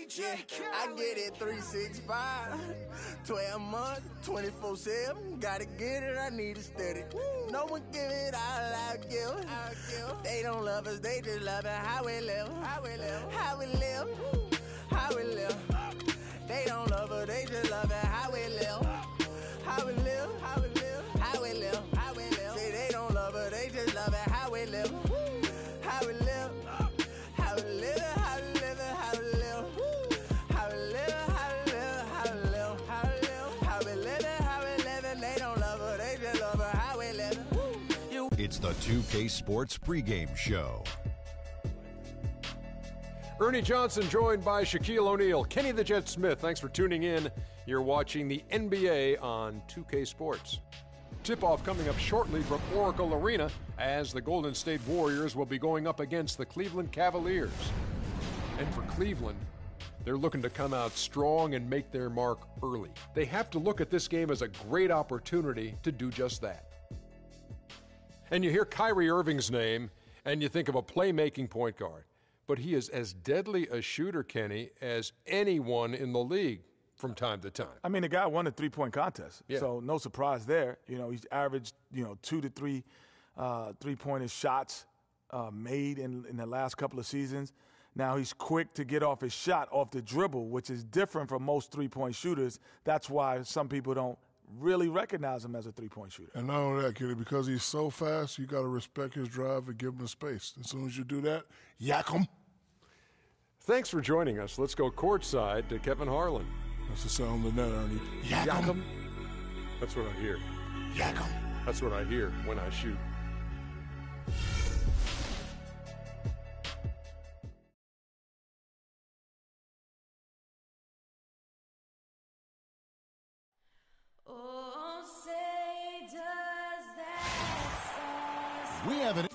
I get it 365, 12 months, 24/7. Gotta get it, I need it steady. No one give it all I give. They don't love us, they just love it how we live. How we live. How we live. They don't love us, they just love it how we live. How we live. How we live. How we live. How we live. Say they don't love us, they just love it how we live. How we live. How we live. How we live. How we live. How we live. How we live. How we live. How we live. How we live. How we live. They don't love us, they just love it how we live. It's the 2K Sports pregame show. Ernie Johnson joined by Shaquille O'Neal. Kenny the Jet Smith, thanks for tuning in. You're watching the NBA on 2K Sports. Tip-off coming up shortly from Oracle Arena as the Golden State Warriors will be going up against the Cleveland Cavaliers. And for Cleveland, they're looking to come out strong and make their mark early. They have to look at this game as a great opportunity to do just that. And you hear Kyrie Irving's name, and you think of a playmaking point guard. But he is as deadly a shooter, Kenny, as anyone in the league from time to time. I mean, the guy won a three-point contest, so no surprise there. You know, he's averaged, 2 to 3 three-pointer shots made in the last couple of seasons. Now he's quick to get off his shot off the dribble, which is different from most three-point shooters. That's why some people don't really recognize him as a three-point shooter. And not only that, Kenny, because he's so fast, you got to respect his drive and give him the space. As soon as you do that, yak him. Thanks for joining us. Let's go courtside to Kevin Harlan. That's the sound of the net, Ernie. Yak him. That's what I hear. Yak him. That's what I hear when I shoot. Oh, say does that We have an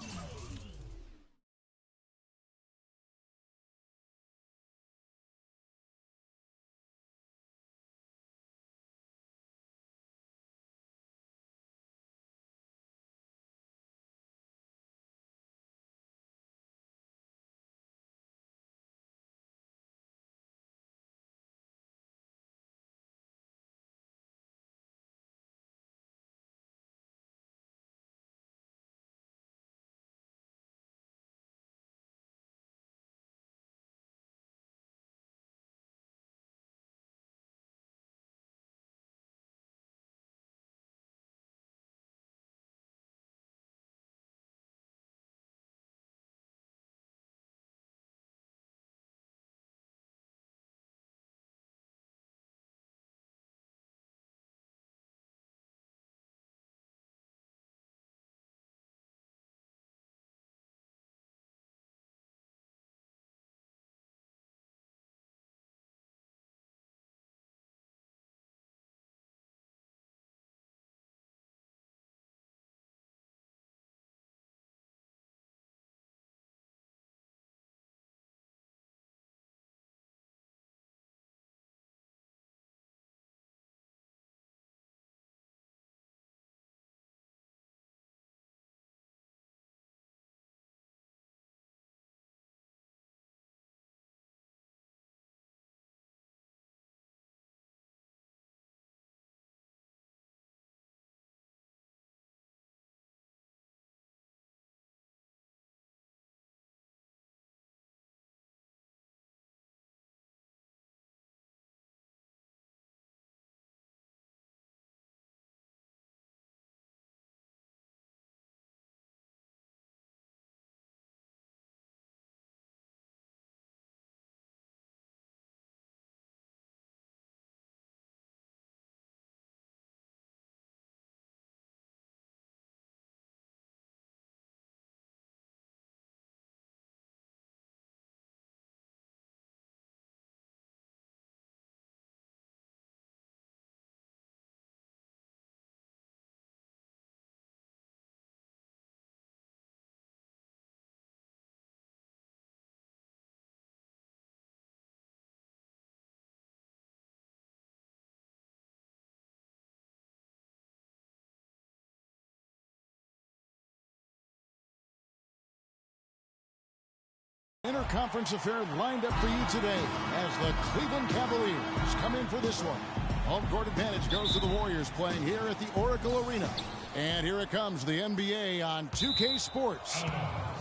interconference affair lined up for you today as the Cleveland Cavaliers come in for this one. Home court advantage goes to the Warriors playing here at the Oracle Arena. And here it comes, the NBA on 2K Sports.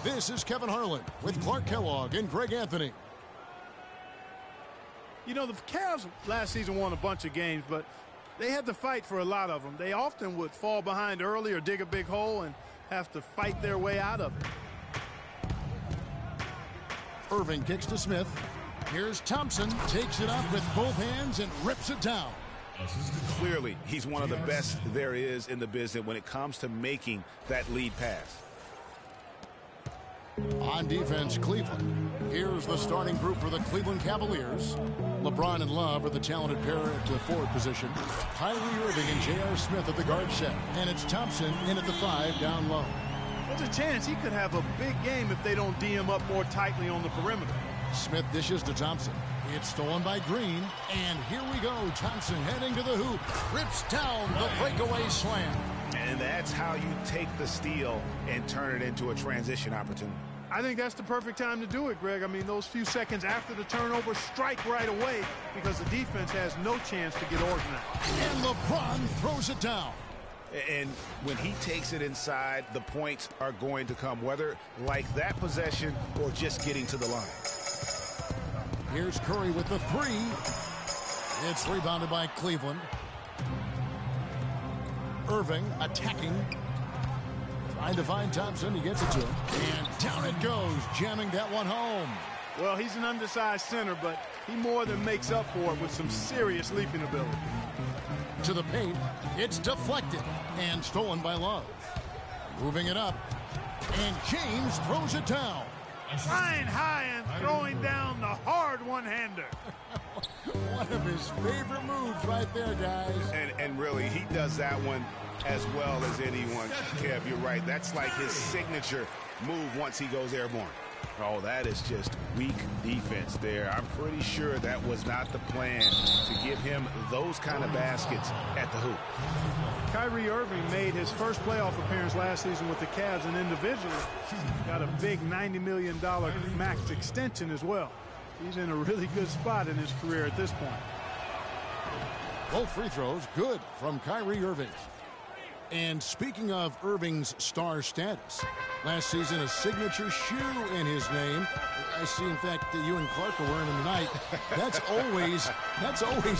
This is Kevin Harlan with Clark Kellogg and Greg Anthony. You know, the Cavs last season won a bunch of games, but they had to fight for a lot of them. They often would fall behind early or dig a big hole and have to fight their way out of it. Irving kicks to Smith. Here's Thompson, takes it up with both hands and rips it down. Clearly, he's one of the best there is in the business when it comes to making that lead pass. On defense, Cleveland. Here's the starting group for the Cleveland Cavaliers. LeBron and Love are the talented pair at the forward position. Kyrie Irving and J.R. Smith at the guard set. And it's Thompson in at the 5 down low. There's a chance he could have a big game if they don't D him up more tightly on the perimeter. Smith dishes to Thompson. It's stolen by Green. And here we go. Thompson heading to the hoop. Rips down the breakaway slam. And that's how you take the steal and turn it into a transition opportunity. I think that's the perfect time to do it, Greg. I mean, those few seconds after the turnover, strike right away because the defense has no chance to get organized. And LeBron throws it down. And when he takes it inside, the points are going to come, whether like that possession or just getting to the line. Here's Curry with the 3. It's rebounded by Cleveland. Irving attacking. Trying to find Thompson. He gets it to him. And down it goes, jamming that one home. Well, he's an undersized center, but he more than makes up for it with some serious leaping ability. To the paint. It's deflected and stolen by Love. Moving it up. And James throws it down. Flying high and throwing down the hard one-hander. One of his favorite moves right there, guys. And really, he does that one as well as anyone. Kev, you're right. That's like his signature move once he goes airborne. Oh, that is just weak defense there. I'm pretty sure that was not the plan to give him those kind of baskets at the hoop. Kyrie Irving made his first playoff appearance last season with the Cavs, and individually got a big $90 million max extension as well. He's in a really good spot in his career at this point. Both free throws good from Kyrie Irving. And speaking of Irving's star status, last season a signature shoe in his name. I see, in fact, that you and Clark are wearing them tonight. That's always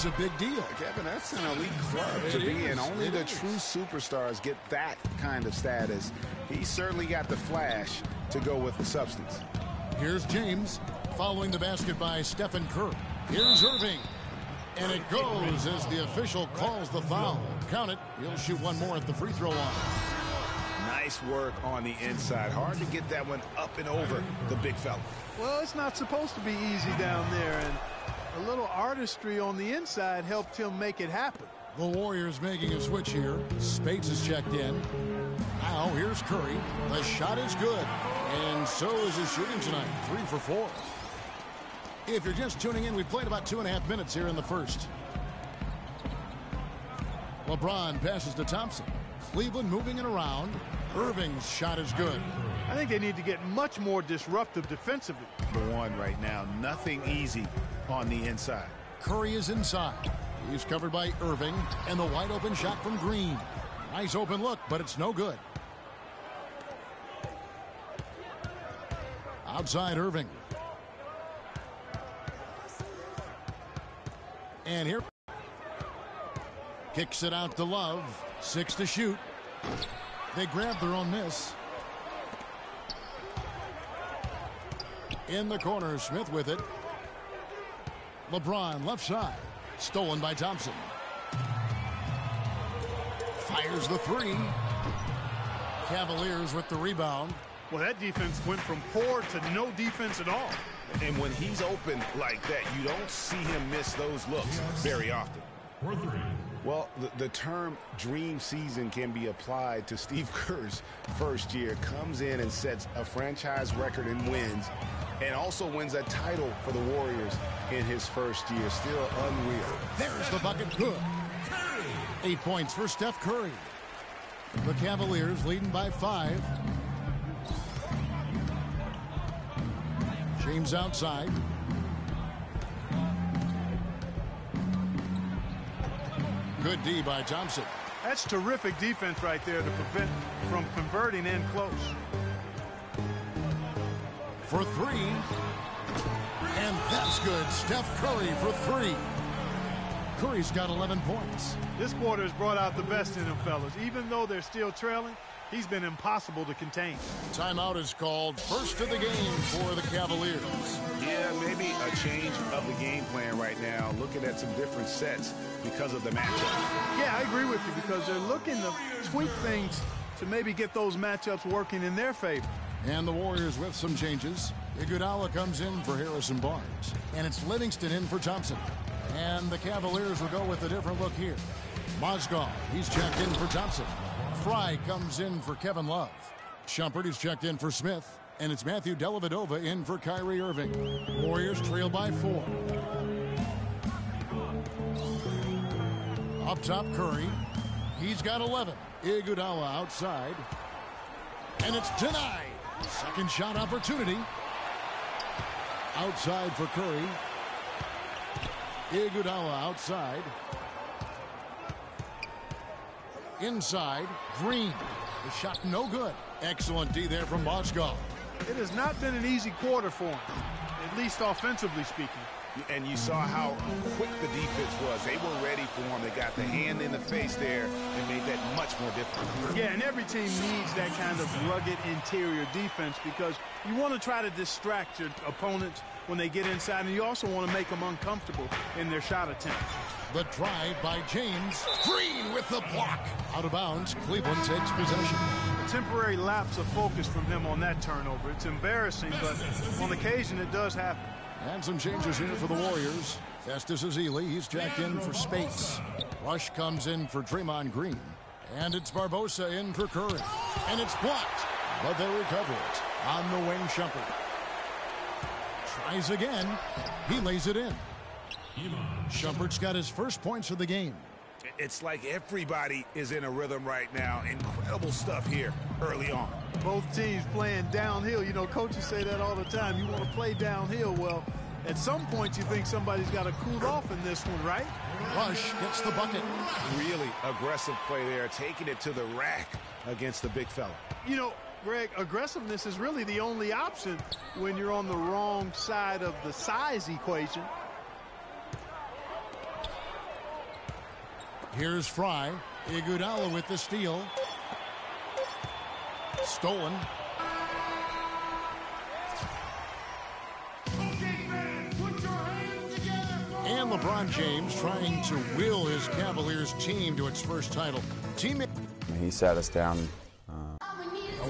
a big deal. Kevin, that's an elite club to be in. Only the true superstars get that kind of status. He certainly got the flash to go with the substance. Here's James following the basket by Stephen Curry. Here's Irving. And it goes as the official calls the foul. Count it. He'll shoot one more at the free throw line. Nice work on the inside. Hard to get that one up and over the big fella. Well, it's not supposed to be easy down there, and a little artistry on the inside helped him make it happen. The Warriors making a switch here. Spates is checked in. Now here's Curry. The shot is good. And so is his shooting tonight. 3 for 4. If you're just tuning in, we played about 2.5 minutes here in the first. LeBron passes to Thompson. Cleveland moving it around. Irving's shot is good. I think they need to get much more disruptive defensively. The one right now, nothing easy on the inside. Curry is inside. He's covered by Irving, and the wide open shot from Green. Nice open look, but it's no good. Outside Irving. And here, kicks it out to Love. 6 to shoot. They grab their own miss. In the corner, Smith with it. LeBron left side. Stolen by Thompson. Fires the 3. Cavaliers with the rebound. Well, that defense went from poor to no defense at all. And when he's open like that, you don't see him miss those looks very often. Well, the term dream season can be applied to Steve Kerr's first year. Comes in and sets a franchise record in wins and also wins a title for the Warriors in his first year. Still unreal. There's the bucket. Good. 8 points for Steph Curry. The Cavaliers leading by 5. James outside. Good D by Thompson. That's terrific defense right there to prevent from converting in close. For three. And that's good. Steph Curry for three. Curry's got 11 points. This quarter has brought out the best in them, fellas. Even though they're still trailing, he's been impossible to contain. Timeout is called. First of the game for the Cavaliers. Yeah, maybe a change of the game plan right now, looking at some different sets because of the matchup. Yeah, I agree with you because they're looking to tweak things to maybe get those matchups working in their favor. And the Warriors with some changes. Iguodala comes in for Harrison Barnes. And it's Livingston in for Thompson. And the Cavaliers will go with a different look here. Mozgov, he's checked in for Thompson. Fry comes in for Kevin Love. Shumpert is checked in for Smith. And it's Matthew Dellavedova in for Kyrie Irving. Warriors trail by 4. Up top, Curry. He's got 11. Iguodala outside. And it's denied. Second shot opportunity. Outside for Curry. Iguodala outside. Inside, Green. The shot no good. Excellent D there from Mozgov. It has not been an easy quarter for him, at least offensively speaking. And you saw how quick the defense was. They were ready for him. They got the hand in the face there and made that much more difficult. Yeah, and every team needs that kind of rugged interior defense because you want to try to distract your opponents when they get inside, and you also want to make them uncomfortable in their shot attempts. The try by James. Green with the block. Out of bounds. Cleveland takes possession. A temporary lapse of focus from him on that turnover. It's embarrassing, but on occasion it does happen. And some changes here for the Warriors. Festus Ezeli, he's jacked in for Spates. Rush comes in for Draymond Green. And it's Barbosa in for Curry. And it's blocked, but they recover it on the wing. Shumpert tries again. He lays it in. Shumpert's got his first points of the game. It's like everybody is in a rhythm right now. Incredible stuff here early on. Both teams playing downhill. You know, coaches say that all the time. You want to play downhill. Well, at some point you think somebody's got to cool off in this one, right? Rush gets the bucket. Really aggressive play there, taking it to the rack against the big fella. You know, Greg, aggressiveness is really the only option when you're on the wrong side of the size equation. Here's Fry. Iguodala with the steal. Stolen. And LeBron James trying to will his Cavaliers team to its first title. He sat us down.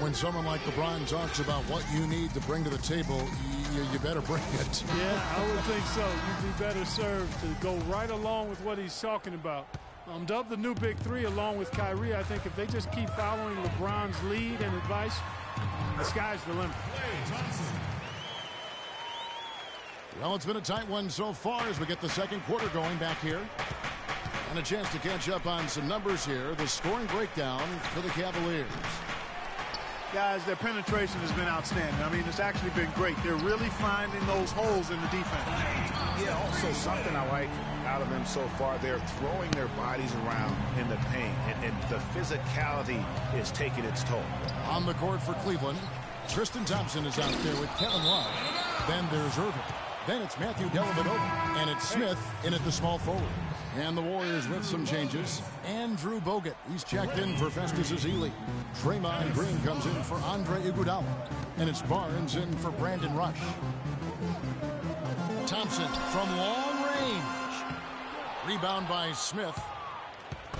When someone like LeBron talks about what you need to bring to the table, you better bring it. Yeah, I would think so. You'd be better served to go right along with what he's talking about. Dubbed the new big three along with Kyrie. I think if they just keep following LeBron's lead and advice, the sky's the limit. Well, it's been a tight one so far as we get the second quarter going back here. And a chance to catch up on some numbers here. The scoring breakdown for the Cavaliers. Guys, their penetration has been outstanding. I mean, it's actually been great. They're really finding those holes in the defense. Yeah, also something I like out of them so far, they're throwing their bodies around in the paint, and the physicality is taking its toll. On the court for Cleveland, Tristan Thompson is out there with Kevin Love. Then there's Irving. Then it's Matthew Dellavedova, and it's Smith in at the small forward. And the Warriors with some changes. Andrew Bogut, he's checked in for Festus Ezeli. Draymond Green comes in for Andre Iguodala. And it's Barnes in for Brandon Rush. Thompson from long range. Rebound by Smith.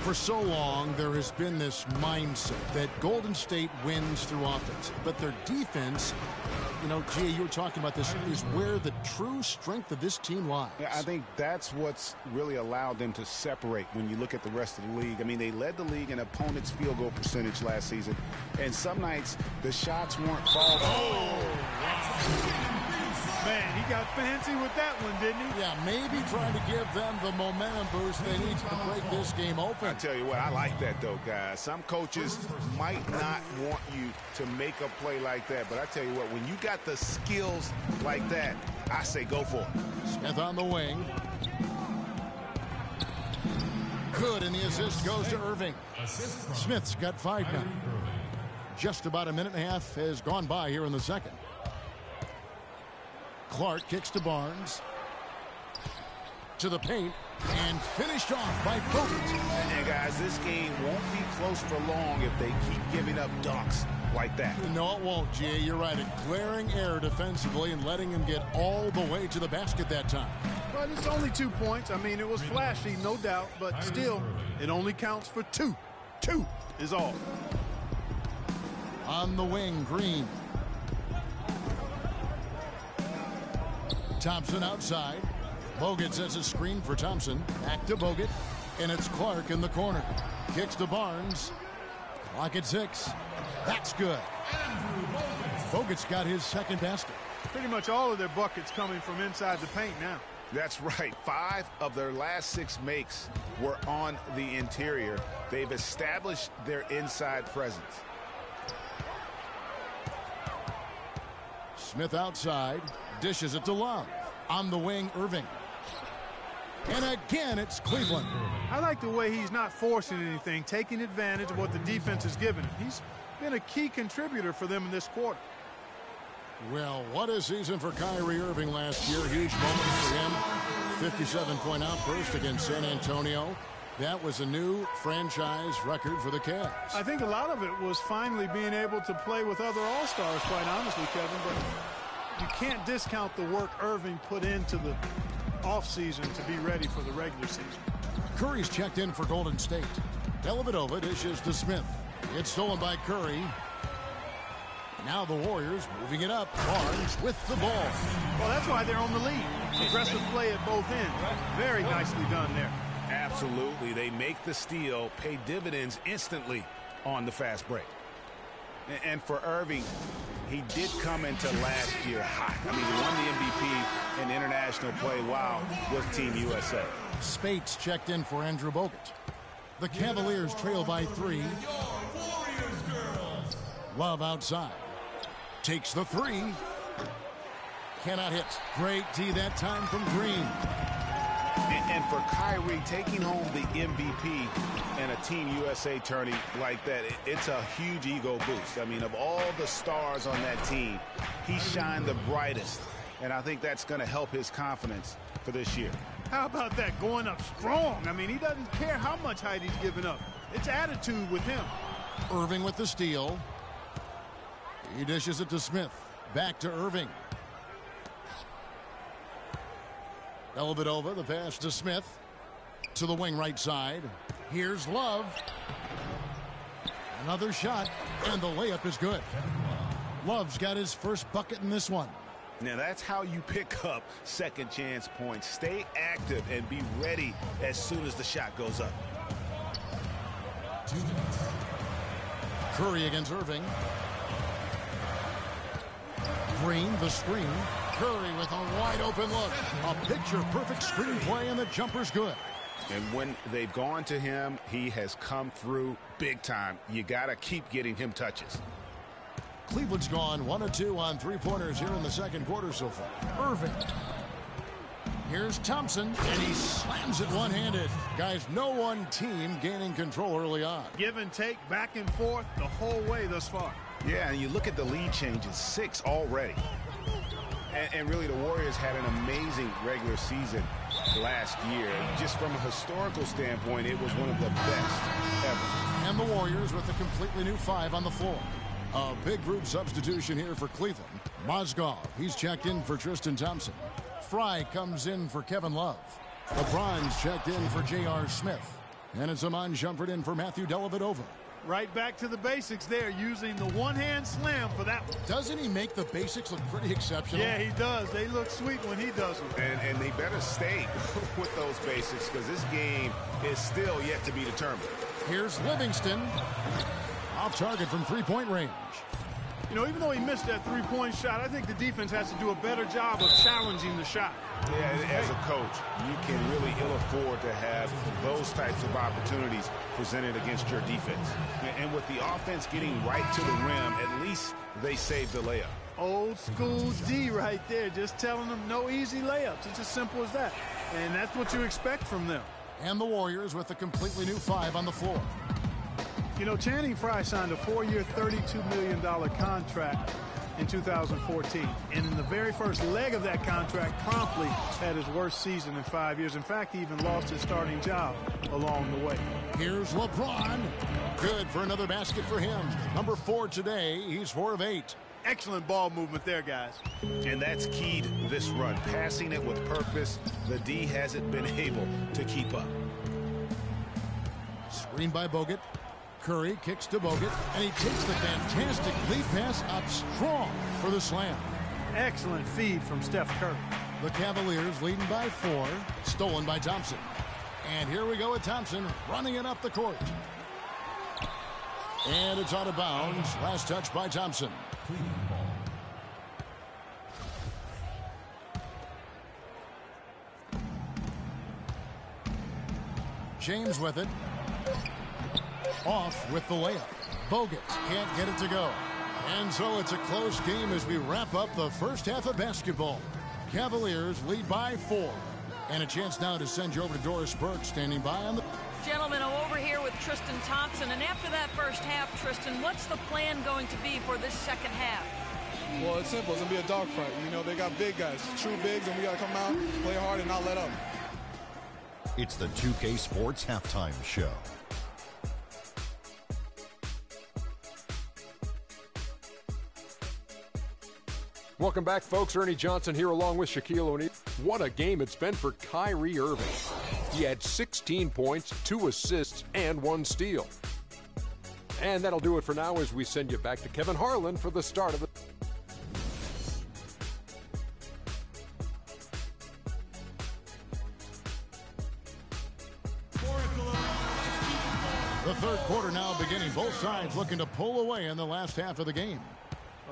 For so long, there has been this mindset that Golden State wins through offense. But their defense, you know, Gia, you were talking about this, is where the true strength of this team lies. Yeah, I think that's what's really allowed them to separate when you look at the rest of the league. I mean, they led the league in opponents' field goal percentage last season. And some nights, the shots weren't falling. Man, He got fancy with that one, didn't he? Yeah, maybe trying to give them the momentum boost they need to break this game open. I tell you what, I like that, though, guys. Some coaches might not want you to make a play like that, but I tell you what, when you got the skills like that, I say go for it. Smith on the wing. Good, and the assist goes to Irving. Smith's got 5 now. Just about a minute and a half has gone by here in the second. Clark kicks to Barnes. To the paint. And finished off by Bogut. And guys, this game won't be close for long if they keep giving up dunks like that. No, it won't, G.A. You're right. A glaring error defensively and letting him get all the way to the basket that time. But it's only 2 points. I mean, it was flashy, no doubt, but still, it only counts for 2. 2 is all. On the wing, Green. Thompson outside. Bogut sets a screen for Thompson. Back to Bogut. And it's Clark in the corner. Kicks to Barnes. Clock at 6. That's good. Bogut's got his second basket. Pretty much all of their buckets coming from inside the paint now. That's right. 5 of their last 6 makes were on the interior. They've established their inside presence. Smith outside. Dishes it to Love. On the wing, Irving. And again, it's Cleveland. I like the way he's not forcing anything, taking advantage of what the defense has given him. He's been a key contributor for them in this quarter. Well, what a season for Kyrie Irving last year. Huge moment for him. 57-point outburst against San Antonio. That was a new franchise record for the Cavs. I think a lot of it was finally being able to play with other All-Stars, quite honestly, Kevin. But you can't discount the work Irving put into the offseason to be ready for the regular season. Curry's checked in for Golden State. Dellavedova dishes to Smith. It's stolen by Curry. Now the Warriors moving it up. Barnes with the ball. Well, that's why they're on the lead. Aggressive play at both ends. Very nicely done there. Absolutely. They make the steal, pay dividends instantly on the fast break. And for Irving, he did come into last year hot. I mean, he won the MVP in international play while with Team USA. Spates checked in for Andrew Bogut. The Cavaliers trail by 3. Love outside. Takes the 3. Cannot hit. Great D that time from Green. And for Kyrie, taking home the MVP in a Team USA tourney like that, it's a huge ego boost. I mean, of all the stars on that team, he shined the brightest. And I think that's going to help his confidence for this year. How about that, going up strong? I mean, he doesn't care how much height he's giving up. It's attitude with him. Irving with the steal. He dishes it to Smith. Back to Irving. Dellavedova, the pass to Smith. To the wing right side. Here's Love. Another shot, and the layup is good. Love's got his first bucket in this one. Now that's how you pick up second chance points. Stay active and be ready as soon as the shot goes up. Curry against Irving. Green, the screen. Curry with a wide open look. A picture-perfect screen play, and the jumper's good. And when they've gone to him, he has come through big time. You got to keep getting him touches. Cleveland's gone 1 of 2 on three-pointers here in the second quarter so far. Irving. Here's Thompson, and he slams it one-handed. Guys, no one team gaining control early on. Give and take, back and forth, the whole way thus far. Yeah, and you look at the lead changes, 6 already. And really, the Warriors had an amazing regular season last year. Just from a historical standpoint, it was one of the best ever. And the Warriors with a completely new 5 on the floor. A big group substitution here for Cleveland. Mozgov, he's checked in for Tristan Thompson. Fry comes in for Kevin Love. LeBron's checked in for J.R. Smith. And it's Iman Shumpert in for Matthew Dellavedova. Right back to the basics there, using the one-hand slam for that one. Doesn't he make the basics look pretty exceptional? Yeah, he does. They look sweet when he does them. And they better stay with those basics, because this game is still yet to be determined. Here's Livingston. Off target from three-point range. You know, even though he missed that three-point shot, I think the defense has to do a better job of challenging the shot. Yeah, as a coach, you can really ill afford to have those types of opportunities presented against your defense. And with the offense getting right to the rim, at least they saved the layup. Old school D right there, just telling them no easy layups. It's as simple as that. And that's what you expect from them. And the Warriors with a completely new 5 on the floor. You know, Channing Frye signed a 4-year, $32 million contract in 2014. And in the very first leg of that contract, promptly had his worst season in 5 years. In fact, he even lost his starting job along the way. Here's LeBron. Good for another basket for him. Number 4 today. He's 4 of 8. Excellent ball movement there, guys. And that's keyed this run. Passing it with purpose. The D hasn't been able to keep up. Screen by Bogut. Curry kicks to Bogut, and he takes the fantastic lead pass up strong for the slam. Excellent feed from Steph Curry. The Cavaliers leading by 4, stolen by Thompson. And here we go with Thompson running it up the court. And it's out of bounds. Last touch by Thompson. James with it. Off with the layup. Bogut can't get it to go. And so it's a close game as we wrap up the first half of basketball. Cavaliers lead by 4. And a chance now to send you over to Doris Burke standing by on the... Gentlemen, I'm over here with Tristan Thompson. And after that first half, Tristan, what's the plan going to be for this second half? Well, it's simple. It's going to be a dogfight. You know, they got big guys, true bigs, and we got to come out, play hard, and not let up. It's the 2K Sports Halftime Show. Welcome back, folks. Ernie Johnson here along with Shaquille O'Neal. What a game it's been for Kyrie Irving. He had 16 points, 2 assists, and 1 steal. And that'll do it for now as we send you back to Kevin Harlan for the start of the... The third quarter now beginning. Both sides looking to pull away in the last half of the game.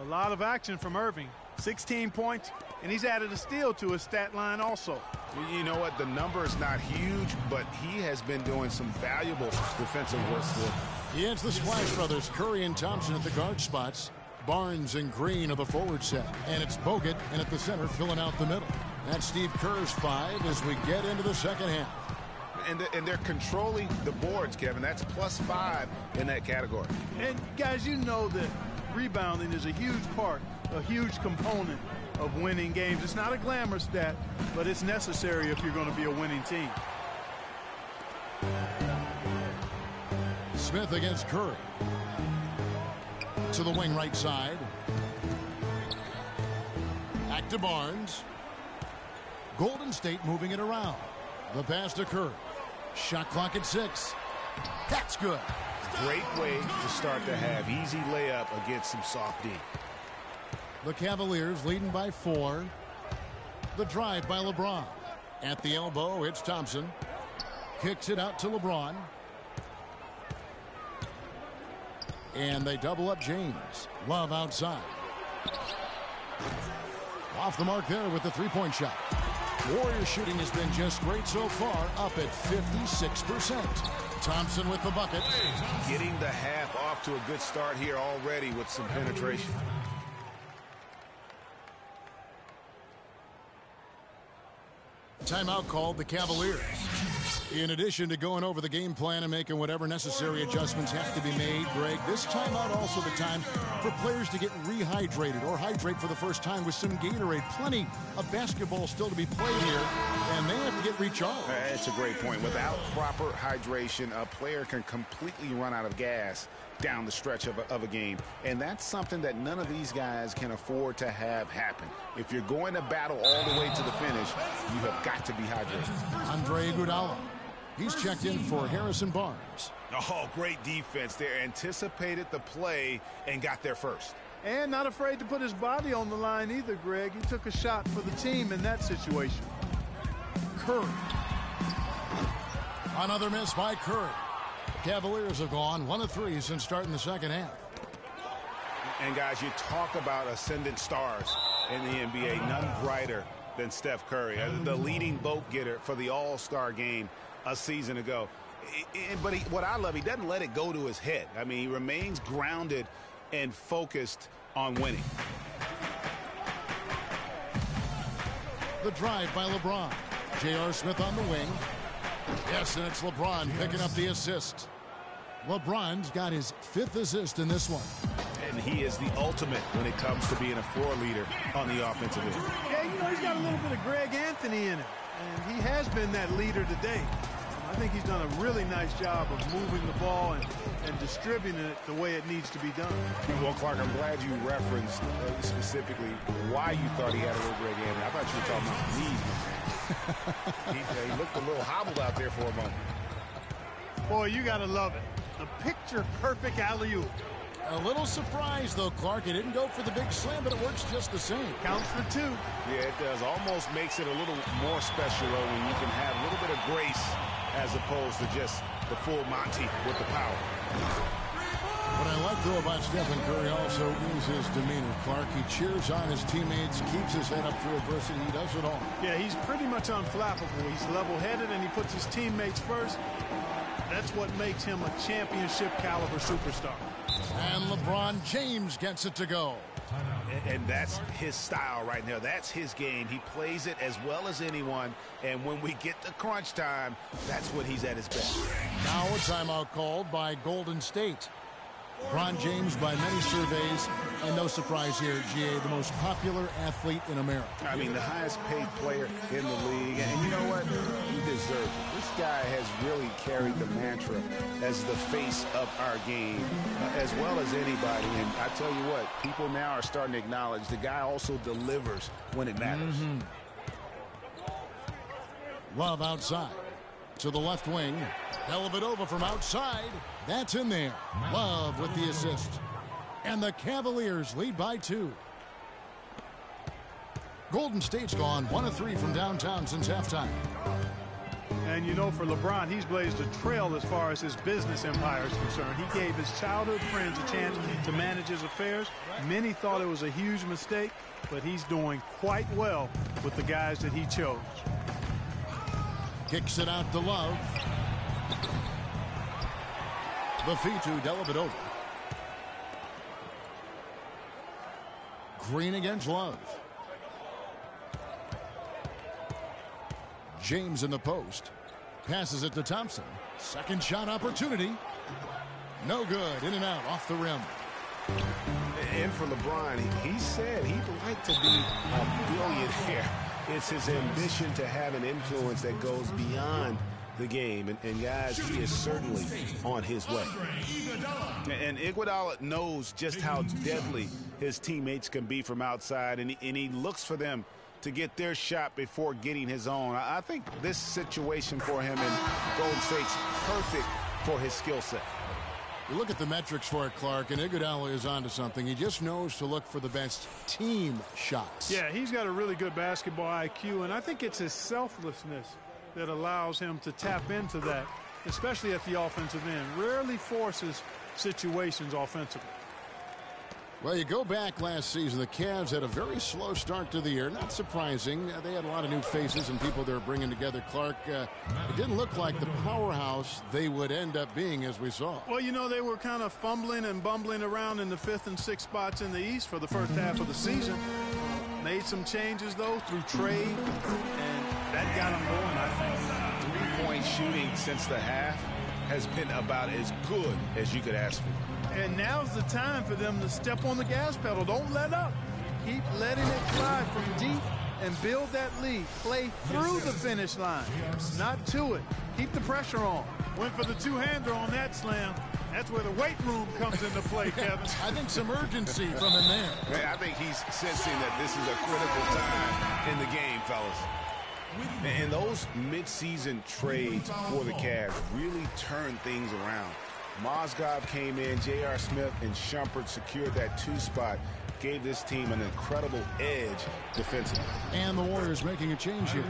A lot of action from Irving. 16 points, and he's added a steal to his stat line also. You know what? The number is not huge, but he has been doing some valuable defensive work for him. Against the Splash Brothers, Curry and Thompson at the guard spots. Barnes and Green are the forward set. And it's Bogut and at the center filling out the middle. That's Steve Kerr's 5 as we get into the second half. And they're controlling the boards, Kevin. That's +5 in that category. And, guys, you know that rebounding is a huge part, a huge component of winning games. It's not a glamour stat, but it's necessary if you're going to be a winning team. Smith against Curry. To the wing right side. Back to Barnes. Golden State moving it around. The pass to Curry. Shot clock at 6. That's good. Great way to start the half. Easy layup against some soft D. The Cavaliers leading by 4. The drive by LeBron. At the elbow, it's Thompson. Kicks it out to LeBron. And they double up James. Love outside. Off the mark there with the three-point shot. Warriors shooting has been just great so far, up at 56%. Thompson with the bucket. Getting the half off to a good start here already with some penetration. Timeout called the Cavaliers. In addition to going over the game plan and making whatever necessary adjustments have to be made, Greg, this timeout also the time for players to get rehydrated or hydrate for the first time with some Gatorade. Plenty of basketball still to be played here, and they have to get recharged. That's a great point. Without proper hydration, a player can completely run out of gas down the stretch of a game. And that's something that none of these guys can afford to have happen. If you're going to battle all the way to the finish, you have got to be hydrated. Andre Iguodala. He's checked in for Harrison Barnes. Oh, great defense there. Anticipated the play and got there first. And not afraid to put his body on the line either, Greg. He took a shot for the team in that situation. Curry. Another miss by Curry. The Cavaliers have gone 1 of 3 since starting the second half. And guys, you talk about ascendant stars in the NBA, none brighter than Steph Curry, the leading vote getter for the All-Star game a season ago. But what I love, he doesn't let it go to his head. I mean, he remains grounded and focused on winning. The drive by LeBron. J.R. Smith on the wing. Yes, and it's LeBron picking up the assist. LeBron's got his 5th assist in this one. And he is the ultimate when it comes to being a floor leader on the offensive end. Yeah, you know, he's got a little bit of Greg Anthony in him. And he has been that leader today. I think he's done a really nice job of moving the ball and distributing it the way it needs to be done. Well, Clark, I'm glad you referenced specifically why you thought he had a little Greg Anthony. I thought you were talking about knees, man. He looked a little hobbled out there for a moment. Boy, you got to love it. The picture-perfect alley-oop. A little surprised, though, Clark. He didn't go for the big slam, but it works just the same. Counts for 2. Yeah, it does. Almost makes it a little more special, though, when you can have a little bit of grace as opposed to just the full Monty with the power. What I like, though, about Stephen Curry also is his demeanor, Clark. He cheers on his teammates, keeps his head up through adversity. He does it all. Yeah, he's pretty much unflappable. He's level-headed, and he puts his teammates first. That's what makes him a championship-caliber superstar. And LeBron James gets it to go. And that's his style right now. That's his game. He plays it as well as anyone. And when we get to crunch time, that's when he's at his best. Now a timeout called by Golden State. LeBron James, by many surveys, and no surprise here, GA, the most popular athlete in America. I mean, the highest paid player in the league. And you know what? He deserves it. This guy has really carried the mantra as the face of our game, as well as anybody. And I tell you what, people now are starting to acknowledge the guy also delivers when it matters. Love outside. To the left wing. Dellavedova from outside. That's in there. Love with the assist. And the Cavaliers lead by 2. Golden State's gone 1 of 3 from downtown since halftime. And you know, for LeBron, he's blazed a trail as far as his business empire is concerned. He gave his childhood friends a chance to manage his affairs. Many thought it was a huge mistake, but he's doing quite well with the guys that he chose. Kicks it out to Love. The feed to Dellavedova. Green against Love. James in the post. Passes it to Thompson. Second shot opportunity. No good. In and out off the rim. And for LeBron, he said he'd like to be a billionaire. It's his ambition to have an influence that goes beyond the game. And guys, he is certainly on his way. And Iguodala knows just how deadly his teammates can be from outside, and he looks for them to get their shot before getting his own. I think this situation for him in Golden State's perfect for his skill set. You look at the metrics for it, Clark, and Iguodala is onto something. He just knows to look for the best team shots. Yeah, he's got a really good basketball IQ, and I think it's his selflessness that allows him to tap into that, especially at the offensive end. Rarely forces situations offensively. Well, you go back last season, the Cavs had a very slow start to the year. Not surprising. They had a lot of new faces and people they were bringing together. Clark, it didn't look like the powerhouse they would end up being, as we saw. Well, you know, they were kind of fumbling and bumbling around in the 5th and 6th spots in the East for the first half of the season. Made some changes, though, through trade, and that got them going, I think. Three-point shooting since the half has been about as good as you could ask for. And now's the time for them to step on the gas pedal. Don't let up. Keep letting it fly from deep and build that lead. Play through the finish line, not to it. Keep the pressure on. Went for the two-hander on that slam. That's where the weight room comes into play, Kevin. I think some urgency from him there. Man, I think he's sensing that this is a critical time in the game, fellas. And those mid-season trades for the Cavs really turned things around. Mozgov came in, J.R. Smith and Shumpert secured that 2 spot, gave this team an incredible edge defensively. And the Warriors making a change here.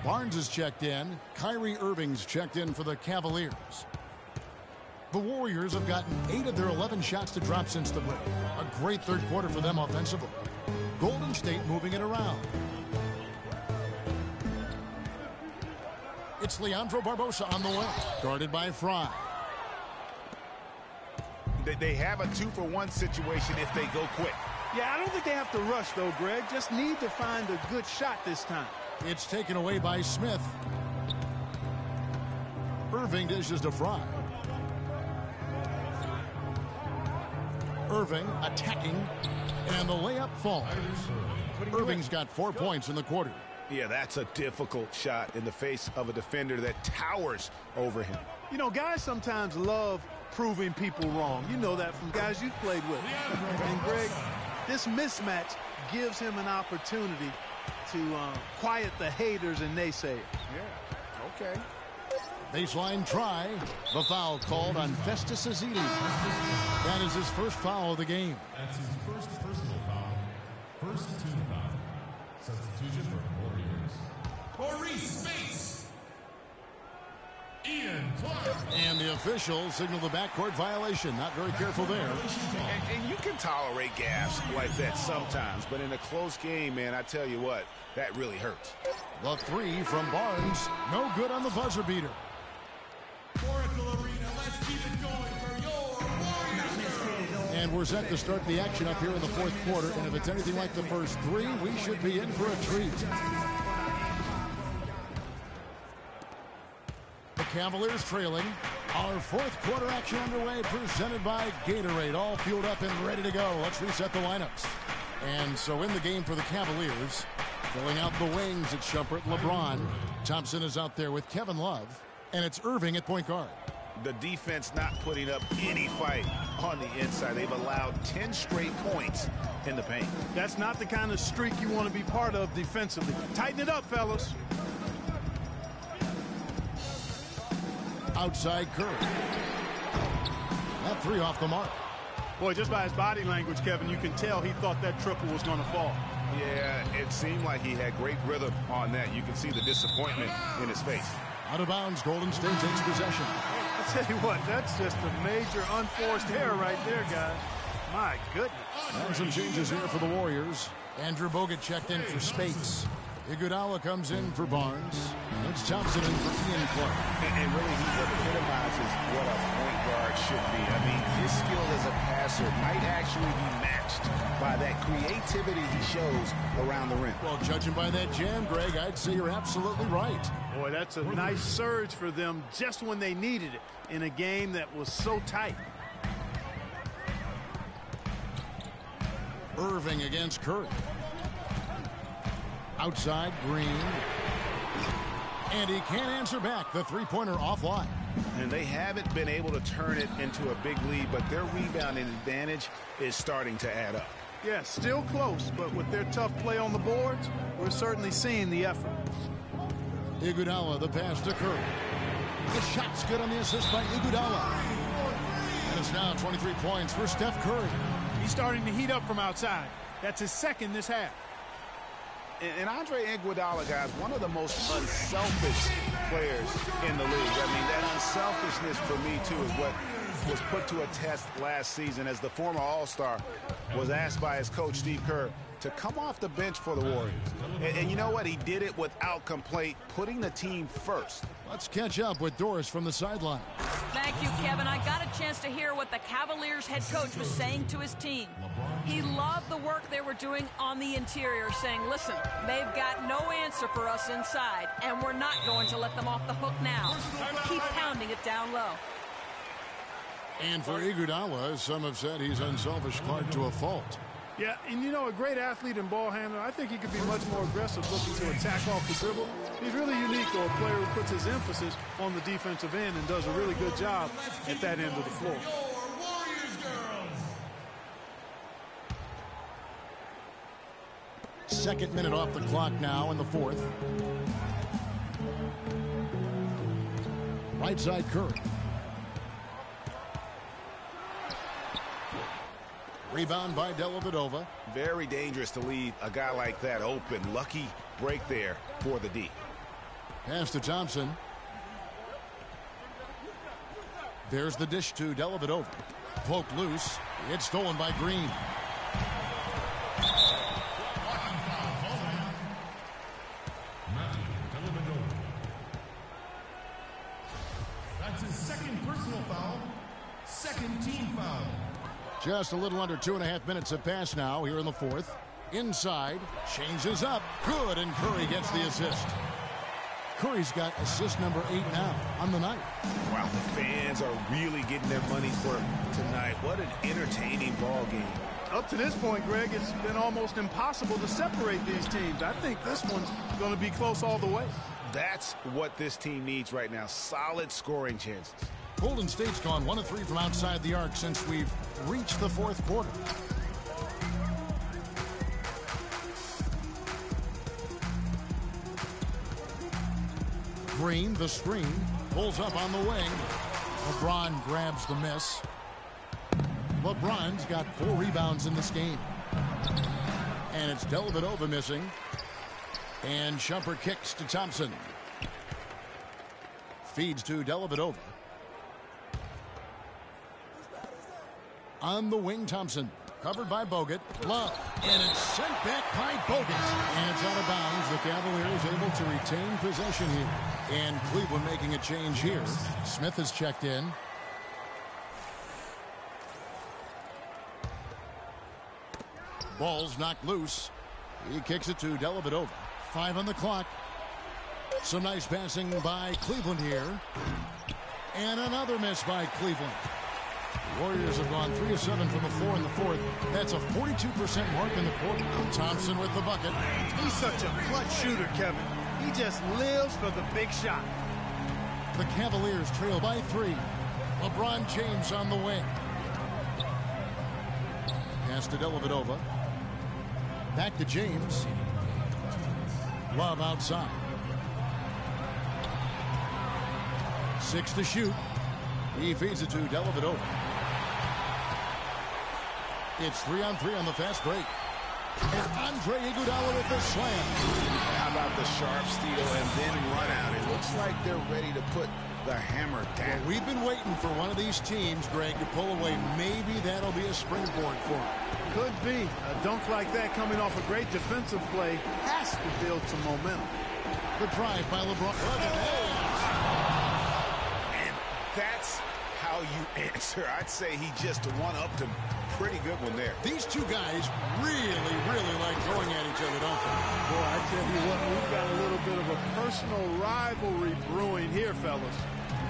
Barnes is checked in. Kyrie Irving's checked in for the Cavaliers. The Warriors have gotten 8 of their 11 shots to drop since the break. A great third quarter for them offensively. Golden State moving it around. It's Leandro Barbosa on the way, guarded by Fry. They have a 2-for-1 situation if they go quick. Yeah, I don't think they have to rush, though, Greg. Just need to find a good shot this time. It's taken away by Smith. Irving dishes to Fry. Irving attacking, and the layup falls. Irving's got 4 points in the quarter. Yeah, that's a difficult shot in the face of a defender that towers over him. You know, guys sometimes love proving people wrong. You know that from guys you've played with. And, Greg, this mismatch gives him an opportunity to quiet the haters and naysayers. Yeah, okay. Baseline try. The foul called on Festus Ezeli. That is his first foul of the game. That's his first personal foul. First team foul. Substitution for Warriors. Maurice Bates. Ian Clark. And the official signaled the backcourt violation. Not very careful there. And you can tolerate gaffes like that sometimes, but in a close game, man, I tell you what, that really hurts. The 3 from Barnes. No good on the buzzer beater. Oracle Arena, let's keep it going for your Warriors. And we're set to start the action up here in the fourth quarter. And if it's anything like the first 3, we should be in for a treat. The Cavaliers trailing. Our fourth quarter action underway, presented by Gatorade. All fueled up and ready to go. Let's reset the lineups. And so in the game for the Cavaliers, filling out the wings at Shumpert, LeBron. Thompson is out there with Kevin Love. And it's Irving at point guard. The defense not putting up any fight on the inside. They've allowed 10 straight points in the paint. That's not the kind of streak you want to be part of defensively. Tighten it up, fellas. Outside Curry. That 3 off the mark. Boy, just by his body language, Kevin, you can tell he thought that triple was going to fall. Yeah, it seemed like he had great rhythm on that. You can see the disappointment in his face. Out of bounds, Golden State takes possession. I'll tell you what, that's just a major unforced error right there, guys. My goodness. And some changes here for the Warriors. Andrew Bogut checked in for Spates. Iguodala comes in for Barnes. It's Thompson in for Ian Clark. And really, he epitomizes what a point guard should be. I mean, his skill as a passer might actually be matched by that creativity he shows around the rim. Well, judging by that jam, Greg, I'd say you're absolutely right. Boy, that's a nice surge for them just when they needed it in a game that was so tight. Irving against Curry. Outside, Green. And he can't answer back. The three-pointer offline. And they haven't been able to turn it into a big lead, but their rebounding advantage is starting to add up. Yeah, still close, but with their tough play on the boards, we're certainly seeing the effort. Iguodala, the pass to Curry. The shot's good on the assist by Iguodala. And it's now 23 points for Steph Curry. He's starting to heat up from outside. That's his second this half. And Andre Iguodala, guys, one of the most unselfish players in the league. I mean, that unselfishness for me, too, is what was put to a test last season as the former All-Star was asked by his coach, Steve Kerr, to come off the bench for the Warriors. And you know what? He did it without complaint, putting the team first. Let's catch up with Doris from the sideline. Thank you, Kevin. I got a chance to hear what the Cavaliers head coach was saying to his team. He loved the work they were doing on the interior, saying, listen, they've got no answer for us inside, and we're not going to let them off the hook now. Keep pounding it down low. And for Iguodala, some have said he's unselfish, Clark, to a fault. Yeah, and you know, a great athlete and ball handler, I think he could be much more aggressive looking to attack off the dribble. He's really unique, though, a player who puts his emphasis on the defensive end and does a really good job at that end of the floor. Second minute off the clock now in the fourth. Right side Curry. Rebound by Dellavedova. Very dangerous to leave a guy like that open. Lucky break there for the D. Pass to Thompson. There's the dish to Dellavedova. Poked loose. It's stolen by Green. That's his second personal foul. Second team foul. Just a little under 2.5 minutes have passed now here in the fourth. Inside, changes up. Good, and Curry gets the assist. Curry's got assist number 8 now on the night. Wow, the fans are really getting their money's worth tonight. What an entertaining ball game. Up to this point, Greg, it's been almost impossible to separate these teams. I think this one's going to be close all the way. That's what this team needs right now. Solid scoring chances. Golden State's gone 1 of 3 from outside the arc since we've reached the fourth quarter. Green, the screen, pulls up on the wing. LeBron grabs the miss. LeBron's got 4 rebounds in this game. And it's Dellavedova missing. And Shumpert kicks to Thompson. Feeds to Dellavedova. On the wing, Thompson. Covered by Bogut. Love. And it's sent back by Bogut. And it's out of bounds. The Cavaliers able to retain possession here. And Cleveland making a change here. Smith has checked in. Ball's knocked loose. He kicks it to Dellavedova. 5 on the clock. Some nice passing by Cleveland here. And another miss by Cleveland. The Warriors have gone 3 of 7 from the floor in the fourth. That's a 42% mark in the quarter. Thompson with the bucket. He's such a clutch shooter, Kevin. He just lives for the big shot. The Cavaliers trail by 3. LeBron James on the wing. Pass to Dellavedova. Back to James. Love outside. 6 to shoot. He feeds it to Dellavedova. It's 3-on-3 on the fast break. And Andre Iguodala with the slam. How about the sharp steal and then run out? It looks like they're ready to put the hammer down. Well, we've been waiting for one of these teams, Greg, to pull away. Maybe that'll be a springboard for them. Could be. A dunk like that coming off a great defensive play has to build some momentum. The drive by LeBron. Look at that. And that's how you answer. I'd say he just one-upped him. Pretty good one there. These two guys really, really like going at each other, don't they? Boy, I tell you what, we've got a little bit of a personal rivalry brewing here, fellas.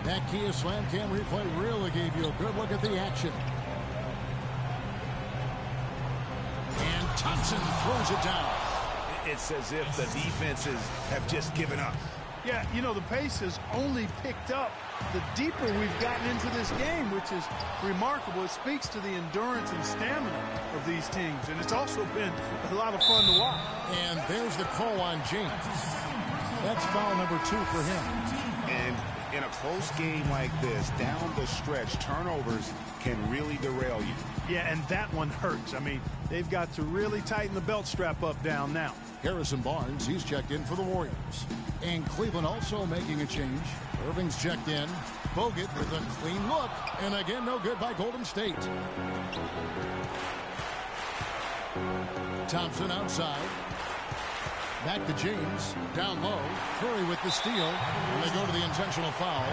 That Kia Slam Cam replay really gave you a good look at the action. And Thompson throws it down. It's as if the defenses have just given up. Yeah, you know, the pace has only picked up the deeper we've gotten into this game, which is remarkable. It speaks to the endurance and stamina of these teams, and it's also been a lot of fun to watch. And there's the call on James. That's foul number 2 for him. And in a close game like this, down the stretch, turnovers can really derail you. Yeah, and that one hurts. I mean, they've got to really tighten the belt strap up down now. Harrison Barnes, he's checked in for the Warriors. And Cleveland also making a change. Irving's checked in. Bogut with a clean look. And again, no good by Golden State. Thompson outside. Back to James. Down low. Curry with the steal. And they go to the intentional foul.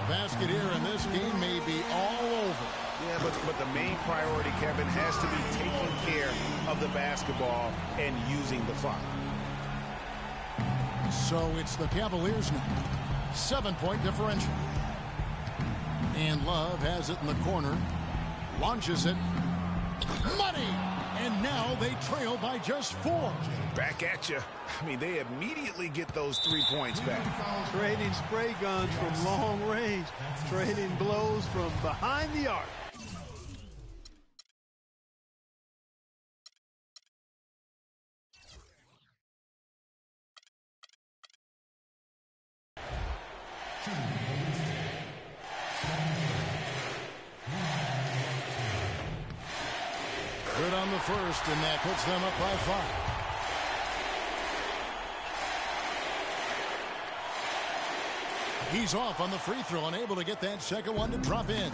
A basket here, and this game may be all over. Yeah, but the main priority, Kevin, has to be taking care of the basketball and using the clock. So it's the Cavaliers now. 7-point differential. And Love has it in the corner. Launches it. Money! And now they trail by just 4. Back at you. I mean, they immediately get those 3 points back. Trading spray guns from long range. Trading blows from behind the arc. Good on the first, and that puts them up by 5. He's off on the free throw, unable to get that second one to drop in.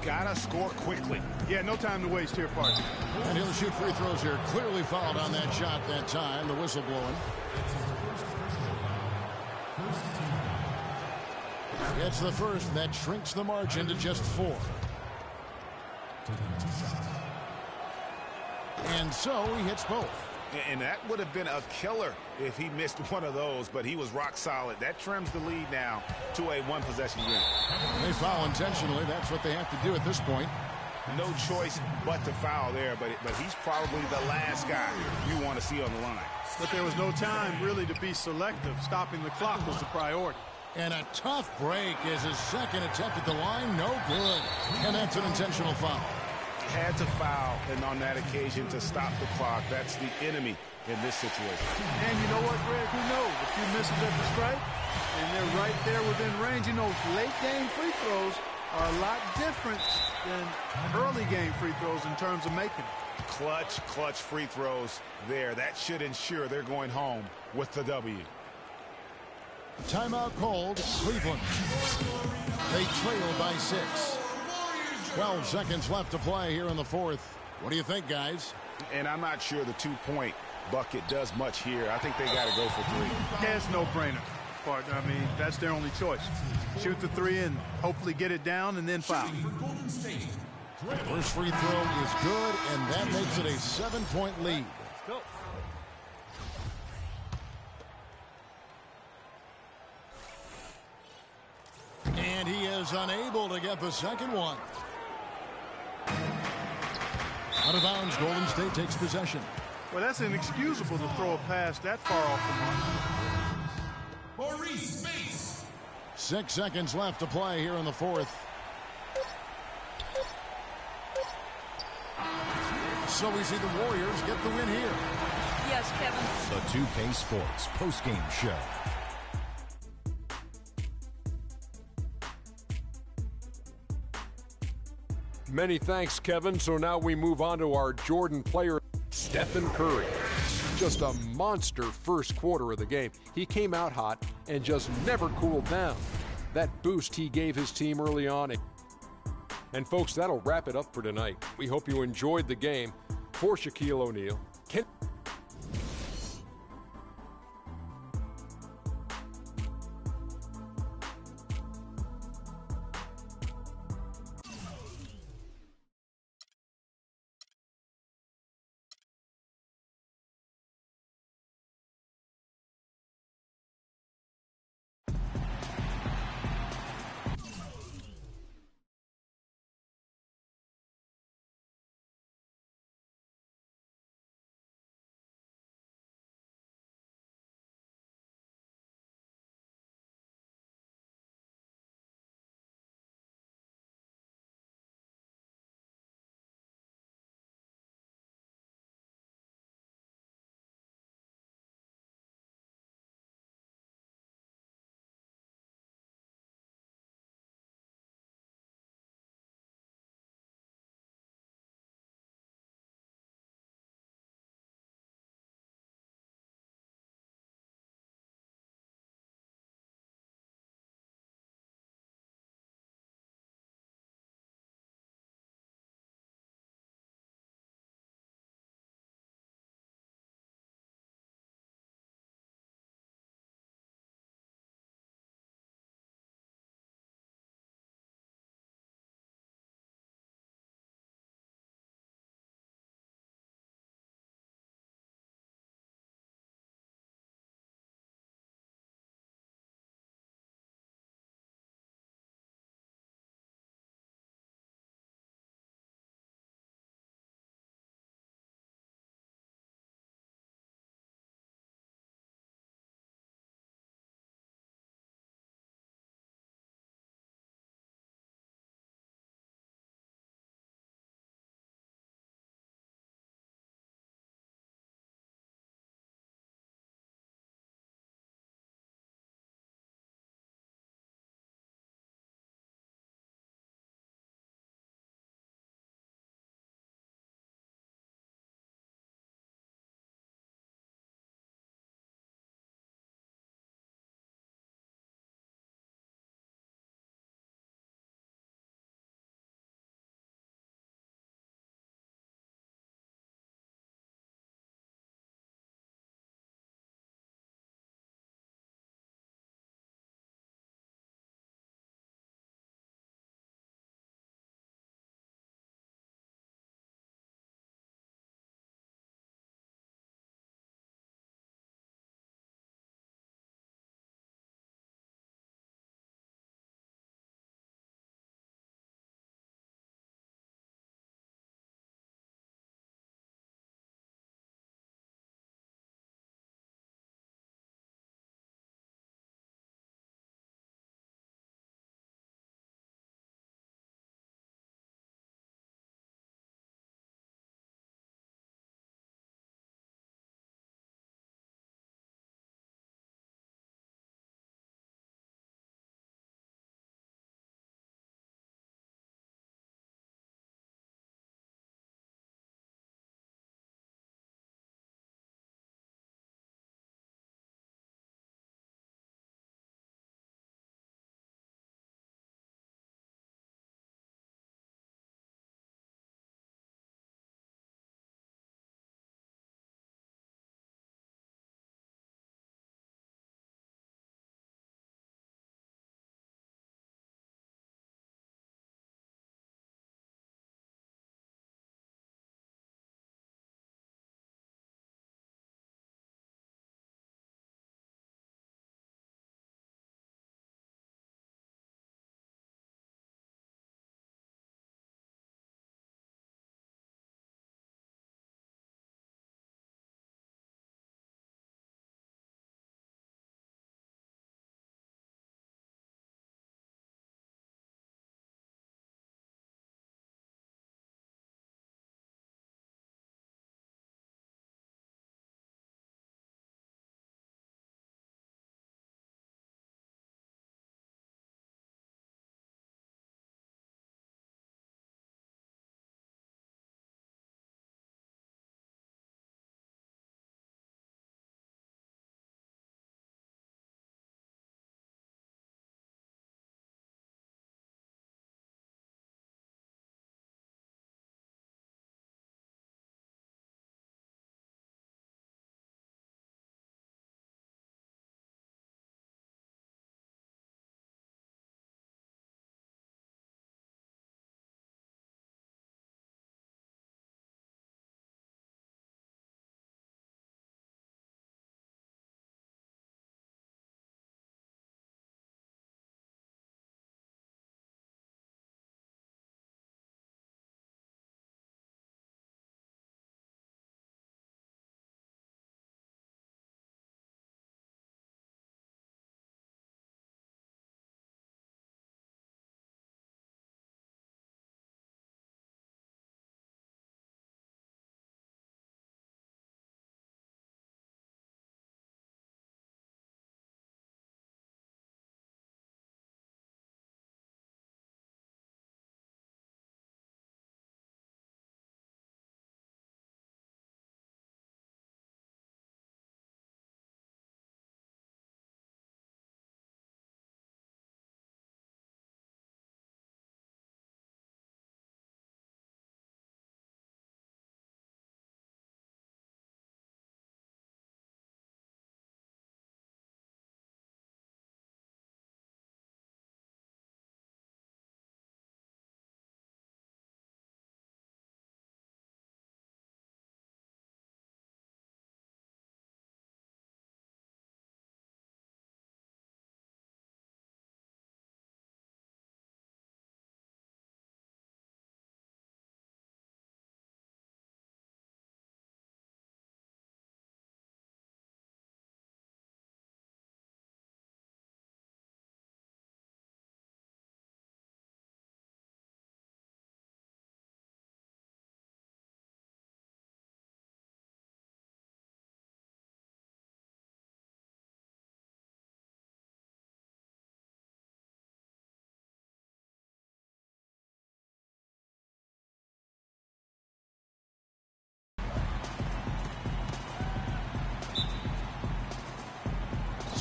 Gotta score quickly. Yeah, no time to waste here, partner. And he'll shoot free throws here. Clearly fouled on that shot that time. The whistle blowing. Gets the first. That shrinks the margin to just 4. And so he hits both. And that would have been a killer if he missed one of those, but he was rock solid. That trims the lead now to a one-possession game. They foul intentionally. That's what they have to do at this point. No choice but to foul there, but he's probably the last guy you want to see on the line. But there was no time really to be selective. Stopping the clock was the priority. And a tough break is his second attempt at the line. No good. And that's an intentional foul. Had to foul, and on that occasion to stop the clock. That's the enemy in this situation. And you know what, Greg? Who knows? A few misses at the stripe, and they're right there within range. You know, late game free throws are a lot different than early game free throws in terms of making it. Clutch free throws there. That should ensure they're going home with the W. Timeout called. Cleveland. They trail by 6. 12 seconds left to play here in the fourth. What do you think, guys? And I'm not sure the 2-point bucket does much here. I think they got to go for 3. Yeah, it's no-brainer, partner. I mean, that's their only choice. Shoot the 3 and hopefully get it down and then foul. First free throw is good, and that makes it a 7-point lead. Let's go. And he is unable to get the second one. Out of bounds, Golden State takes possession. Well, that's inexcusable to throw a pass that far off the mark. Maurice Bates. 6 seconds left to play here in the fourth. So we see the Warriors get the win here. Yes, Kevin. The 2K Sports postgame show. Many thanks, Kevin. So now we move on to our Jordan player, Stephen Curry. Just a monster first quarter of the game. He came out hot and just never cooled down. That boost he gave his team early on. And folks, that'll wrap it up for tonight. We hope you enjoyed the game. For Shaquille O'Neal,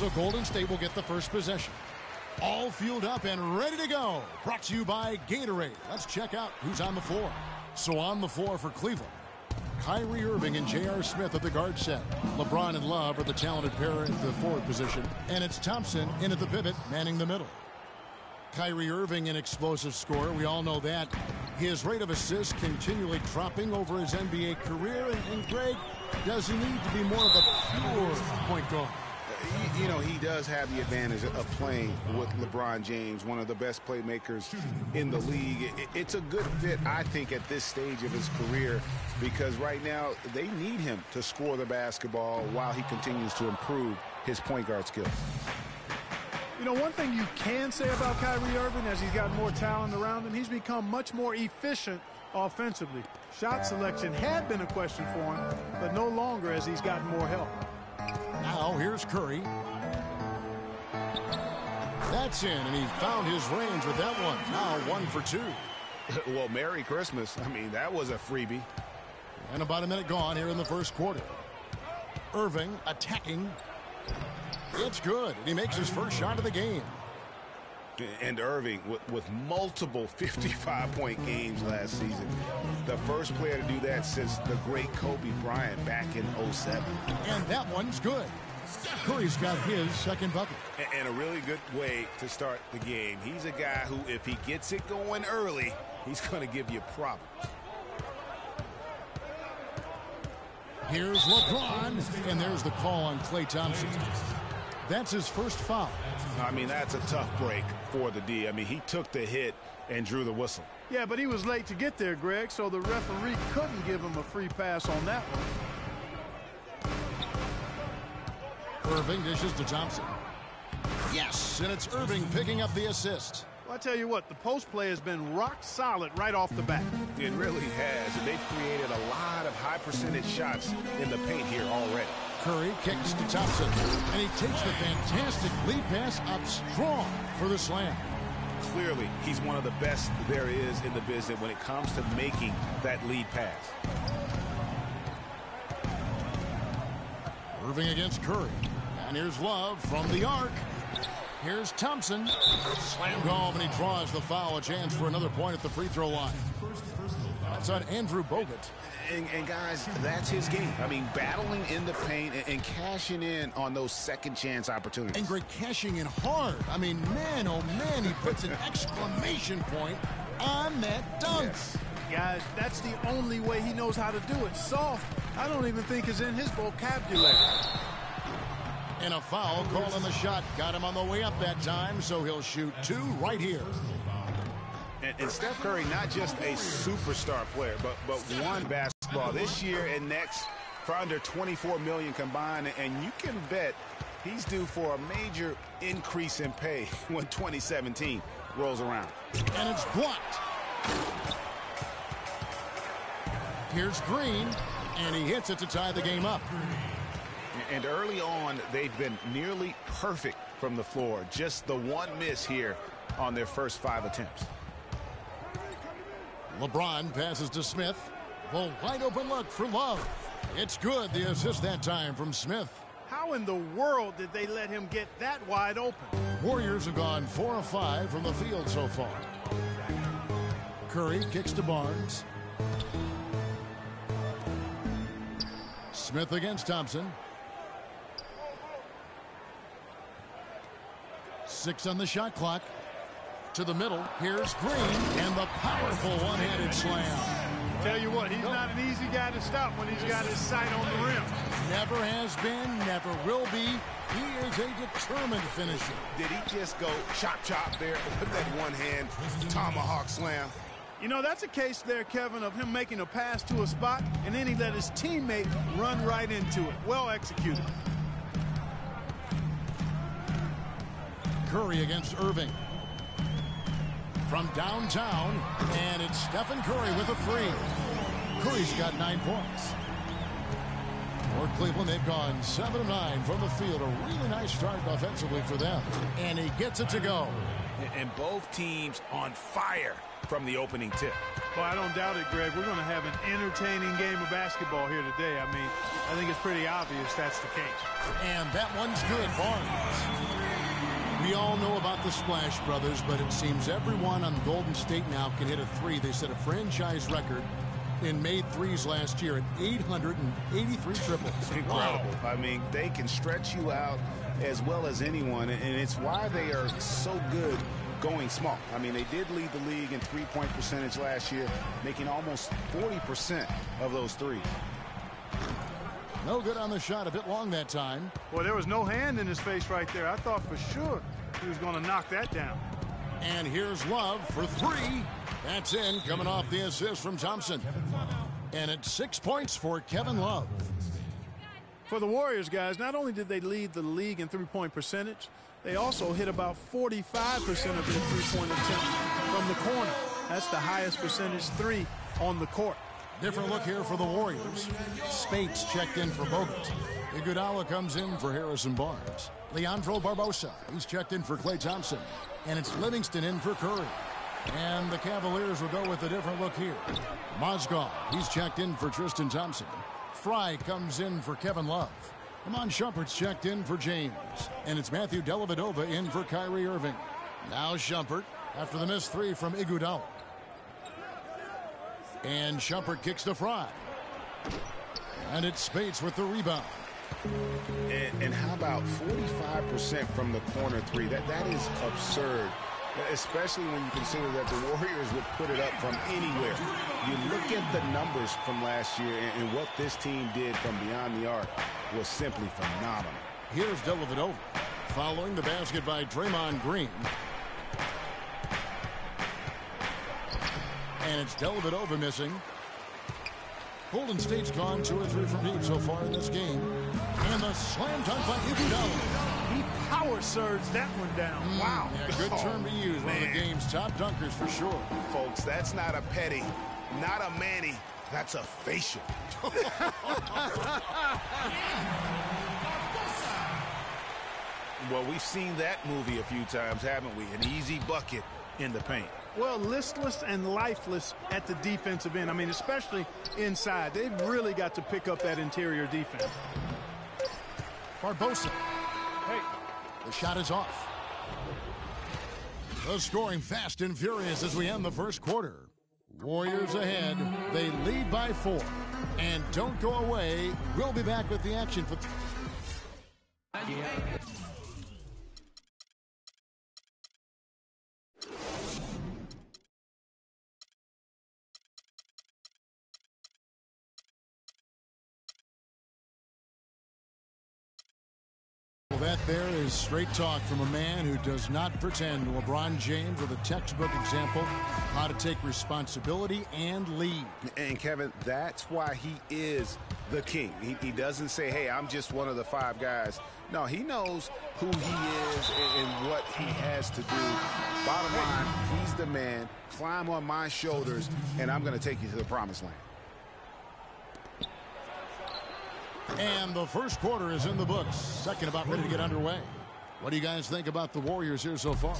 So Golden State will get the first possession. All fueled up and ready to go. Brought to you by Gatorade. Let's check out who's on the floor. So on the floor for Cleveland, Kyrie Irving and J.R. Smith at the guard set. LeBron and Love are the talented pair at the forward position. And it's Thompson in at the pivot, manning the middle. Kyrie Irving, an explosive scorer. We all know that. His rate of assists continually dropping over his NBA career. And Greg, does he need to be more of a pure point guard? You know, he does have the advantage of playing with LeBron James, one of the best playmakers in the league. It's a good fit, I think, at this stage of his career, because right now they need him to score the basketball while he continues to improve his point guard skills. You know, one thing you can say about Kyrie Irving, as he's got more talent around him, he's become much more efficient offensively. Shot selection had been a question for him, but no longer as he's gotten more help. Now here's Curry. That's in, and he found his range with that one. Now 1 for 2. Well, Merry Christmas. I mean, that was a freebie. And about a minute gone here in the first quarter. Irving attacking. It's good, and he makes his first shot of the game. And Irving with multiple 55-point games last season. The first player to do that since the great Kobe Bryant back in '07. And that one's good. Curry's got his second bucket. And a really good way to start the game. He's a guy who, if he gets it going early, he's going to give you problems. Here's LeBron, and there's the call on Klay Thompson. That's his first foul. I mean, that's a tough break for the D. I mean, he took the hit and drew the whistle. Yeah, but he was late to get there, Greg, so the referee couldn't give him a free pass on that one. Irving dishes to Thompson. Yes, and it's Irving picking up the assist. Well, I tell you what, the post play has been rock solid right off the bat. It really has, and they've created a lot of high-percentage shots in the paint here already. Curry kicks to Thompson, and he takes the fantastic lead pass up strong for the slam. Clearly, he's one of the best there is in the business when it comes to making that lead pass. Irving against Curry. And here's Love from the arc. Here's Thompson. Slammed home, and he draws the foul. A chance for another point at the free throw line. That's on Andrew Bogut. And guys, that's his game. I mean, battling in the paint and cashing in on those second chance opportunities. And Greg, cashing in hard. I mean, man, oh man, he puts an exclamation point on that dunk. Yes. Guys, that's the only way he knows how to do it. Soft, I don't even think is in his vocabulary. And a foul called on the shot. Got him on the way up that time, so he'll shoot 2 right here. And Steph Curry, not just a superstar player, but won basketball this year and next for under $24 million combined. And you can bet he's due for a major increase in pay when 2017 rolls around. And it's blocked. Here's Green, and he hits it to tie the game up. And early on, they've been nearly perfect from the floor. Just the one miss here on their first 5 attempts. LeBron passes to Smith. The wide open look for Love. It's good. The assist that time from Smith. How in the world did they let him get that wide open? Warriors have gone 4 of 5 from the field so far. Curry kicks to Barnes. Smith against Thompson. 6 on the shot clock. To the middle. Here's Green. And the powerful one-handed slam. Tell you what, he's not an easy guy to stop when he's got his sight on the rim. Never has been, never will be. He is a determined finisher. Did he just go chop there with that one-hand tomahawk slam? You know, that's a case there, Kevin, of him making a pass to a spot, and then he let his teammate run right into it. Well executed. Curry against Irving. From downtown, and it's Stephen Curry with a free. Curry's got 9 points. For Cleveland, they've gone 7 of 9 from the field. A really nice start offensively for them. And he gets it to go. And both teams on fire from the opening tip. Well, I don't doubt it, Greg. We're going to have an entertaining game of basketball here today. I mean, I think it's pretty obvious that's the case. And that one's good, Barnes. We all know about the Splash Brothers, but it seems everyone on Golden State now can hit a three. They set a franchise record in made threes last year at 883 triples. Incredible. Wow. I mean, they can stretch you out as well as anyone, and it's why they are so good going small. I mean, they did lead the league in three-point percentage last year, making almost 40% of those threes. No good on the shot, a bit long that time. Well, there was no hand in his face right there. I thought for sure he was going to knock that down. And here's Love for three. That's in, coming off the assist from Thompson. And it's 6 points for Kevin Love. For the Warriors, guys, not only did they lead the league in three-point percentage, they also hit about 45% of their three-point attempts from the corner. That's the highest percentage three on the court. Different look here for the Warriors. Spates checked in for Bogut. Iguodala comes in for Harrison Barnes. Leandro Barbosa, he's checked in for Klay Thompson. And it's Livingston in for Curry. And the Cavaliers will go with a different look here. Mozgov, he's checked in for Tristan Thompson. Fry comes in for Kevin Love. Iman Shumpert's checked in for James. And it's Matthew Dellavedova in for Kyrie Irving. Now Shumpert after the missed three from Iguodala. And Shumpert kicks to Fry. And it's Spates with the rebound. And how about 45% from the corner three? That is absurd, especially when you consider that the Warriors would put it up from anywhere. You look at the numbers from last year, and what this team did from beyond the arc was simply phenomenal. Here's Dellavedova following the basket by Draymond Green. And it's Dellavedova missing. Golden State's gone 2 or 3 from deep so far in this game. And the slam dunk by Iguodala. He power surged that one down. Wow. Yeah, good term to use. One of the game's top dunkers for sure. Folks, that's not a petty, not a Manny. That's a facial. Well, we've seen that movie a few times, haven't we? An easy bucket in the paint. Well, listless and lifeless at the defensive end. I mean, especially inside. They've really got to pick up that interior defense. Barbosa. Hey. The shot is off. The scoring fast and furious as we end the first quarter. Warriors ahead. They lead by 4. And don't go away. We'll be back with the action for... That there is straight talk from a man who does not pretend. LeBron James with a textbook example how to take responsibility and lead. And Kevin, that's why he is the king. He doesn't say, hey, I'm just one of the 5 guys. No, he knows who he is and what he has to do. Bottom line, he's the man. Climb on my shoulders, and I'm going to take you to the promised land. And the first quarter is in the books. Second about ready to get underway. What do you guys think about the Warriors here so far?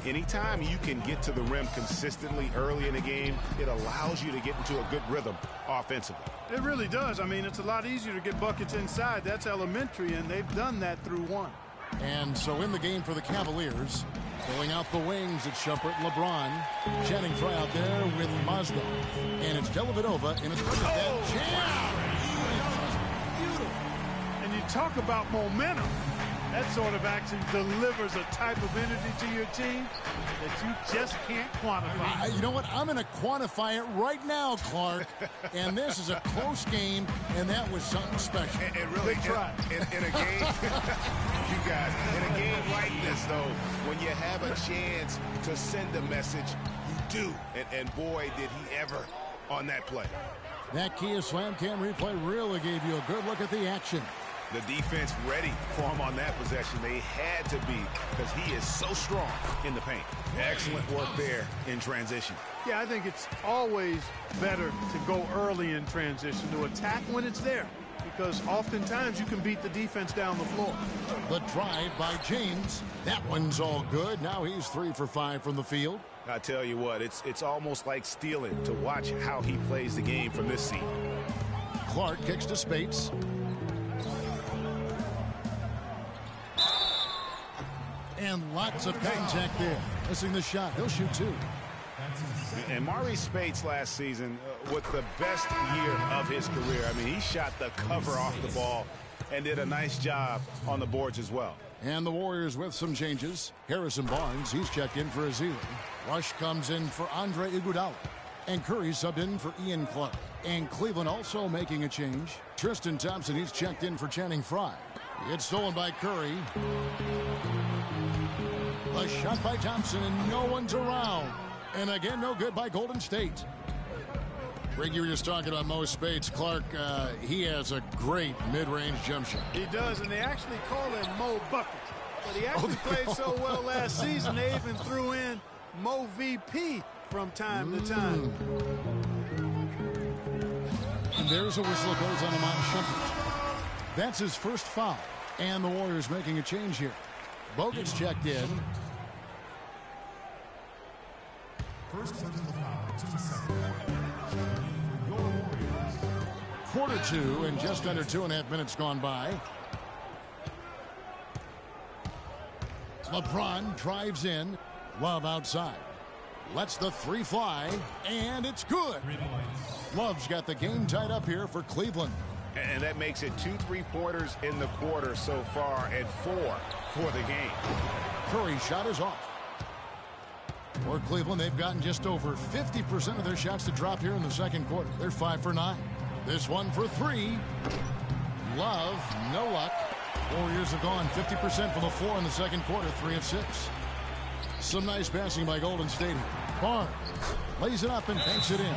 Anytime you can get to the rim consistently early in the game, it allows you to get into a good rhythm offensively. It really does. I mean, it's a lot easier to get buckets inside. That's elementary, and they've done that through 1. And so in the game for the Cavaliers, filling out the wings, it's Shumpert and LeBron. Channing Fry out there with Mozgov. And it's Dellavedova, and it's that jam. And you talk about momentum. That sort of action delivers a type of energy to your team that you just can't quantify. You know what? I'm going to quantify it right now, Clark. And this is a close game, and that was something special. And really, in a game, you guys, in a game like this, though, when you have a chance to send a message, you do. And boy, did he ever on that play. That Kia Slam Cam replay really gave you a good look at the action. The defense ready for him on that possession. They had to be because he is so strong in the paint. Excellent work there in transition. Yeah, I think it's always better to go early in transition, to attack when it's there, because oftentimes you can beat the defense down the floor. The drive by James. That one's all good. Now he's 3 for 5 from the field. I tell you what, it's almost like stealing to watch how he plays the game from this seat. Clark kicks to Spates. And lots of contact there. Missing the shot. He'll shoot 2. And Maurice Spates last season with the best year of his career. I mean, he shot the cover off the ball and did a nice job on the boards as well. And the Warriors with some changes. Harrison Barnes, he's checked in for Azili. Rush comes in for Andre Iguodala. And Curry subbed in for Ian Clark. And Cleveland also making a change. Tristan Thompson, he's checked in for Channing Frye. It's stolen by Curry. A shot by Thompson, and no one's around. And again, no good by Golden State. Rick, you were just talking about Mo Spates. Clark, he has a great mid-range jump shot. He does, and they actually call him Mo Bucket. But he actually played so well last season, they even threw in Mo VP from time to time. And there's a whistle that goes on Amon Shumpert. That's his first foul. And the Warriors making a change here. Bogut's checked in. First personal foul, 2 seconds. Quarter 2 and just under 2.5 minutes gone by. LeBron drives in. Love outside. Lets the 3 fly, and it's good. Love's got the game tied up here for Cleveland. And that makes it 2 3-pointers in the quarter so far and 4 for the game. Curry's shot is off. For Cleveland, they've gotten just over 50% of their shots to drop here in the second quarter. They're 5 for 9. This one for 3. Love, no luck. Warriors have gone 50% from the floor in the second quarter, 3 of 6. Some nice passing by Golden State. Barnes lays it up and banks it in.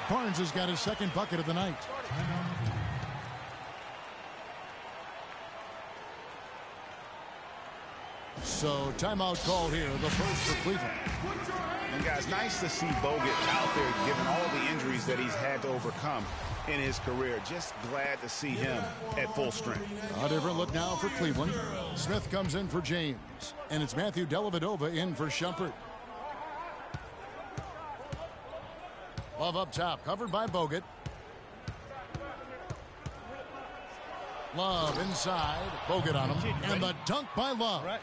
Barnes has got his second bucket of the night. So timeout called here, the first for Cleveland. And guys, nice to see Bogut out there given all the injuries that he's had to overcome in his career. Just glad to see him at full strength. A different look now for Cleveland. Smith comes in for James. And it's Matthew Dellavedova in for Shumpert. Love up top, covered by Bogut. Love inside. Bogut on him. And the dunk by Love. Right.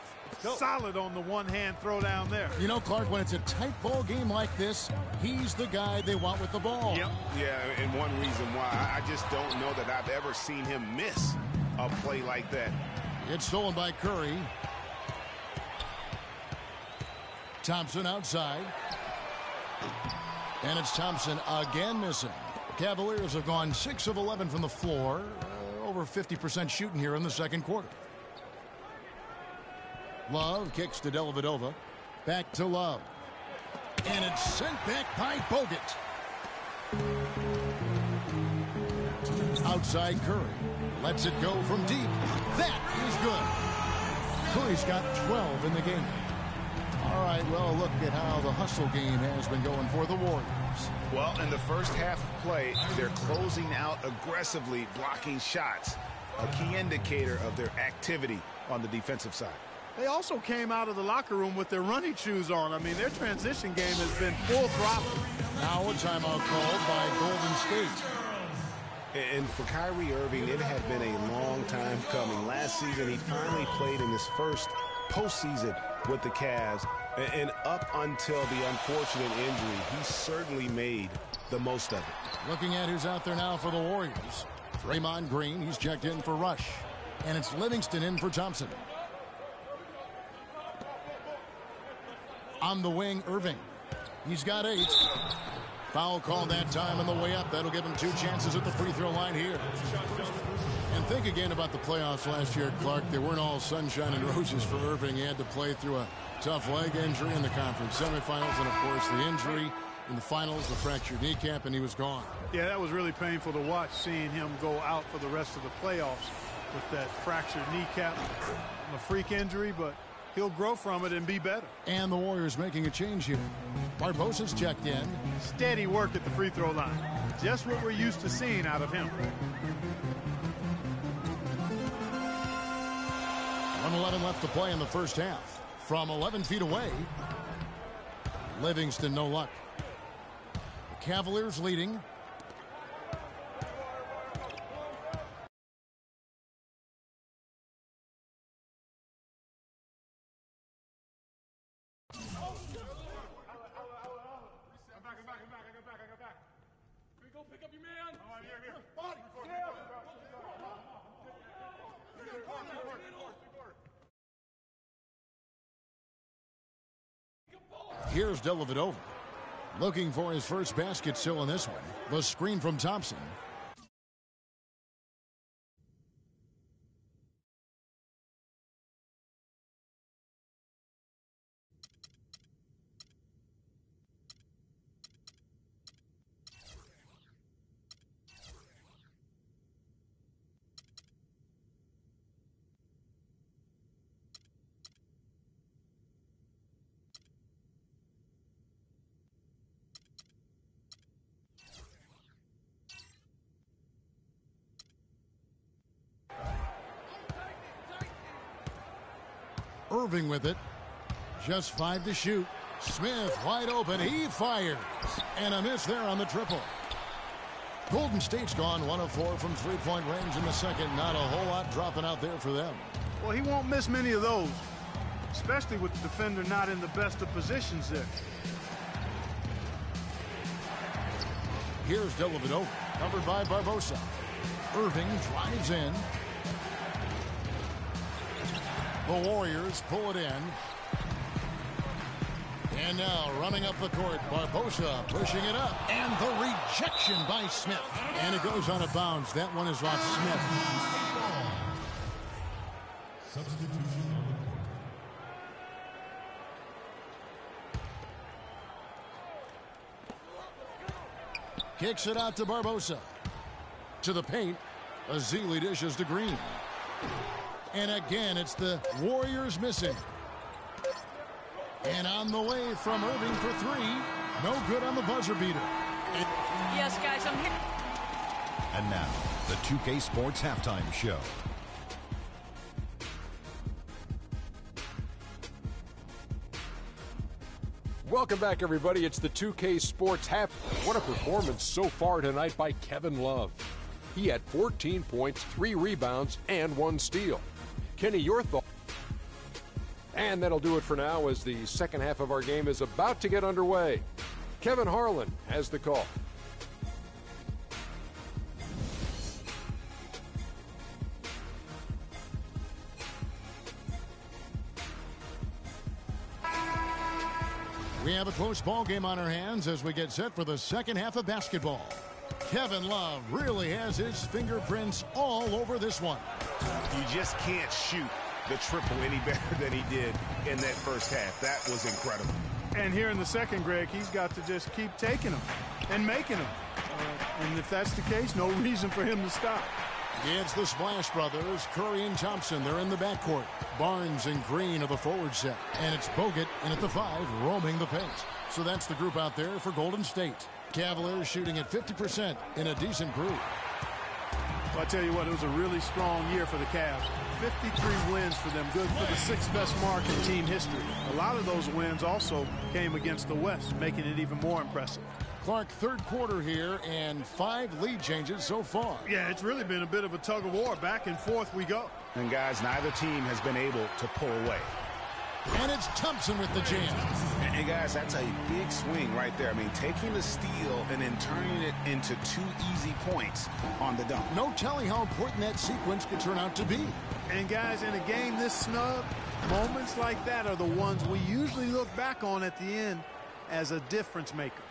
Solid on the one-hand throw down there. You know, Clark, when it's a tight ball game like this, he's the guy they want with the ball. Yep. Yeah, and one reason why I just don't know that I've ever seen him miss a play like that. It's stolen by Curry. Thompson outside. And it's Thompson again missing. The Cavaliers have gone 6 of 11 from the floor. Over 50% shooting here in the second quarter. Love kicks to Dellavedova. Back to Love. And it's sent back by Bogut. Outside Curry. Lets it go from deep. That is good. Curry's got 12 in the game. All right, well, look at how the hustle game has been going for the Warriors. Well, in the first half of play, they're closing out aggressively, blocking shots. A key indicator of their activity on the defensive side. They also came out of the locker room with their running shoes on. I mean, their transition game has been full throttle. Now a timeout called by Golden State. And for Kyrie Irving, it had been a long time coming. Last season, he finally played in his first postseason with the Cavs. And up until the unfortunate injury, he certainly made the most of it. Looking at who's out there now for the Warriors. Draymond Green, he's checked in for Rush. And it's Livingston in for Thompson. On the wing, Irving. He's got 8. Foul called that time on the way up. That'll give him 2 chances at the free throw line here. And think again about the playoffs last year, Clark. They weren't all sunshine and roses for Irving. He had to play through a tough leg injury in the conference semifinals. And, of course, the injury in the finals, the fractured kneecap, and he was gone. Yeah, that was really painful to watch, seeing him go out for the rest of the playoffs with that fractured kneecap, a freak injury, but he'll grow from it and be better. And the Warriors making a change here. Barbosa's checked in. Steady work at the free throw line. Just what we're used to seeing out of him. 1:11 left to play in the first half. From 11 feet away, Livingston no luck. The Cavaliers leading. Here's Dellavedova. Looking for his first basket still in this one. The screen from Thompson. Irving with it. Just 5 to shoot. Smith wide open. He fires. And a miss there on the triple. Golden State's gone 1 of 4 from three-point range in the second. Not a whole lot dropping out there for them. Well, he won't miss many of those, especially with the defender not in the best of positions there. Here's Dellavedova, covered by Barbosa. Irving drives in. The Warriors pull it in. And now running up the court, Barbosa pushing it up. And the rejection by Smith. And it goes out of bounds. That one is off Smith. Substitution on the court. Kicks it out to Barbosa. To the paint. Azili dishes to Green. And again, it's the Warriors missing. And on the way from Irving for 3. No good on the buzzer beater. Yes, guys, I'm here. And now, the 2K Sports Halftime Show. Welcome back, everybody. It's the 2K Sports Half. What a performance so far tonight by Kevin Love. He had 14 points, 3 rebounds, and 1 steal. Kenny, your thoughts? And that'll do it for now as the second half of our game is about to get underway. Kevin Harlan has the call. We have a close ball game on our hands as we get set for the second half of basketball. Kevin Love really has his fingerprints all over this one. You just can't shoot the triple any better than he did in that first half. That was incredible. And here in the second, Greg, he's got to just keep taking them and making them. And if that's the case, no reason for him to stop. It's the Splash Brothers, Curry and Thompson. They're in the backcourt. Barnes and Green are the forward set. And it's Bogut in at the 5, roaming the paint. So that's the group out there for Golden State. Cavaliers shooting at 50% in a decent group. Well, I tell you what, it was a really strong year for the Cavs. 53 wins for them, good for the 6th best mark in team history. A lot of those wins also came against the West, making it even more impressive. Clark, third quarter here, and 5 lead changes so far. Yeah, it's really been a bit of a tug of war. Back and forth we go. And, guys, neither team has been able to pull away. And it's Thompson with the jam. And, guys, that's a big swing right there. I mean, taking the steal and then turning it into 2 easy points on the dunk. No telling how important that sequence could turn out to be. And, guys, in a game this snug, moments like that are the ones we usually look back on at the end as a difference maker.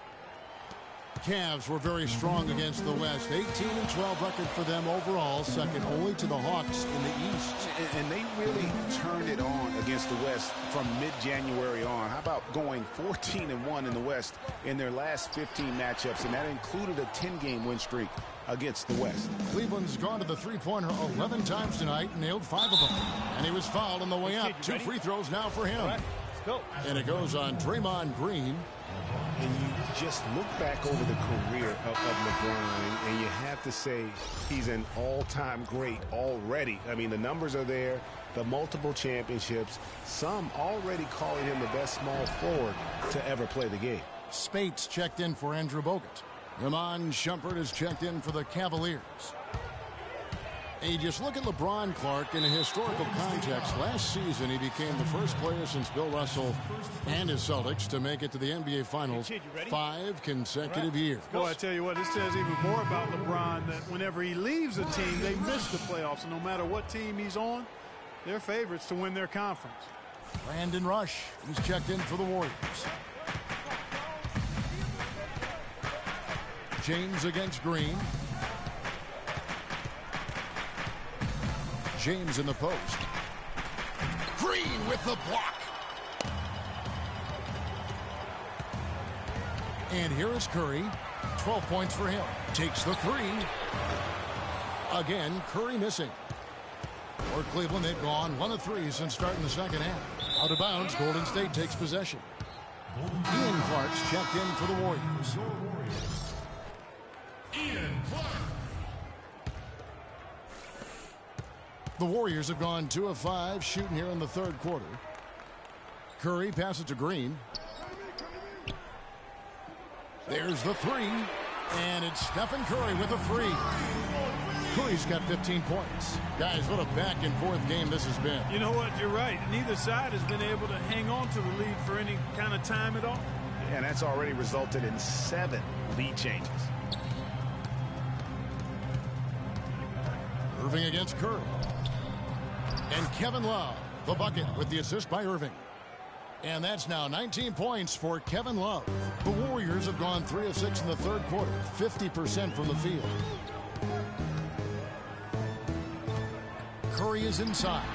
Cavs were very strong against the West. 18-12 record for them overall, second only to the Hawks in the East. And they really turned it on against the West from mid-January on. How about going 14-1 in the West in their last 15 matchups, and that included a 10-game win streak against the West. Cleveland's gone to the three-pointer 11 times tonight, nailed 5 of them. And he was fouled on the way up. 2 free throws now for him. All right, let's go. And it goes on Draymond Green. And you just look back over the career of LeBron, and you have to say he's an all-time great already. I mean, the numbers are there, the multiple championships, some already calling him the best small forward to ever play the game. Spates checked in for Andrew Bogut. Iman Shumpert is checked in for the Cavaliers. And you just look at LeBron, Clark, in a historical context. Last season, he became the first player since Bill Russell and his Celtics to make it to the NBA Finals 5 consecutive years. Boy, I tell you what, this says even more about LeBron, that whenever he leaves a team, they miss the playoffs. And no matter what team he's on, they're favorites to win their conference. Brandon Rush, he's checked in for the Warriors. James against Green. James in the post. Green with the block. And here is Curry. 12 points for him. Takes the three. Again, Curry missing. For Cleveland, they've gone 1 of 3 since starting the second half. Out of bounds, Golden State takes possession. Ian Clark's checked in for the Warriors. Ian Clark. The Warriors have gone 2 of 5 shooting here in the third quarter. Curry passes to Green. There's the three. And it's Stephen Curry with a free. Curry's got 15 points. Guys, what a back-and-forth game this has been. You know what? You're right. Neither side has been able to hang on to the lead for any kind of time at all. And that's already resulted in 7 lead changes. Irving against Curry. And Kevin Love, the bucket with the assist by Irving. And that's now 19 points for Kevin Love. The Warriors have gone 3 of 6 in the third quarter, 50% from the field. Curry is inside.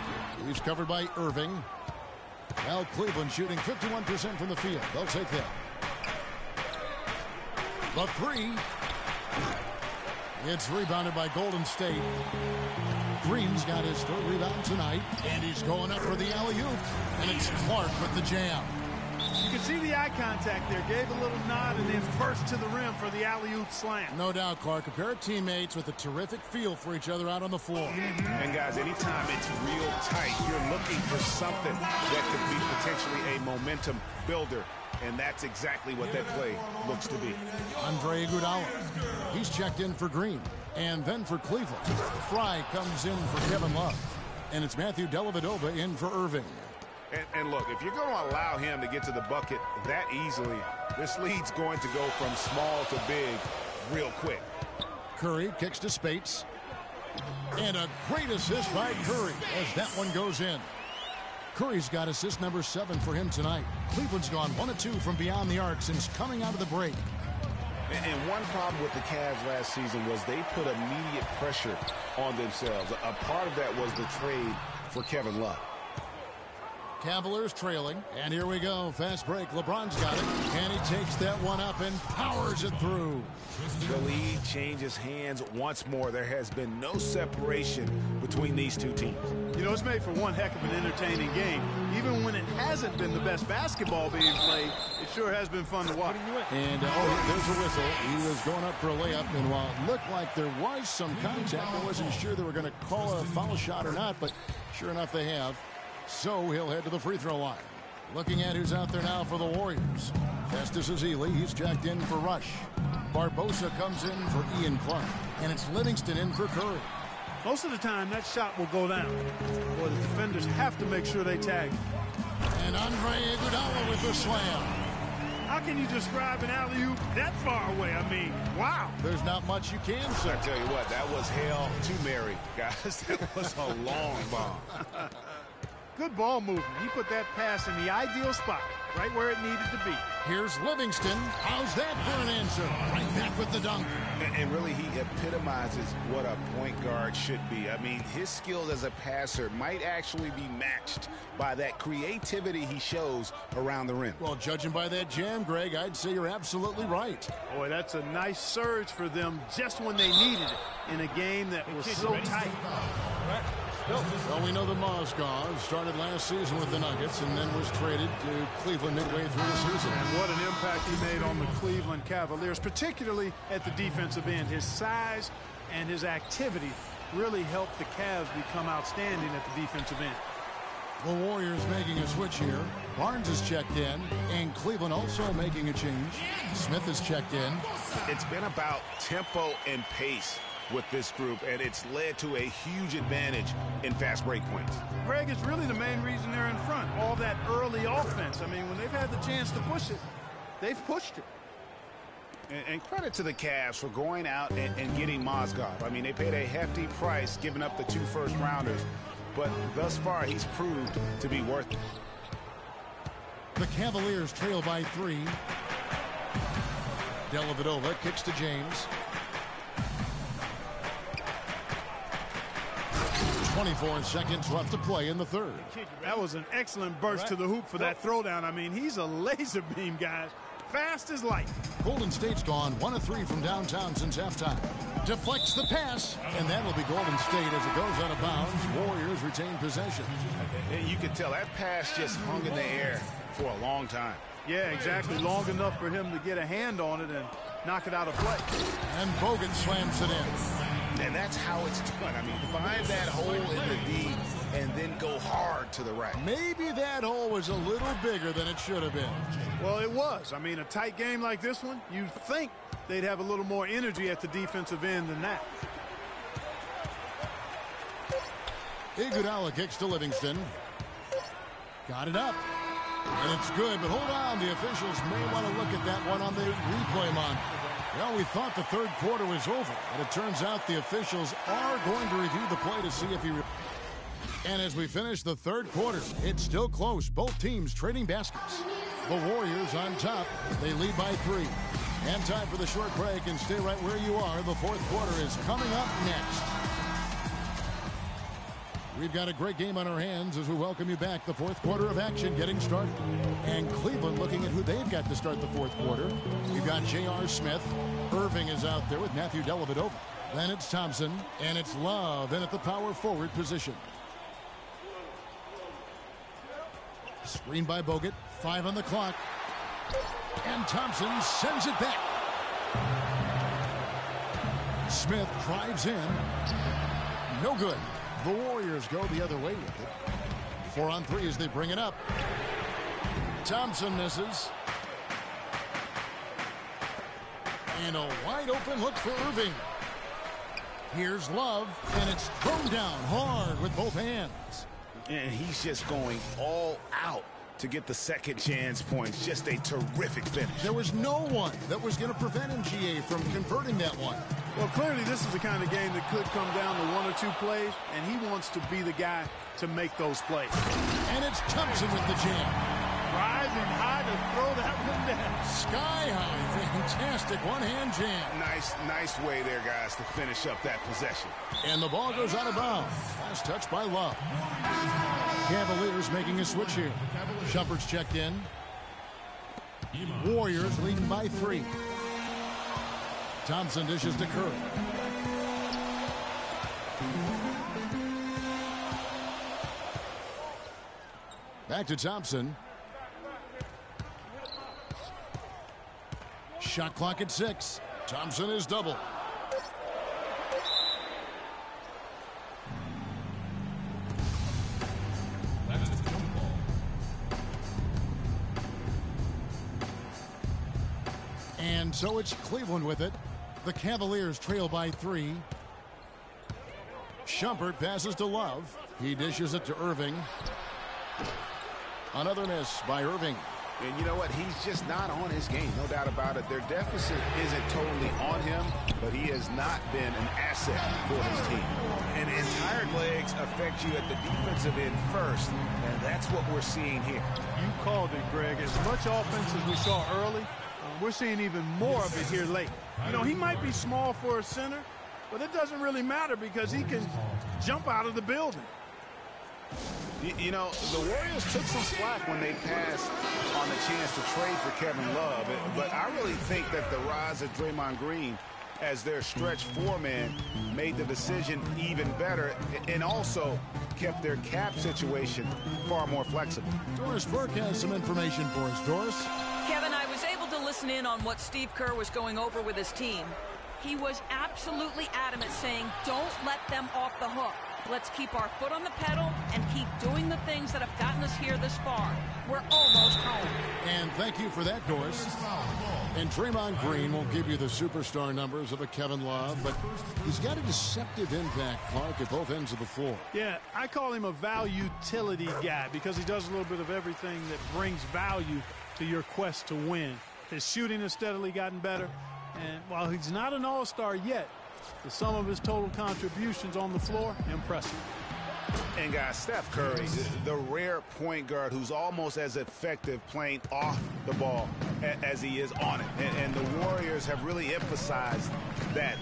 He's covered by Irving. Now Cleveland shooting 51% from the field. They'll take that. The three. It's rebounded by Golden State. Green's got his third rebound tonight, and he's going up for the alley-oop, and it's Clark with the jam. You can see the eye contact there. Gave a little nod and then burst to the rim for the alley-oop slam. No doubt, Clark. A pair of teammates with a terrific feel for each other out on the floor. And, guys, anytime it's real tight, you're looking for something that could be potentially a momentum builder. And that's exactly what that play looks to be. Andre Iguodala. He's checked in for Green. And then for Cleveland, Fry comes in for Kevin Love. And it's Matthew Dellavedova in for Irving. And look, if you're going to allow him to get to the bucket that easily, this lead's going to go from small to big real quick. Curry kicks to Spates. And a great assist by Curry as that one goes in. Curry's got assist number 7 for him tonight. Cleveland's gone 1 of 2 from beyond the arc since coming out of the break. And one problem with the Cavs last season was they put immediate pressure on themselves. A part of that was the trade for Kevin Love. Cavaliers trailing, and here we go. Fast break. LeBron's got it, and he takes that one up and powers it through. The lead changes hands once more. There has been no separation between these two teams. You know, it's made for one heck of an entertaining game. Even when it hasn't been the best basketball being played, it sure has been fun to watch. And there's a whistle. He was going up for a layup, and while it looked like there was some contact, I wasn't sure they were going to call a foul shot or not, but sure enough they have. So he'll head to the free throw line. Looking at who's out there now for the Warriors. Festus Ezeli, he's jacked in for Rush. Barbosa comes in for Ian Clark. And it's Livingston in for Curry. Most of the time, that shot will go down. Boy, the defenders have to make sure they tag. And Andre Iguodala with the slam. How can you describe an alley-oop that far away? I mean, wow. There's not much you can say. I tell you what, that was Hail to Mary, guys. That was a long bomb. Good ball movement. He put that pass in the ideal spot, right where it needed to be. Here's Livingston. How's that for an answer? Right back with the dunk. And really, he epitomizes what a point guard should be. I mean, his skills as a passer might actually be matched by that creativity he shows around the rim. Well, judging by that jam, Greg, I'd say you're absolutely right. Boy, that's a nice surge for them just when they needed it in a game that was so tight. Well, we know that Mozgov started last season with the Nuggets and then was traded to Cleveland midway through the season. And what an impact he made on the Cleveland Cavaliers, particularly at the defensive end. His size and his activity really helped the Cavs become outstanding at the defensive end. The Warriors making a switch here. Barnes is checked in, and Cleveland also making a change. Smith is checked in. It's been about tempo and pace with this group, and it's led to a huge advantage in fast break points. Greg, it's really the main reason they're in front. All that early offense. I mean, when they've had the chance to push it, they've pushed it. And credit to the Cavs for going out and getting Mozgov. I mean, they paid a hefty price giving up the 2 first-rounders, but thus far he's proved to be worth it. The Cavaliers trail by 3. Dellavedova kicks to James. 24 seconds left to play in the third. That was an excellent burst to the hoop for that throwdown. I mean, he's a laser beam, guys. Fast as light. Golden State's gone 1 of 3 from downtown since halftime. Deflects the pass, and that'll be Golden State as it goes out of bounds. Warriors retain possession. And you could tell that pass just hung in the air for a long time. Yeah, exactly. Long enough for him to get a hand on it and knock it out of play. And Bogut slams it in. And that's how it's done. I mean, find that hole in the D and then go hard to the right. Maybe that hole was a little bigger than it should have been. Well, it was. I mean, a tight game like this one, you'd think they'd have a little more energy at the defensive end than that. Iguodala kicks to Livingston. Got it up. And it's good, but hold on. The officials may want to look at that one on the replay monitor. Well, we thought the third quarter was over, but it turns out the officials are going to review the play to see if he... And as we finish the third quarter, it's still close. Both teams trading baskets. The Warriors on top. They lead by 3. And time for the short break, and stay right where you are. The fourth quarter is coming up next. We've got a great game on our hands as we welcome you back. The fourth quarter of action getting started. And Cleveland looking at who they've got to start the fourth quarter. You've got J.R. Smith. Irving is out there with Matthew Dellavedova. Then it's Thompson, and it's Love in at the power forward position. Screen by Bogut. 5 on the clock. And Thompson sends it back. Smith drives in. No good. The Warriors go the other way with it. 4 on 3 as they bring it up. Thompson misses. And a wide open look for Irving. Here's Love, and it's thrown down hard with both hands. And he's just going all out to get the second chance points. Just a terrific finish. There was no one that was going to prevent him, GA, from converting that one. Well, clearly this is the kind of game that could come down to 1 or 2 plays, and he wants to be the guy to make those plays. And it's Thompson with the jam. Rising high to throw that one down. Sky high. Fantastic one-hand jam. Nice way there, guys, to finish up that possession. And the ball goes out of bounds. Last touch by Love. Cavaliers making a switch here. Shumpert's checked in. Warriors leading by 3. Thompson dishes to Curry. Back to Thompson. Shot clock at 6. Thompson is double. And so it's Cleveland with it. The Cavaliers trail by 3. Shumpert passes to Love. He dishes it to Irving. Another miss by Irving. And you know what? He's just not on his game, no doubt about it. Their deficit isn't totally on him, but he has not been an asset for his team. And tired legs affect you at the defensive end first, and that's what we're seeing here. You called it, Greg. As much offense as we saw early, we're seeing even more of it here late. You know, he might be small for a center, but it doesn't really matter because he can jump out of the building. You know, the Warriors took some slack when they passed on the chance to trade for Kevin Love, but I really think that the rise of Draymond Green as their stretch four-man made the decision even better and also kept their cap situation far more flexible. Doris Burke has some information for us. Doris? Kevin, I was able to listen in on what Steve Kerr was going over with his team. He was absolutely adamant, saying, don't let them off the hook. Let's keep our foot on the pedal and keep doing the things that have gotten us here this far. We're almost home. And thank you for that, Doris. And Draymond Green won't give you the superstar numbers of a Kevin Love, but he's got a deceptive impact, Clark, at both ends of the floor. Yeah, I call him a value-utility guy because he does a little bit of everything that brings value to your quest to win. His shooting has steadily gotten better, and while he's not an all-star yet, the sum of his total contributions on the floor, impressive. And guys, Steph Curry, the rare point guard who's almost as effective playing off the ball as he is on it. And the Warriors have really emphasized that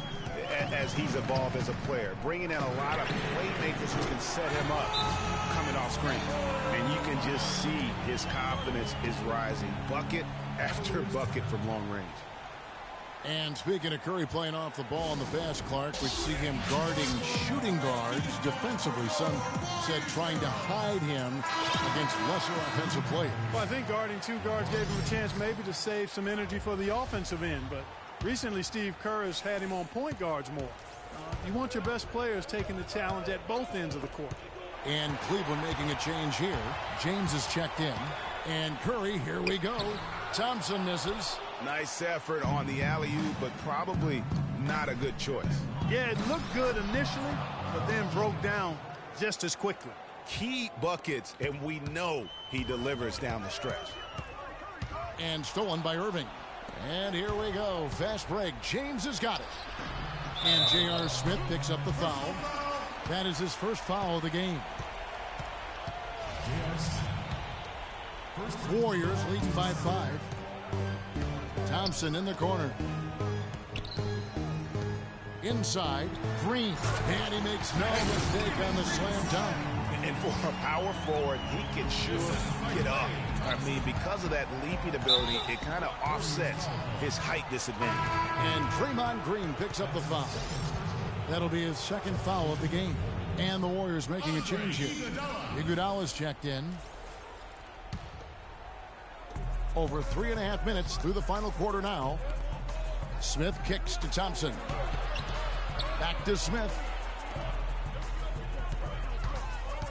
as he's evolved as a player, bringing in a lot of playmakers who can set him up coming off screen. And you can just see his confidence is rising, bucket after bucket from long range. And speaking of Curry playing off the ball in the pass, Clark, we see him guarding shooting guards defensively. Some said trying to hide him against lesser offensive players. Well, I think guarding two guards gave him a chance maybe to save some energy for the offensive end. But recently, Steve Kerr has had him on point guards more. You want your best players taking the challenge at both ends of the court. And Cleveland making a change here. James is checked in. And Curry, here we go. Thompson misses. Nice effort on the alley-oop, but probably not a good choice. Yeah, it looked good initially, but then broke down just as quickly. Key buckets, and we know he delivers down the stretch. And stolen by Irving. And here we go. Fast break. James has got it. And J.R. Smith picks up the foul. That is his first foul of the game. Warriors leading by 5. Thompson in the corner. Inside, Green. And he makes no mistake on the slam dunk. And for a power forward, he can sure get up. I mean, because of that leaping ability, it kind of offsets his height disadvantage. And Draymond Green picks up the foul. That'll be his second foul of the game. And the Warriors making a change here. Iguodala's checked in. Over 3.5 minutes through the final quarter now. Smith kicks to Thompson. Back to Smith.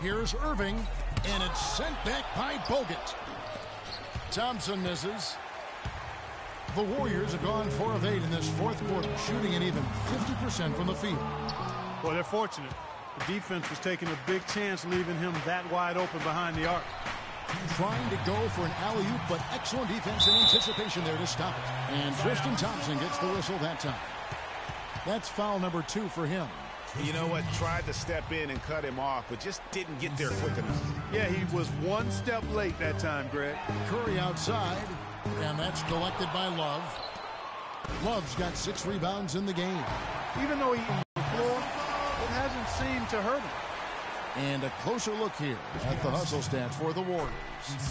Here's Irving, and it's sent back by Bogut. Thompson misses. The Warriors have gone 4 of 8 in this fourth quarter, shooting an even 50% from the field. Well, they're fortunate. The defense was taking a big chance, leaving him that wide open behind the arc. Trying to go for an alley-oop, but excellent defense and anticipation there to stop it. And Tristan Thompson gets the whistle that time. That's foul number 2 for him. You know what? Tried to step in and cut him off, but just didn't get there quick enough. Yeah, he was one step late that time, Greg. Curry outside, and that's collected by Love. Love's got 6 rebounds in the game. Even though he's on the floor, it hasn't seemed to hurt him. And a closer look here at the hustle stats for the Warriors.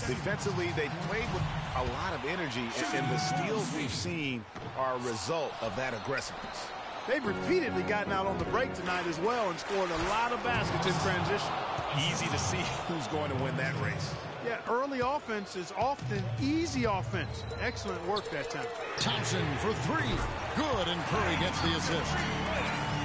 Defensively, they played with a lot of energy, and the steals we've seen are a result of that aggressiveness. They've repeatedly gotten out on the break tonight as well and scored a lot of baskets in transition. Easy to see who's going to win that race. Yeah, early offense is often easy offense. Excellent work that time. Thompson for 3. Good, and Curry gets the assist.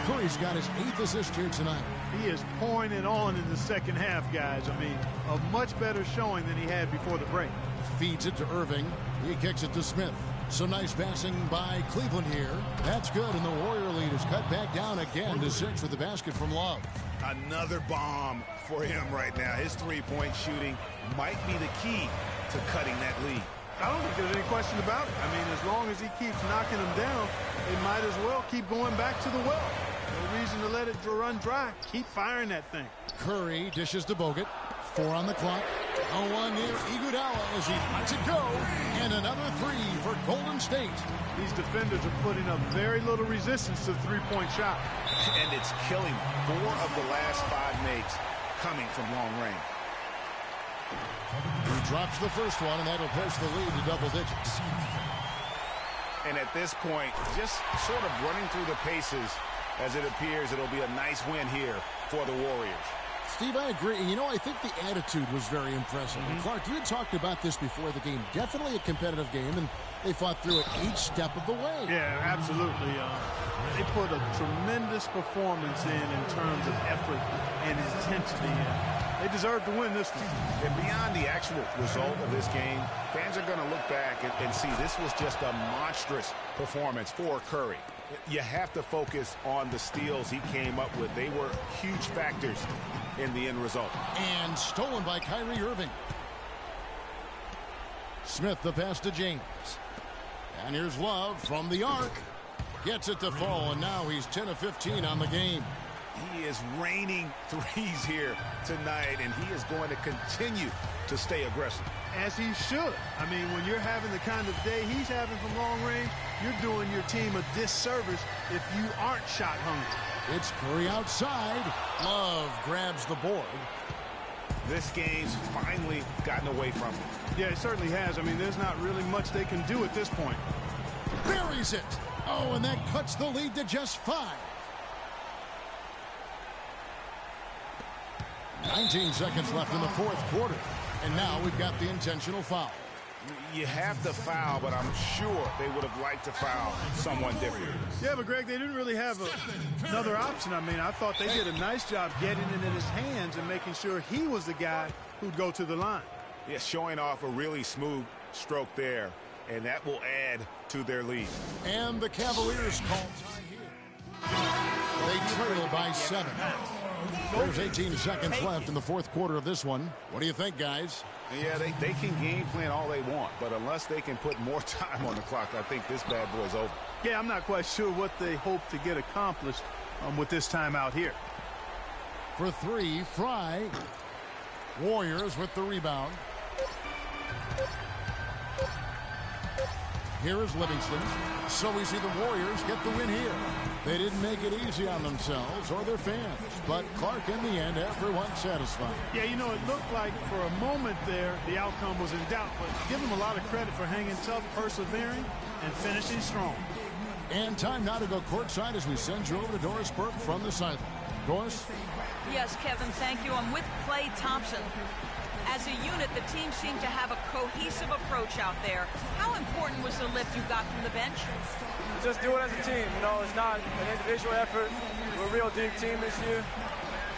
Curry's got his 8th assist here tonight. He is pouring it on in the second half, guys. I mean, a much better showing than he had before the break. Feeds it to Irving. He kicks it to Smith. Some nice passing by Cleveland here. That's good, and the Warrior lead is cut back down again to 6 with the basket from Love. Another bomb for him right now. His three-point shooting might be the key to cutting that lead. I don't think there's any question about it. I mean, as long as he keeps knocking them down, they might as well keep going back to the well. No reason to let it run dry. Keep firing that thing. Curry dishes to Bogut. 4 on the clock. 0-1 near Iguodala as he lets it go. And another 3 for Golden State. These defenders are putting up very little resistance to the three-point shot. And it's killing them. 4 of the last 5 makes coming from long range. He drops the first one, and that'll push the lead to double digits. And at this point, just sort of running through the paces as it appears it'll be a nice win here for the Warriors. Steve, I agree. And, I think the attitude was very impressive. And Clark, you had talked about this before the game. Definitely a competitive game, and they fought through it each step of the way. Yeah, absolutely. They put a tremendous performance in terms of effort and intensity. They deserve to win this one. And beyond the actual result of this game, fans are going to look back and see this was just a monstrous performance for Curry. You have to focus on the steals he came up with. They were huge factors in the end result. And stolen by Kyrie Irving. Smith the pass to James. And here's Love from the arc. Gets it to fall, and now he's 10 of 15 on the game. He is raining threes here tonight, and he is going to continue to stay aggressive. As he should. I mean, when you're having the kind of day he's having from long range, you're doing your team a disservice if you aren't shot hungry. It's Curry outside. Love grabs the board. This game's finally gotten away from him. Yeah, it certainly has. I mean, there's not really much they can do at this point. Buries it. Oh, and that cuts the lead to just 5. 19 seconds left in the fourth quarter. And now we've got the intentional foul. You have to foul, but I'm sure they would have liked to foul someone different. Yeah, but Greg, they didn't really have another option. I mean, I thought they did a nice job getting it in his hands and making sure he was the guy who'd go to the line. Yeah, showing off a really smooth stroke there, and that will add to their lead. And the Cavaliers call time here. They trail by 7. There's 18 seconds left in the fourth quarter of this one. What do you think, guys? Yeah, they can game plan all they want, but unless they can put more time on the clock, I think this bad boy's over. Yeah, I'm not quite sure what they hope to get accomplished with this timeout here. For 3, Fry. Warriors with the rebound. Here is Livingston. So we see the Warriors get the win here. They didn't make it easy on themselves or their fans, but Clark, in the end, everyone's satisfied. Yeah, it looked like for a moment there the outcome was in doubt, but give them a lot of credit for hanging tough, persevering, and finishing strong. And time now to go courtside as we send you over to Doris Burke from the sideline. Doris? Yes, Kevin, thank you. I'm with Klay Thompson. As a unit, the team seemed to have a cohesive approach out there. How important was the lift you got from the bench? Just do it as a team. It's not an individual effort. We're a real deep team this year.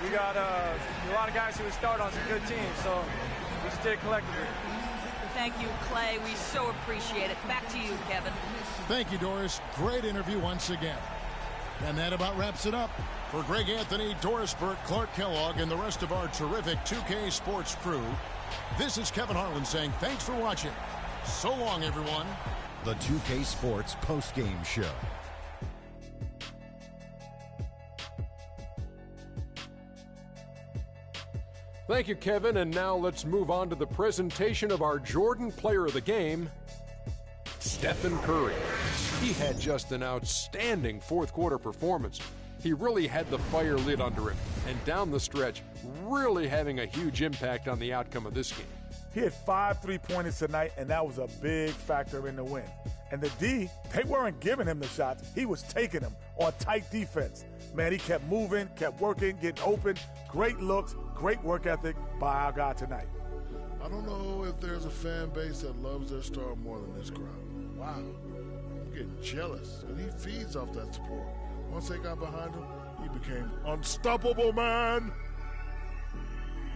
We got a lot of guys who would start on some good teams, so we just did it collectively. Thank you, Klay. We so appreciate it. Back to you, Kevin. Thank you, Doris. Great interview once again. And that about wraps it up. For Greg Anthony, Doris Burke, Clark Kellogg, and the rest of our terrific 2K Sports crew, this is Kevin Harlan saying thanks for watching. So long, everyone. The 2K Sports postgame show. Thank you, Kevin. And now let's move on to the presentation of our Jordan Player of the Game, Stephen Curry. He had just an outstanding fourth quarter performance. He really had the fire lit under him, and down the stretch, really having a huge impact on the outcome of this game. He had 5 3-pointers tonight, and that was a big factor in the win. And the D, they weren't giving him the shots. He was taking them on tight defense. Man, he kept moving, kept working, getting open. Great looks, great work ethic by our guy tonight. I don't know if there's a fan base that loves their star more than this crowd. Wow, I'm getting jealous, and he feeds off that support. Once they got behind him, he became unstoppable, man.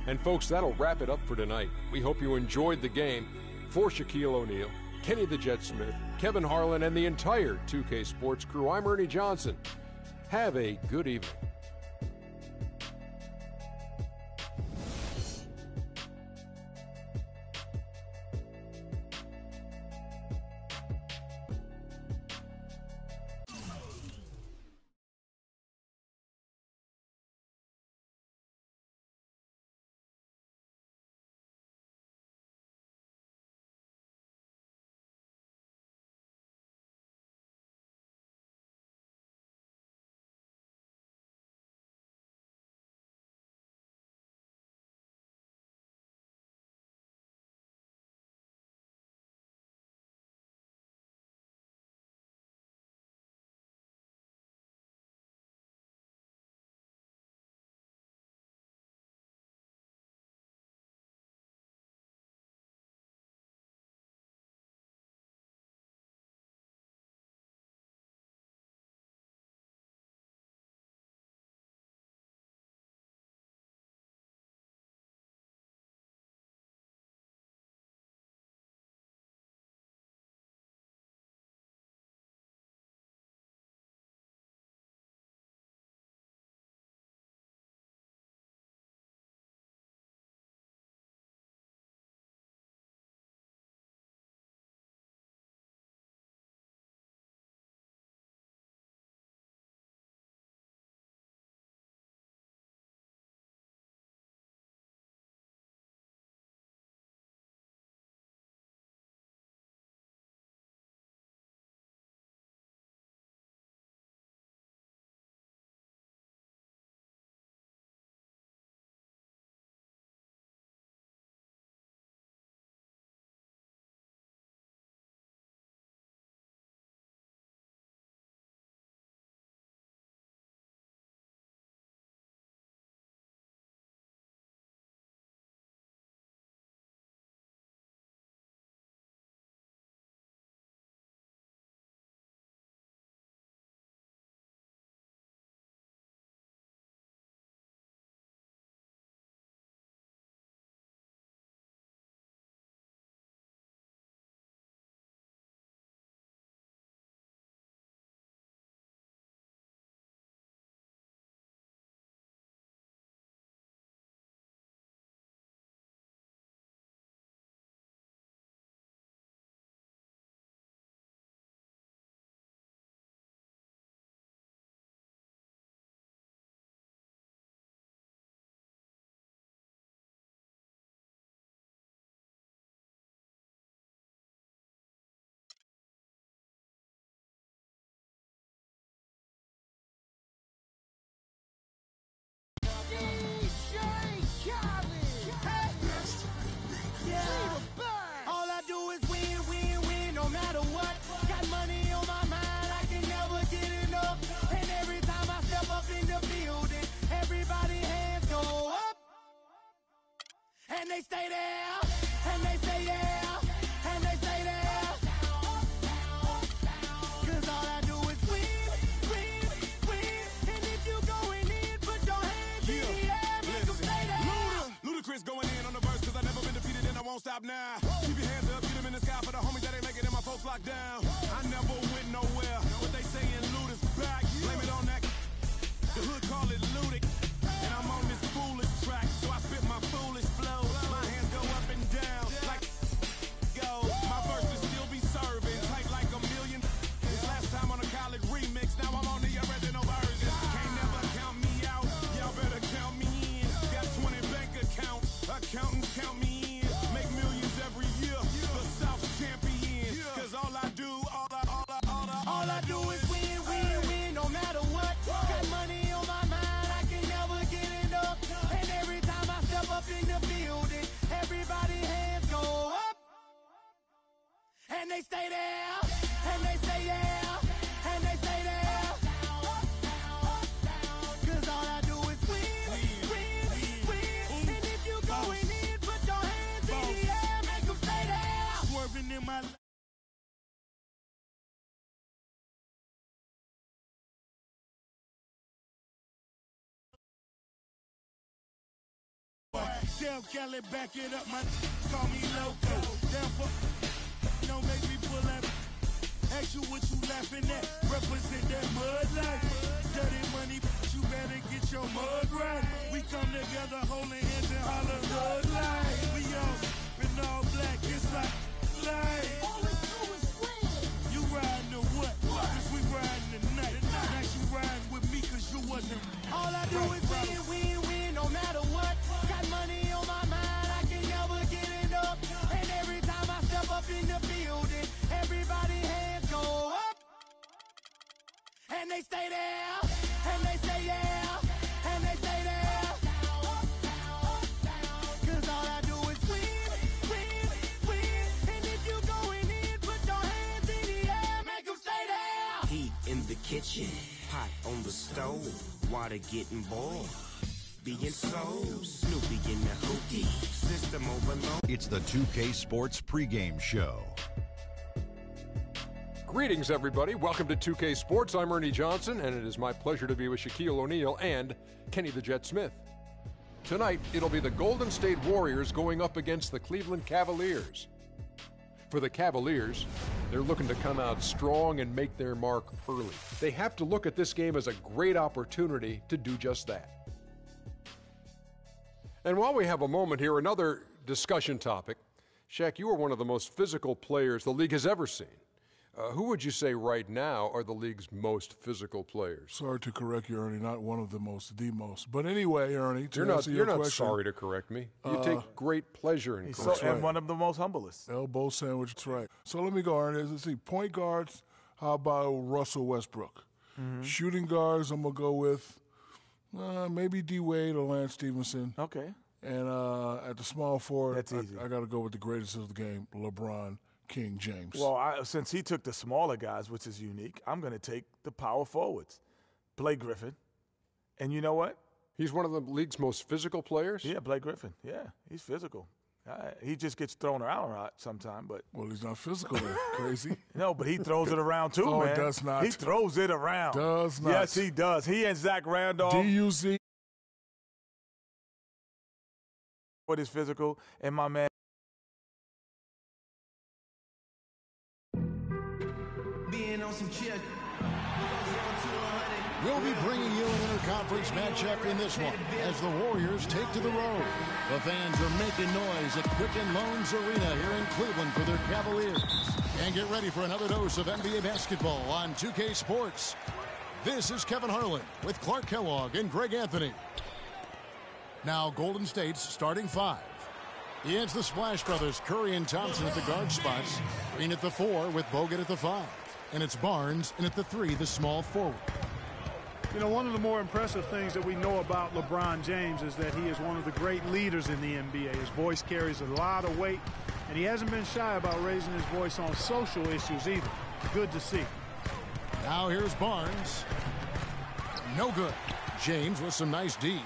And folks, that'll wrap it up for tonight. We hope you enjoyed the game. For Shaquille O'Neal, Kenny the Jet Smith, Kevin Harlan, and the entire 2K Sports crew, I'm Ernie Johnson. Have a good evening. And they stay there, and they say yeah, and they stay there. Cause all I do is win, win, win. And if you going in, put your hands in the air, make them stay there. Ludacris going in on the verse, cause I never been defeated and I won't stop now. Keep your hands up, get them in the sky for the homies that ain't making it, my folks locked down. I never went nowhere, what they saying Luda's back. Blame it on that, the hood call it Ludic. And I'm on this foolish track, so I spit my foolish flow. My hands go up and down, like go. My verses still be serving, tight like a million. This last time on a college remix, now I'm on the original version. Can't never count me out, y'all better count me in. Got 20 bank accounts, accountants count me in. Make millions every year, the South's champion. Cause all I do, all I do is win, win, win, no matter what. Got money on my mind, I can never get it up. And every time I step up in the building, everybody hands go up. And they stay there, and they say yeah, and they stay there. Cause all I do is win, win, win. And if you going in, put your hands in the air, make them stay there. Swerving in my Tell Kelly, back it up, my call me loco. Therefore, don't make me pull that. Ask you what you laughing at. Represent that mud life. Dirty money, you better get your mud right. We come together holding hands and holler mud life. We all in all black, it's like life. You riding to what? Cause we riding tonight. Now you riding with me cause you wasn't. All I do is win, win, win, no matter what. Got money on my mind, I can never get it up. And every time I step up in the building, everybody hands go up. And they stay there, and they say yeah, and they stay there. Cause all I do is win, win, win. And if you going in, put your hands in the air, make them stay there. Heat in the kitchen, pot on the stove, water getting boiled. Being so Snoopy in the hootie, system overload. It's the 2K Sports pregame show. Greetings, everybody. Welcome to 2K Sports. I'm Ernie Johnson, and it is my pleasure to be with Shaquille O'Neal and Kenny the Jet Smith. Tonight, it'll be the Golden State Warriors going up against the Cleveland Cavaliers. For the Cavaliers, they're looking to come out strong and make their mark early. They have to look at this game as a great opportunity to do just that. And while we have a moment here, another discussion topic. Shaq, you are one of the most physical players the league has ever seen. Who would you say right now are the league's most physical players? Sorry to correct you, Ernie. Not one of the most, the most. But anyway, Ernie, you're not sorry to correct me. You take great pleasure in correcting. And one of the most humblest. Elbow sandwich, that's right. So let me go, Ernie. Let's see. Point guards, how about Russell Westbrook? Mm-hmm. Shooting guards, I'm going to go with maybe D. Wade or Lance Stevenson. Okay. And at the small forward, that's easy. I got to go with the greatest of the game, LeBron King James. Well, since he took the smaller guys, which is unique, I'm going to take the power forwards. Blake Griffin. And you know what? He's one of the league's most physical players? Yeah, Blake Griffin. Yeah, he's physical. He just gets thrown around a lot sometimes. But well, he's not physical. Crazy. No, but he throws it around too, man. Oh, does not. He throws it around. Does not. Yes, he does. He and Zach Randolph. DUZ. What is physical, and my man. Being on some chill. We'll be bringing you an interconference matchup in this one as the Warriors take to the road. The fans are making noise at Quicken Loans Arena here in Cleveland for their Cavaliers. And get ready for another dose of NBA basketball on 2K Sports. This is Kevin Harlan with Clark Kellogg and Greg Anthony. Now Golden State's starting five. It's the Splash Brothers, Curry and Thompson at the guard spots. Green at the 4 with Bogut at the 5. And it's Barnes, and at the 3, the small forward. You know, one of the more impressive things that we know about LeBron James is that he is one of the great leaders in the NBA. His voice carries a lot of weight, and he hasn't been shy about raising his voice on social issues either. Good to see. Now here's Barnes. No good. James with some nice D.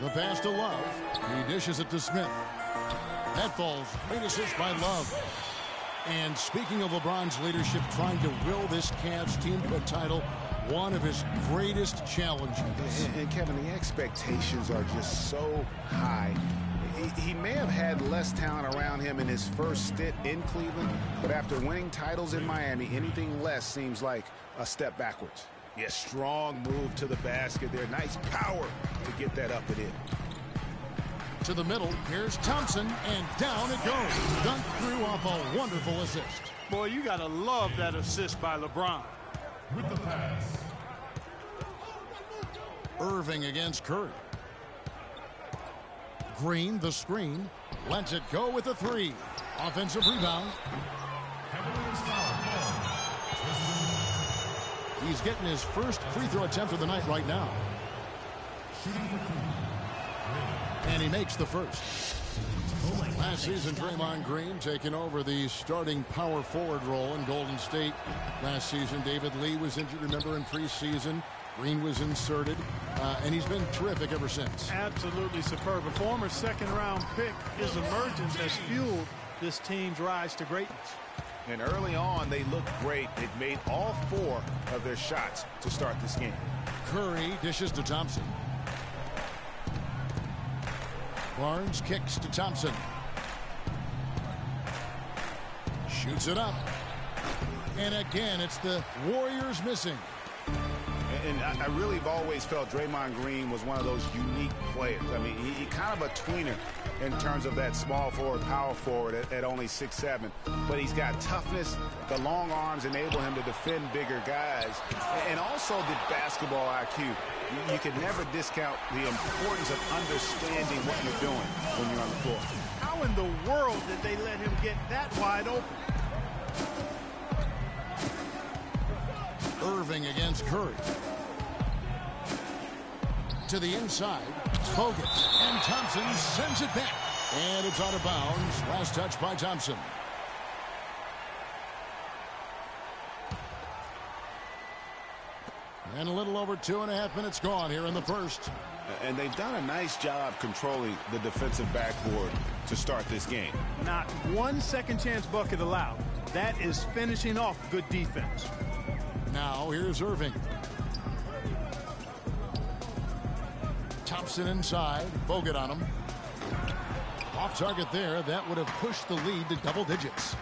The pass to Love. He dishes it to Smith. That falls. Great assist by Love. And speaking of LeBron's leadership, trying to will this Cavs team to a title, one of his greatest challenges. And Kevin, the expectations are just so high. He may have had less talent around him in his first stint in Cleveland, but after winning titles in Miami, anything less seems like a step backwards. Yeah, strong move to the basket there. Nice power to get that up and in. To the middle, here's Thompson, and down it goes. Dunked through off a wonderful assist. Boy, you got to love that assist by LeBron. With the pass. Irving against Curry. Green, the screen, lets it go with the three. Offensive rebound. He's getting his first free throw attempt of the night right now. And he makes the first. Last season, Draymond Green taking over the starting power forward role in Golden State. Last season, David Lee was injured, remember, in preseason. Green was inserted, and he's been terrific ever since. Absolutely superb. A former second-round pick, his emergence has fueled this team's rise to greatness. And early on, they looked great. They've made all 4 of their shots to start this game. Curry dishes to Thompson. Barnes kicks to Thompson. Shoots it up. And again, it's the Warriors missing. And I really have always felt Draymond Green was one of those unique players. I mean, he kind of a tweener in terms of that small forward, power forward at only 6'7". But he's got toughness. The long arms enable him to defend bigger guys. And also the basketball IQ. You can never discount the importance of understanding what you're doing when you're on the floor. How in the world did they let him get that wide open? Irving against Curry. To the inside, Bogut, and Thompson sends it back. And it's out of bounds. Last touch by Thompson. And a little over 2.5 minutes gone here in the first. And they've done a nice job controlling the defensive backboard to start this game. Not one second chance bucket allowed. That is finishing off good defense. Now here's Irving. Thompson inside. Bogut on him. Off target there. That would have pushed the lead to double digits.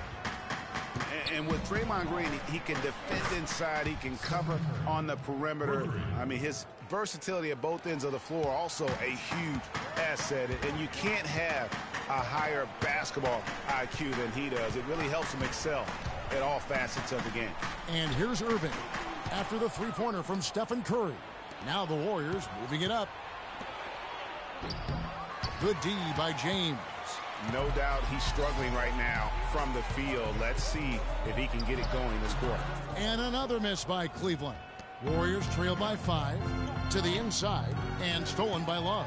And with Draymond Green, he can defend inside. He can cover on the perimeter. I mean, his versatility at both ends of the floor also a huge asset. And you can't have a higher basketball IQ than he does. It really helps him excel at all facets of the game. And here's Irving after the three-pointer from Stephen Curry. Now the Warriors moving it up. Good D by James. No doubt he's struggling right now from the field. Let's see if he can get it going this quarter. And another miss by Cleveland. Warriors trail by 5 to the inside and stolen by Love.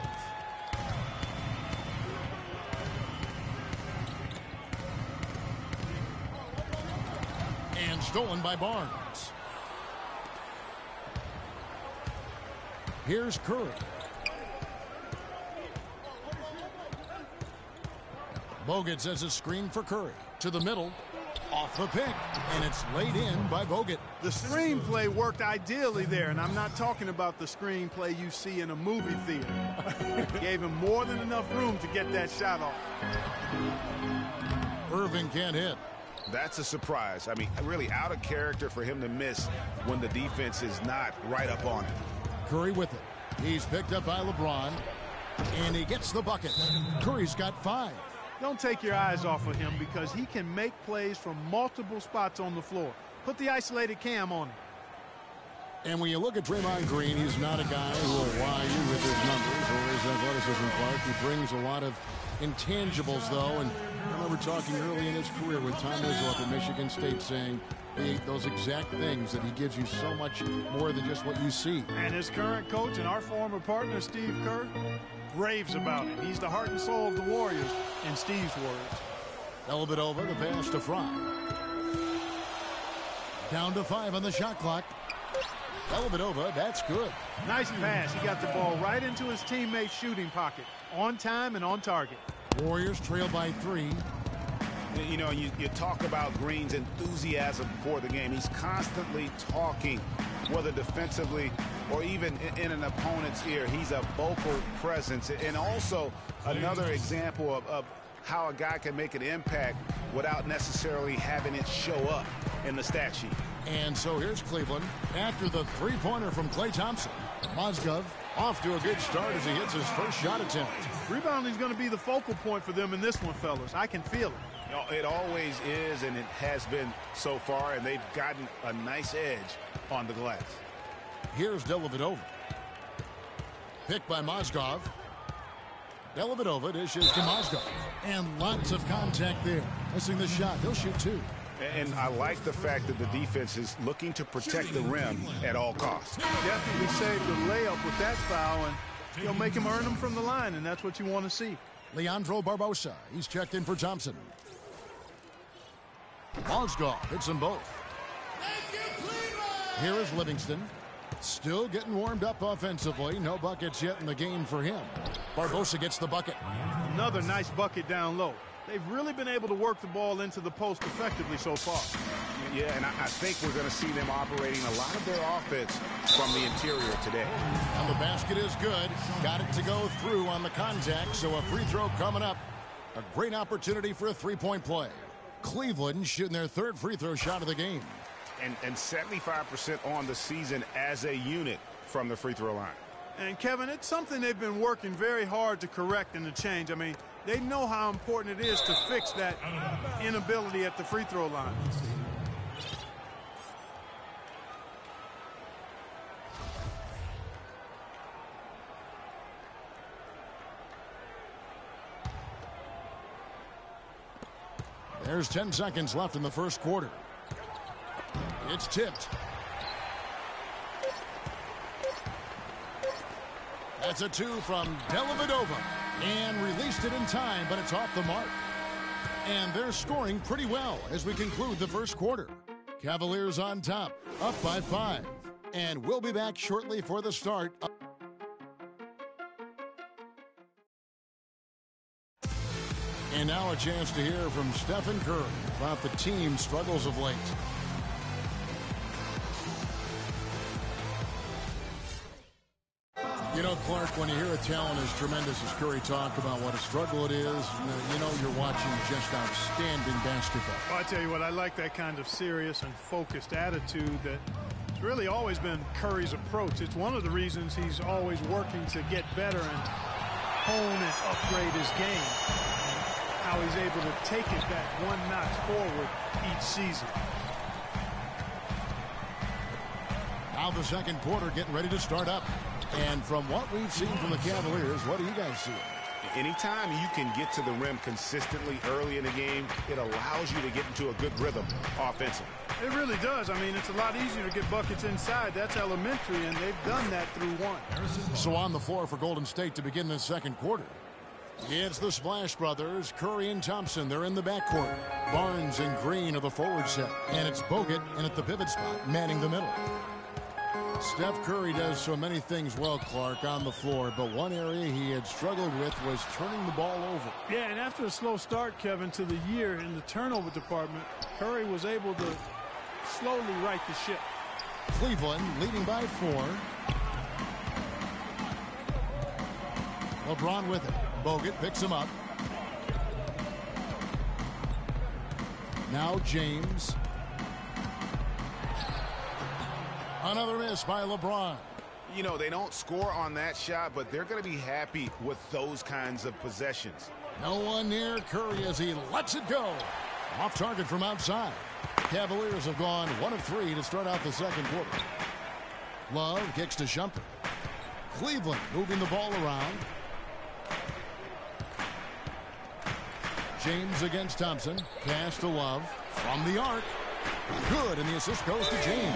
And stolen by Barnes. Here's Curry. Bogut sets a screen for Curry. To the middle. Off the pick. And it's laid in by Bogut. The screenplay worked ideally there. And I'm not talking about the screenplay you see in a movie theater. Gave him more than enough room to get that shot off. Irving can't hit. That's a surprise. I mean, really out of character for him to miss when the defense is not right up on him. Curry with it. He's picked up by LeBron. And he gets the bucket. Curry's got 5. Don't take your eyes off of him because he can make plays from multiple spots on the floor. Put the isolated cam on him. And when you look at Draymond Green, he's not a guy who will wow you with his numbers or his athleticism, Clark. He brings a lot of intangibles, though. And I remember talking early in his career with Tom Izzo up at Michigan State saying those exact things, that he gives you so much more than just what you see. And his current coach and our former partner, Steve Kerr, raves about him. He's the heart and soul of the Warriors, in Steve's words. Dellavedova, the pass to Fry. Down to 5 on the shot clock. Dellavedova, that's good. Nice pass. He got the ball right into his teammate's shooting pocket. On time and on target. Warriors trail by 3. You know, you talk about Green's enthusiasm for the game. He's constantly talking, whether defensively or even in an opponent's ear. He's a vocal presence. And also another example of how a guy can make an impact without necessarily having it show up in the stat sheet. And so here's Cleveland after the three-pointer from Klay Thompson. Mozgov off to a good start as he hits his first shot attempt. Rebounding is going to be the focal point for them in this one, fellas. I can feel it. You know, it always is, and it has been so far, and they've gotten a nice edge on the glass. Here's Dellavedova. Picked by Mozgov. Dellavedova dishes to Mozgov. And lots of contact there. Missing the shot. He'll shoot 2. And I like the fact that the defense is looking to protect the rim at all costs. Definitely saved the layup with that foul, and he'll make him earn them from the line, and that's what you want to see. Leandro Barbosa. He's checked in for Thompson. Mozgov hits them both. Here is Livingston. Still getting warmed up offensively. No buckets yet in the game for him. Barbosa gets the bucket. Another nice bucket down low. They've really been able to work the ball into the post effectively so far. Yeah, and I think we're going to see them operating a lot of their offense from the interior today. And the basket is good. Got it to go through on the contact, so a free throw coming up. A great opportunity for a three-point play. Cleveland shooting their third free throw shot of the game. And 75% on the season as a unit from the free throw line. And, Kevin, it's something they've been working very hard to correct and to change. I mean, they know how important it is to fix that inability at the free throw line. There's 10 seconds left in the first quarter. It's tipped. That's a 2 from Dellavedova. And released it in time, but it's off the mark. And they're scoring pretty well as we conclude the first quarter. Cavaliers on top, up by 5. And we'll be back shortly for the start. And now a chance to hear from Stephen Curry about the team's struggles of late. You know, Clark, when you hear a talent as tremendous as Curry talk about what a struggle it is, you know you're watching just outstanding basketball. Well, I tell you what, I like that kind of serious and focused attitude that's really always been Curry's approach. It's one of the reasons he's always working to get better and hone and upgrade his game. How he's able to take it that one notch forward each season. Now the second quarter getting ready to start up. And from what we've seen from the Cavaliers, what do you guys see? Anytime you can get to the rim consistently early in the game, it allows you to get into a good rhythm offensively. It really does. I mean, it's a lot easier to get buckets inside. That's elementary, and they've done that through one. So on the floor for Golden State to begin this second quarter. It's the Splash Brothers, Curry and Thompson. They're in the backcourt. Barnes and Green are the forward set. And it's Bogut in at the pivot spot, manning the middle. Steph Curry does so many things well, Clark, on the floor, but one area he had struggled with was turning the ball over. Yeah, and after a slow start, Kevin, to the year in the turnover department, Curry was able to slowly right the ship. Cleveland leading by 4. LeBron with it. Bogut picks him up. Now James. Another miss by LeBron. You know, they don't score on that shot, but they're going to be happy with those kinds of possessions. No one near Curry as he lets it go. Off target from outside. Cavaliers have gone 1 of 3 to start out the second quarter. Love kicks to Shumpert. Cleveland moving the ball around. James against Thompson. Pass to Love from the arc. Good, and the assist goes to James.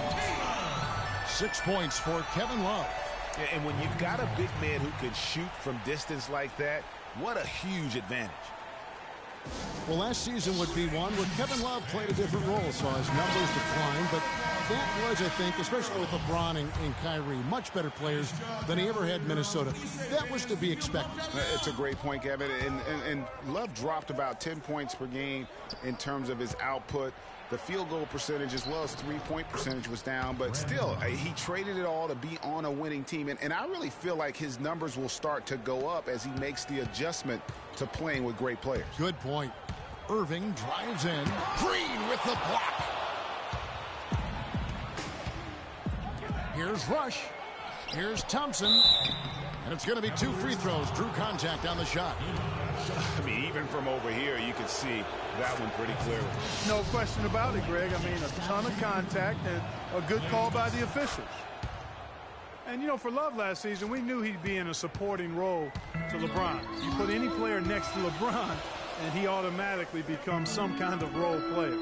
6 points for Kevin Love. Yeah, and when you've got a big man who can shoot from distance like that, what a huge advantage. Well, last season would be one where Kevin Love played a different role, saw his numbers decline, but that was, I think, especially with LeBron and Kyrie, much better players than he ever had in Minnesota. That was to be expected. It's a great point, Kevin. And Love dropped about 10 points per game in terms of his output. The field goal percentage as well as three-point percentage was down, but still, he traded it all to be on a winning team. And I really feel like his numbers will start to go up as he makes the adjustment to playing with great players. Good point. Irving drives in. Green with the block. Here's Rush. Here's Thompson. And it's going to be 2 free throws. Drew contact on the shot. I mean, even from over here, you can see that one pretty clearly. No question about it, Greg. I mean, a ton of contact and a good call by the officials. And, you know, for Love last season, we knew he'd be in a supporting role to LeBron. You put any player next to LeBron, and he automatically becomes some kind of role player.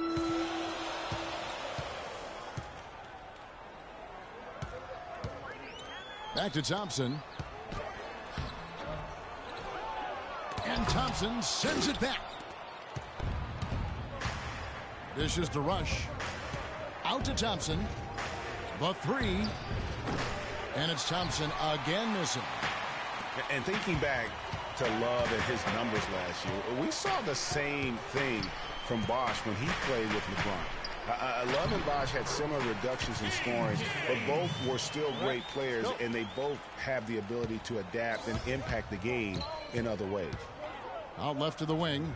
Back to Thompson. And Thompson sends it back. Dishes to Rush. Out to Thompson. The 3. And it's Thompson again missing. And thinking back to Love and his numbers last year, we saw the same thing from Bosh when he played with LeBron. Love and Bosh had similar reductions in scoring, but both were still great players, and they both have the ability to adapt and impact the game in other ways. Out left to the wing.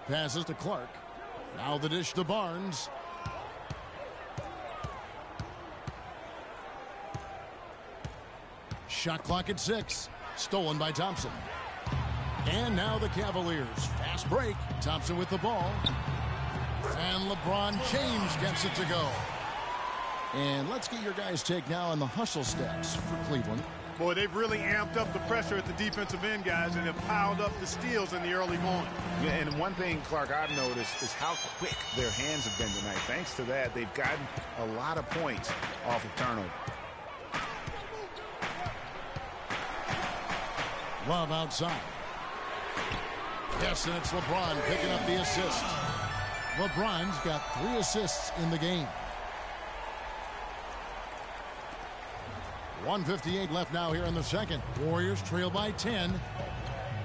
Passes to Clark. Now the dish to Barnes. Shot clock at 6. Stolen by Thompson. And now the Cavaliers. Fast break. Thompson with the ball. And LeBron James gets it to go. And let's get your guys' take now on the hustle stats for Cleveland. Boy, they've really amped up the pressure at the defensive end, guys, and have piled up the steals in the early going. Yeah, and one thing, Clark, I've noticed is how quick their hands have been tonight. Thanks to that, they've gotten a lot of points off of turnover. Love outside. Yes, and it's LeBron picking up the assist. LeBron's got 3 assists in the game. 1:58 left now here in the second. Warriors trail by 10.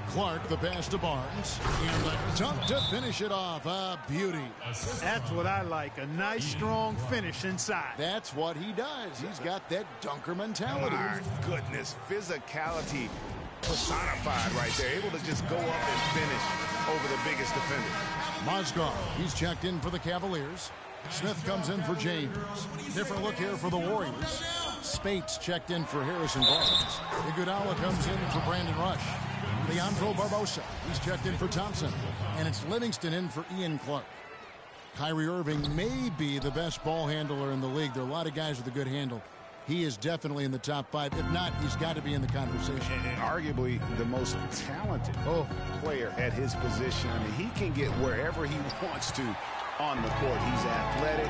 Clark, the pass to Barnes. And the dunk to finish it off. A beauty. That's what I like. A nice, strong finish inside. That's what he does. He's got that dunker mentality. My goodness, physicality personified right there. Able to just go up and finish over the biggest defender. Mozgov, he's checked in for the Cavaliers. Smith comes in for James. Different look here for the Warriors. Spates checked in for Harrison Barnes. Iguodala comes in for Brandon Rush. Leandro Barbosa, he's checked in for Thompson. And it's Livingston in for Ian Clark. Kyrie Irving may be the best ball handler in the league. There are a lot of guys with a good handle. He is definitely in the top 5. If not, he's got to be in the conversation. And arguably the most talented player at his position. I mean, he can get wherever he wants to on the court. He's athletic,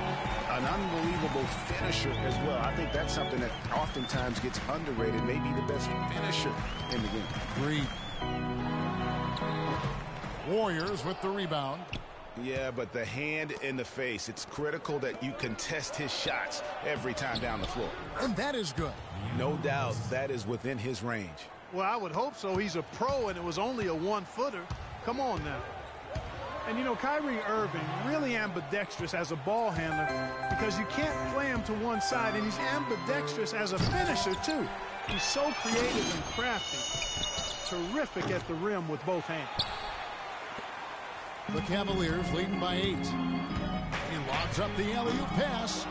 an unbelievable finisher as well. I think that's something that oftentimes gets underrated. Maybe the best finisher in the game. Agreed. Warriors with the rebound. Yeah, but the hand in the face, it's critical that you contest his shots every time down the floor. And that is good. No doubt that is within his range. Well, I would hope so. He's a pro, and it was only a 1-footer. Come on now. And, you know, Kyrie Irving really ambidextrous as a ball handler because you can't play him to one side, and he's ambidextrous as a finisher, too. He's so creative and crafty. Terrific at the rim with both hands. The Cavaliers leading by 8. He lobs up the alley-oop pass.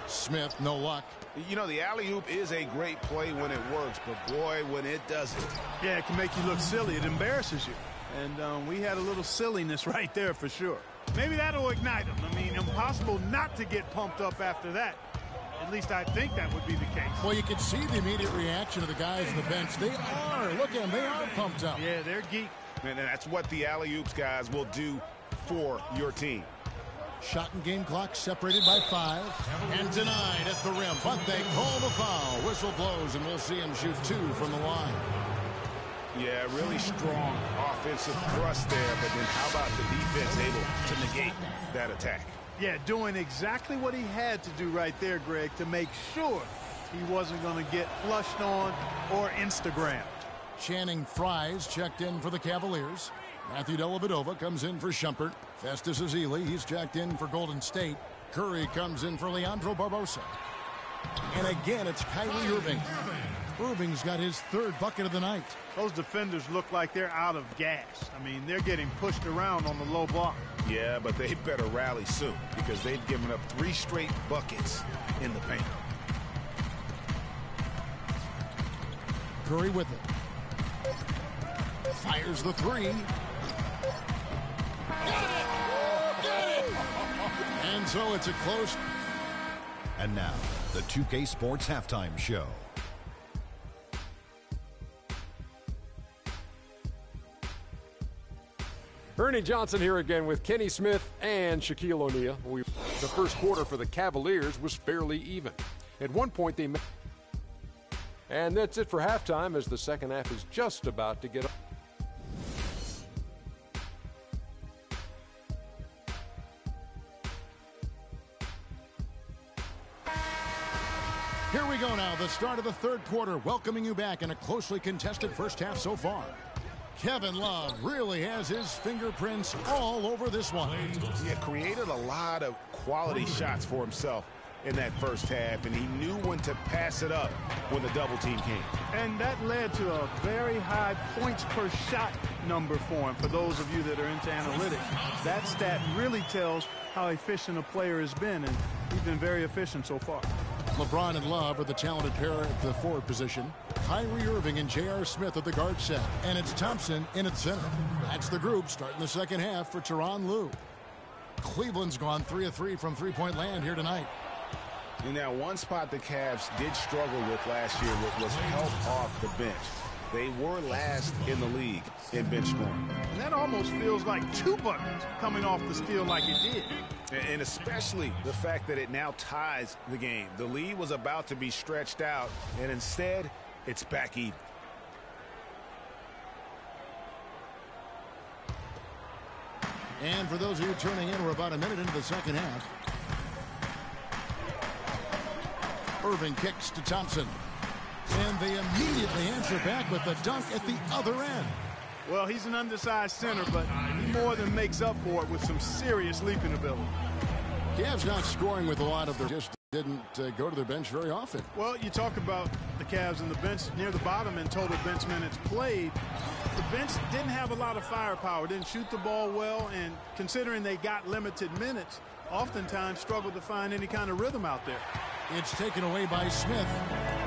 Smith, no luck. You know, the alley-oop is a great play when it works, but boy, when it doesn't. Yeah, it can make you look silly. It embarrasses you. And we had a little silliness right there for sure. Maybe that'll ignite him. I mean, impossible not to get pumped up after that. At least I think that would be the case. Well, you can see the immediate reaction of the guys on the bench. They are. Look at them. They are pumped up. Yeah, they're geeked. And that's what the alley-oops guys will do for your team. Shot and game clock separated by 5 and denied at the rim, but they call the foul. Whistle blows, and we'll see him shoot 2 from the line. Yeah, really strong offensive thrust there, but then how about the defense able to negate that attack? Yeah, doing exactly what he had to do right there, Greg, to make sure he wasn't going to get flushed on or Instagrammed. Channing Fries checked in for the Cavaliers. Matthew Dellavedova comes in for Shumpert. Festus Ezeli, he's checked in for Golden State. Curry comes in for Leandro Barbosa. And again, it's Kyrie Irving. Irving's got his third bucket of the night. Those defenders look like they're out of gas. I mean, they're getting pushed around on the low block. Yeah, but they better rally soon because they've given up 3 straight buckets in the paint. Curry with it. Fires the 3. And so it's a close. And now, the 2K Sports Halftime Show. Ernie Johnson here again with Kenny Smith and Shaquille O'Neal. The first quarter for the Cavaliers was fairly even. At one point they met. And that's it for halftime as the second half is just about to get up. Here we go now, the start of the third quarter, welcoming you back in a closely contested first half so far. Kevin Love really has his fingerprints all over this one. He had created a lot of quality shots for himself in that first half, and he knew when to pass it up when the double team came. And that led to a very high points per shot number for him. For those of you that are into analytics, that stat really tells how efficient a player has been, and he's been very efficient so far. LeBron and Love are the talented pair at the forward position. Kyrie Irving and J.R. Smith at the guard set. And it's Thompson in at center. That's the group starting the second half for Tyronn Lue. Cleveland's gone 3 of 3 from three-point land here tonight. And now one spot the Cavs did struggle with last year was help off the bench. They were last in the league in bench scoring. And that almost feels like 2 buckets coming off the steal like it did. And especially the fact that it now ties the game. The lead was about to be stretched out, and instead, it's back even. And for those of you turning in, we're about a minute into the second half. Irving kicks to Thompson. And they immediately answer back with a dunk at the other end. Well, he's an undersized center, but he more than makes up for it with some serious leaping ability. Cavs not scoring with a lot of their just didn't go to their bench very often. Well, you talk about the Cavs and the bench near the bottom in total bench minutes played. The bench didn't have a lot of firepower, didn't shoot the ball well, and considering they got limited minutes, oftentimes struggled to find any kind of rhythm out there. It's taken away by Smith.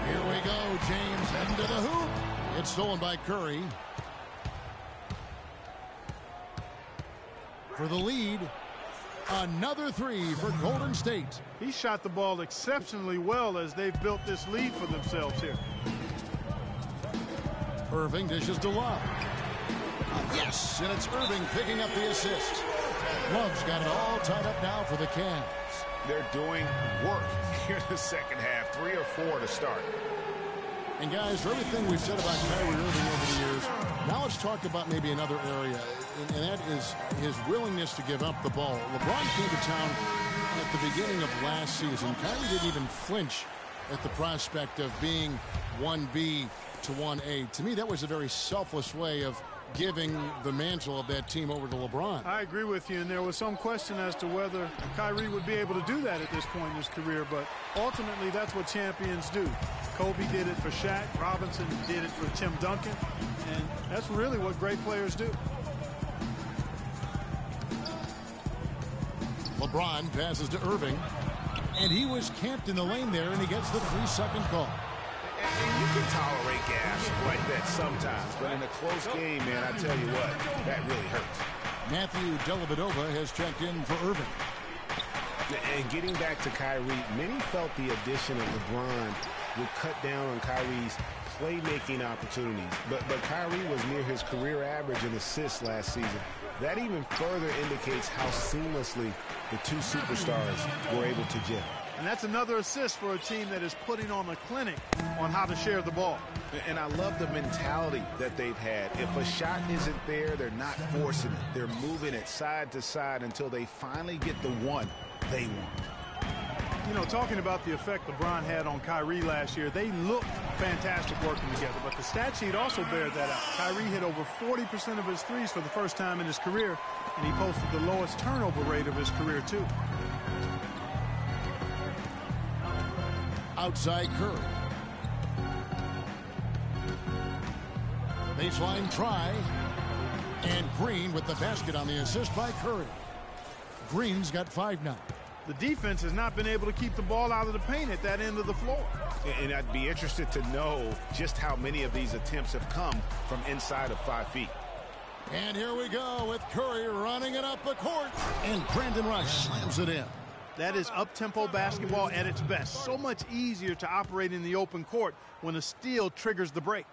Here we go, James heading to the hoop. It's stolen by Curry. For the lead, another 3 for Golden State. He shot the ball exceptionally well as they've built this lead for themselves here. Irving dishes to Love. Yes, and it's Irving picking up the assist. Love's got it all tied up now for the Cavs. They're doing work here in the second half, 3 or 4 to start. And guys, for everything we've said about Kyrie Irving over the years, now let's talk about maybe another area, and that is his willingness to give up the ball. LeBron came to town at the beginning of last season. Kyrie didn't even flinch at the prospect of being 1B to 1A. To me, that was a very selfless way of giving the mantle of that team over to LeBron. I agree with you, and there was some question as to whether Kyrie would be able to do that at this point in his career, but ultimately that's what champions do. Kobe did it for Shaq, Robinson did it for Tim Duncan, and that's really what great players do. LeBron passes to Irving, and he was camped in the lane there, and he gets the 3-second call. And you can tolerate gas like that sometimes, but in a close game, man, I tell you what, that really hurts. Matthew Dellavedova has checked in for Irving. And getting back to Kyrie, many felt the addition of LeBron would cut down on Kyrie's playmaking opportunities. But Kyrie was near his career average in assists last season. That even further indicates how seamlessly the two superstars were able to gel. And that's another assist for a team that is putting on a clinic on how to share the ball. And I love the mentality that they've had. If a shot isn't there, they're not forcing it. They're moving it side to side until they finally get the one they want. You know, talking about the effect LeBron had on Kyrie last year, they looked fantastic working together, but the stat sheet also bared that out. Kyrie hit over 40% of his threes for the first time in his career, and he posted the lowest turnover rate of his career, too. Outside Curry. Baseline try. And Green with the basket on the assist by Curry. Green's got 5 now. The defense has not been able to keep the ball out of the paint at that end of the floor. And I'd be interested to know just how many of these attempts have come from inside of 5 feet. And here we go with Curry running it up the court. And Brandon Rush slams it in. That is up-tempo basketball at its best. So much easier to operate in the open court when a steal triggers the break.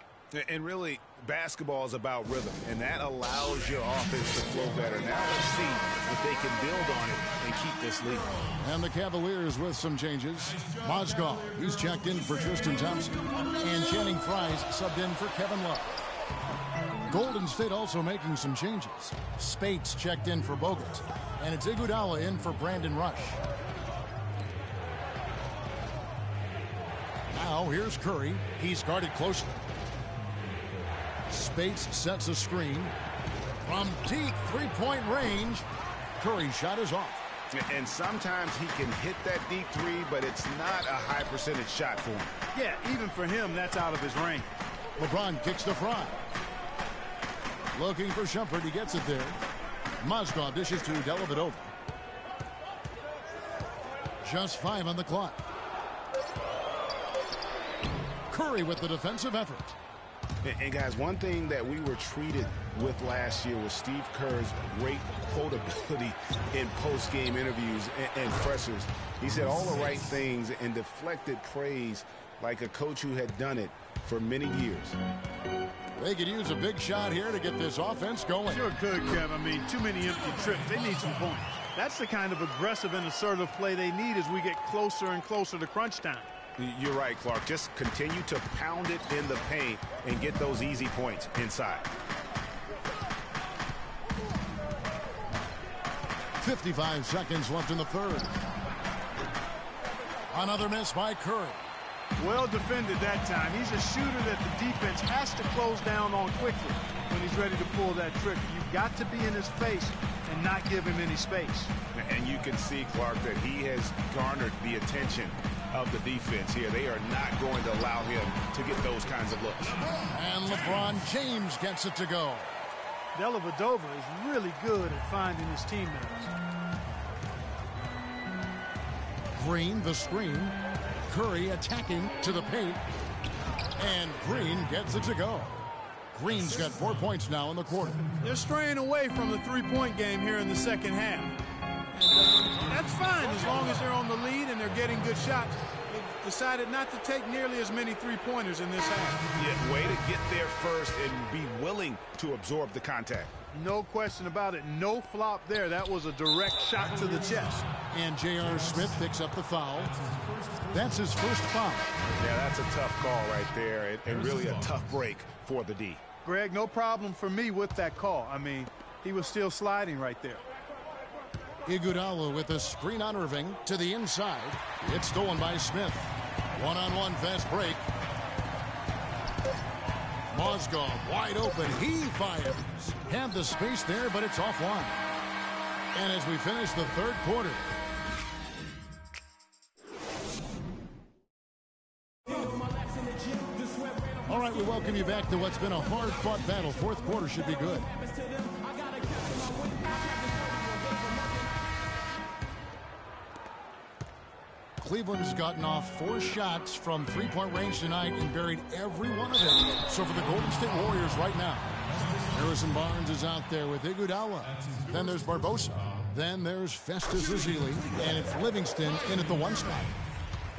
And really, basketball is about rhythm, and that allows your offense to flow better. Now let's see if they can build on it and keep this lead. And the Cavaliers with some changes. Mozgov, he's checked in for Tristan Thompson. And Channing Frye's subbed in for Kevin Love. Golden State also making some changes. Spates checked in for Bogut. And it's Iguodala in for Brandon Rush. Now here's Curry. He's guarded closely. Spates sets a screen. From deep three-point range, Curry's shot is off. And sometimes he can hit that deep three, but it's not a high percentage shot for him. Yeah, even for him, that's out of his range. LeBron kicks to Frye. Looking for Shumpert. He gets it there. Mozgov dishes to Dellavedova. Just 5 on the clock. Curry with the defensive effort. And guys, one thing that we were treated with last year was Steve Kerr's great quotability in post-game interviews and pressers. He said all the right things and deflected praise like a coach who had done it for many years. They could use a big shot here to get this offense going. Sure could, Kev. I mean, too many empty trips. They need some points. That's the kind of aggressive and assertive play they need as we get closer and closer to crunch time. You're right, Clark. Just continue to pound it in the paint and get those easy points inside. 55 seconds left in the third. Another miss by Curry. Well defended that time. He's a shooter that the defense has to close down on quickly when he's ready to pull that trigger. You've got to be in his face and not give him any space. And you can see, Clark, that he has garnered the attention of the defense here. They are not going to allow him to get those kinds of looks. And LeBron James gets it to go. Dellavedova is really good at finding his teammates. Green the screen. Curry attacking to the paint. And Green gets it to go. Green's got 4 points now in the quarter. They're straying away from the three-point game here in the second half. And that's fine as long as they're on the lead and they're getting good shots. They've decided not to take nearly as many three-pointers in this half. Yeah, way to get there first and be willing to absorb the contact. No question about it. No flop there. That was a direct shot to the chest. And J.R. Smith picks up the foul. That's his first foul. Yeah, that's a tough call right there and really a tough break for the D. Greg, no problem for me with that call. I mean, he was still sliding right there. Iguodala with a screen on Irving to the inside. It's stolen by Smith. One-on-one fast break. Mozgov wide open. He fires. Had the space there, but it's offline. And as we finish the third quarter. All right, we welcome you back to what's been a hard-fought battle. Fourth quarter should be good. Cleveland's gotten off 4 shots from three-point range tonight and buried every one of them. So for the Golden State Warriors right now, Harrison Barnes is out there with Iguodala. Then there's Barbosa. Then there's Festus Ezeli. And it's Livingston in at the 1 spot.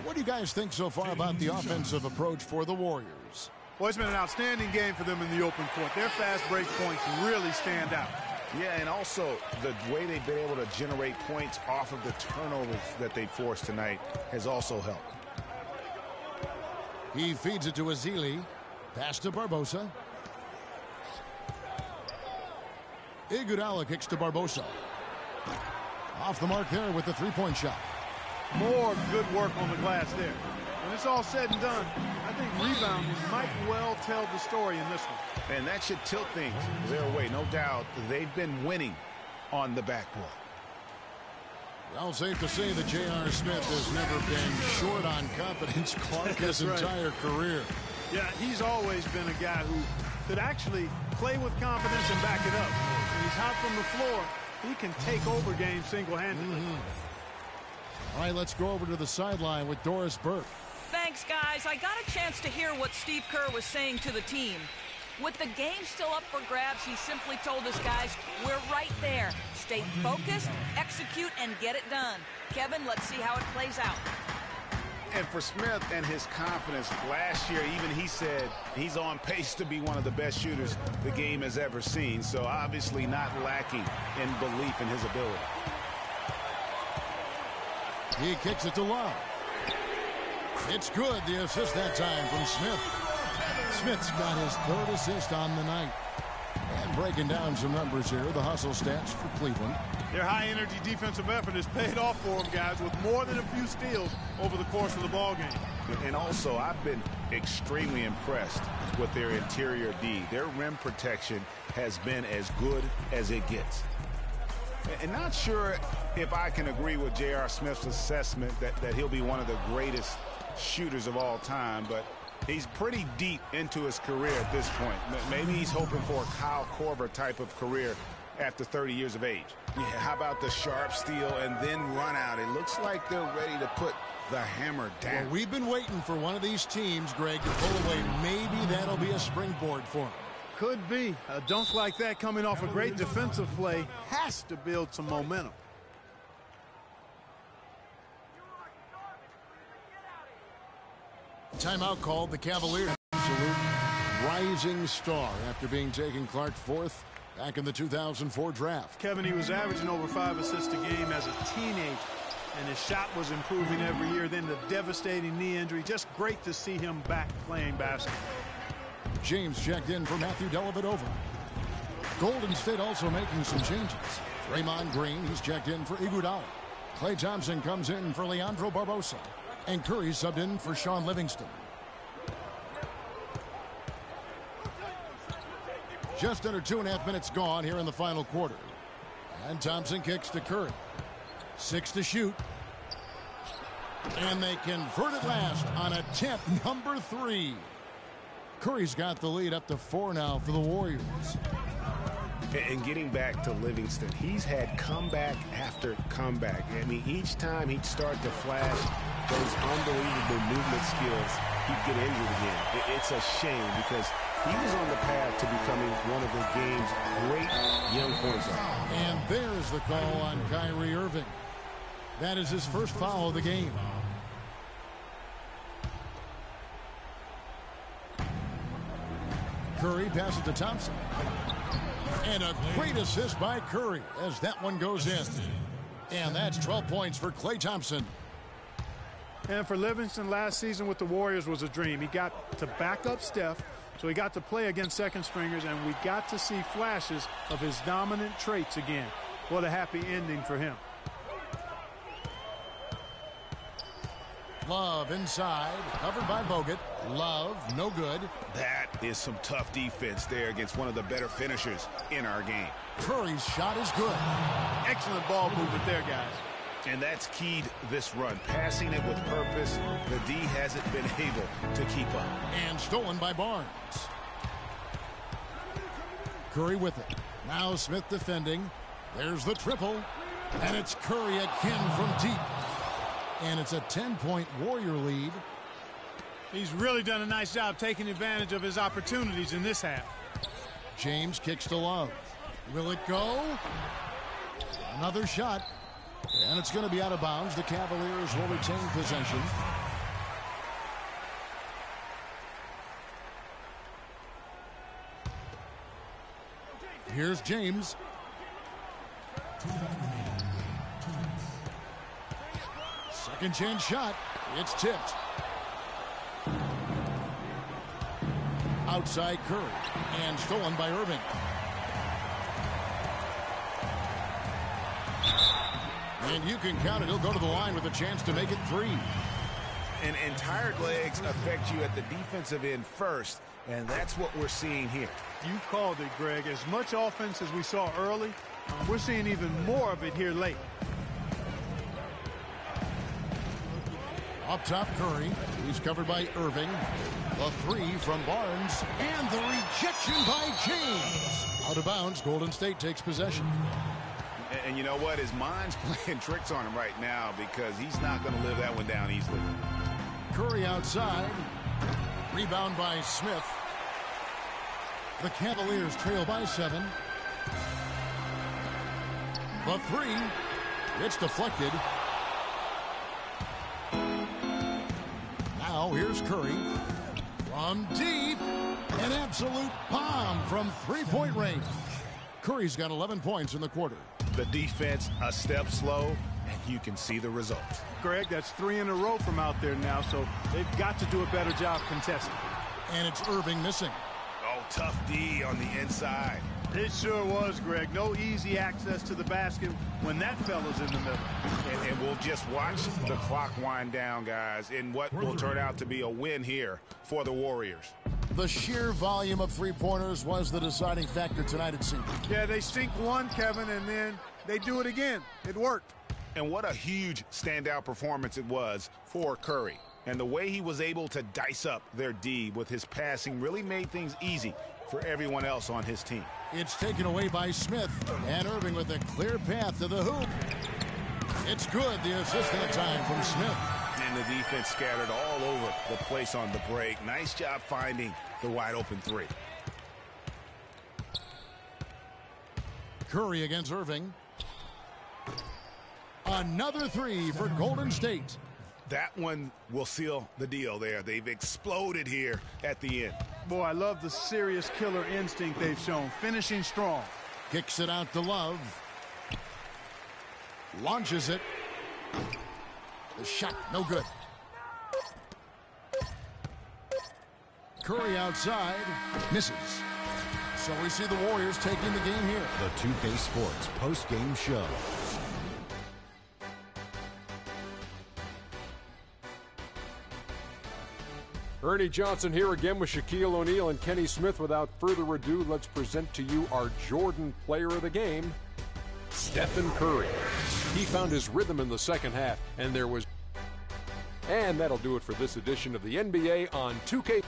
What do you guys think so far about the offensive approach for the Warriors? Well, it's been an outstanding game for them in the open court. Their fast break points really stand out. Yeah, and also the way they've been able to generate points off of the turnovers that they forced tonight has also helped. He feeds it to Ezeli. Pass to Barbosa. Iguodala kicks to Barbosa. Off the mark there with the three-point shot. More good work on the glass there. When it's all said and done, I think rebounding might well tell the story in this one. And that should tilt things their way. No doubt they've been winning on the backboard. Well, safe to say that J.R. Smith has never been short on confidence, Clark, his entire career. Yeah, he's always been a guy who could actually play with confidence and back it up. When he's hot from the floor, he can take over games single-handedly. All right, let's go over to the sideline with Doris Burke. Thanks, guys. I got a chance to hear what Steve Kerr was saying to the team. With the game still up for grabs, he simply told us guys, we're right there. Stay focused, execute, and get it done. Kevin, let's see how it plays out. And for Smith and his confidence, last year even he said he's on pace to be one of the best shooters the game has ever seen. So obviously not lacking in belief in his ability. He kicks it to Love. It's good. The assist that time from Smith. Smith's got his third assist on the night. And breaking down some numbers here, the hustle stats for Cleveland. Their high-energy defensive effort has paid off for them, guys, with more than a few steals over the course of the ballgame. And also, I've been extremely impressed with their interior D. Their rim protection has been as good as it gets. And not sure if I can agree with J.R. Smith's assessment that he'll be one of the greatest shooters of all time, but he's pretty deep into his career at this point. Maybe he's hoping for a Kyle Korver type of career after 30 years of age. Yeah, how about the sharp steal and then run out? It looks like they're ready to put the hammer down. Well, we've been waiting for one of these teams, Greg, to pull away. Maybe that'll be a springboard for him. Could be. A dunk like that coming off a great defensive play has to build some momentum. Timeout called. The Cavaliers salute rising star after being taken Clark fourth back in the 2004 draft. Kevin, he was averaging over 5 assists a game as a teenager, and his shot was improving every year. Then the devastating knee injury. Just great to see him back playing basketball. James checked in for Matthew Dellavedova. Golden State also making some changes. Draymond Green, he's checked in for Iguodala. Klay Thompson comes in for Leandro Barbosa. And Curry subbed in for Sean Livingston. Just under 2.5 minutes gone here in the final quarter. And Thompson kicks to Curry. 6 to shoot. And they convert it last on attempt number 3. Curry's got the lead up to 4 now for the Warriors. And getting back to Livingston, he's had comeback after comeback. I mean, each time he'd start to flash those unbelievable movement skills, he'd get injured again. It's a shame because he was on the path to becoming one of the game's great young point guards. And there's the call on Kyrie Irving. That is his first foul of the game. Curry passes to Thompson. And a great assist by Curry as that one goes in. And that's 12 points for Klay Thompson. And for Livingston, last season with the Warriors was a dream. He got to back up Steph, so he got to play against second stringers, and we got to see flashes of his dominant traits again. What a happy ending for him. Love inside, covered by Bogut. Love, no good. That is some tough defense there against one of the better finishers in our game. Curry's shot is good. Excellent ball movement there, guys. And that's keyed this run. Passing it with purpose. The D hasn't been able to keep up. And stolen by Barnes. Curry with it. Now Smith defending. There's the triple. And it's Curry again from deep. And it's a 10-point Warrior lead. He's really done a nice job taking advantage of his opportunities in this half. James kicks to Love. Will it go? Another shot. And it's going to be out of bounds. The Cavaliers will retain possession. Here's James. Second chance shot. It's tipped. Outside Curry. And stolen by Irving. And you can count it. He'll go to the line with a chance to make it 3. And tired legs affect you at the defensive end first, and that's what we're seeing here. You called it, Greg. As much offense as we saw early, we're seeing even more of it here late. Up top, Curry. He's covered by Irving. The 3 from Barnes. And the rejection by James. Out of bounds, Golden State takes possession. And you know what? His mind's playing tricks on him right now because he's not going to live that one down easily. Curry outside. Rebound by Smith. The Cavaliers trail by 7. The 3. It's deflected. Now here's Curry. From deep. An absolute bomb from three-point range. Curry's got 11 points in the quarter. The defense a step slow, and you can see the result. Greg, that's 3 in a row from out there now, so they've got to do a better job contesting. And it's Irving missing. Oh, tough D on the inside. It sure was, Greg. No easy access to the basket when that fella's in the middle. And we'll just watch the clock wind down, guys, in what will turn out to be a win here for the Warriors. The sheer volume of three-pointers was the deciding factor tonight, it seemed. Yeah, they sink one, Kevin, and then they do it again. It worked. And what a huge standout performance it was for Curry. And the way he was able to dice up their D with his passing really made things easy for everyone else on his team. It's taken away by Smith, and Irving with a clear path to the hoop. It's good, the assist that time from Smith. And the defense scattered all over the place on the break. Nice job finding the wide open 3. Curry against Irving. Another 3 for Golden State. That one will seal the deal there. They've exploded here at the end. Boy, I love the serious killer instinct they've shown. Finishing strong. Kicks it out to Love. Launches it. The shot, no good. Curry outside. Misses. So we see the Warriors taking the game here. The 2K Sports post-game show. Ernie Johnson here again with Shaquille O'Neal and Kenny Smith. Without further ado, let's present to you our Jordan player of the game, Stephen Curry. He found his rhythm in the second half, and that'll do it for this edition of the NBA on 2K.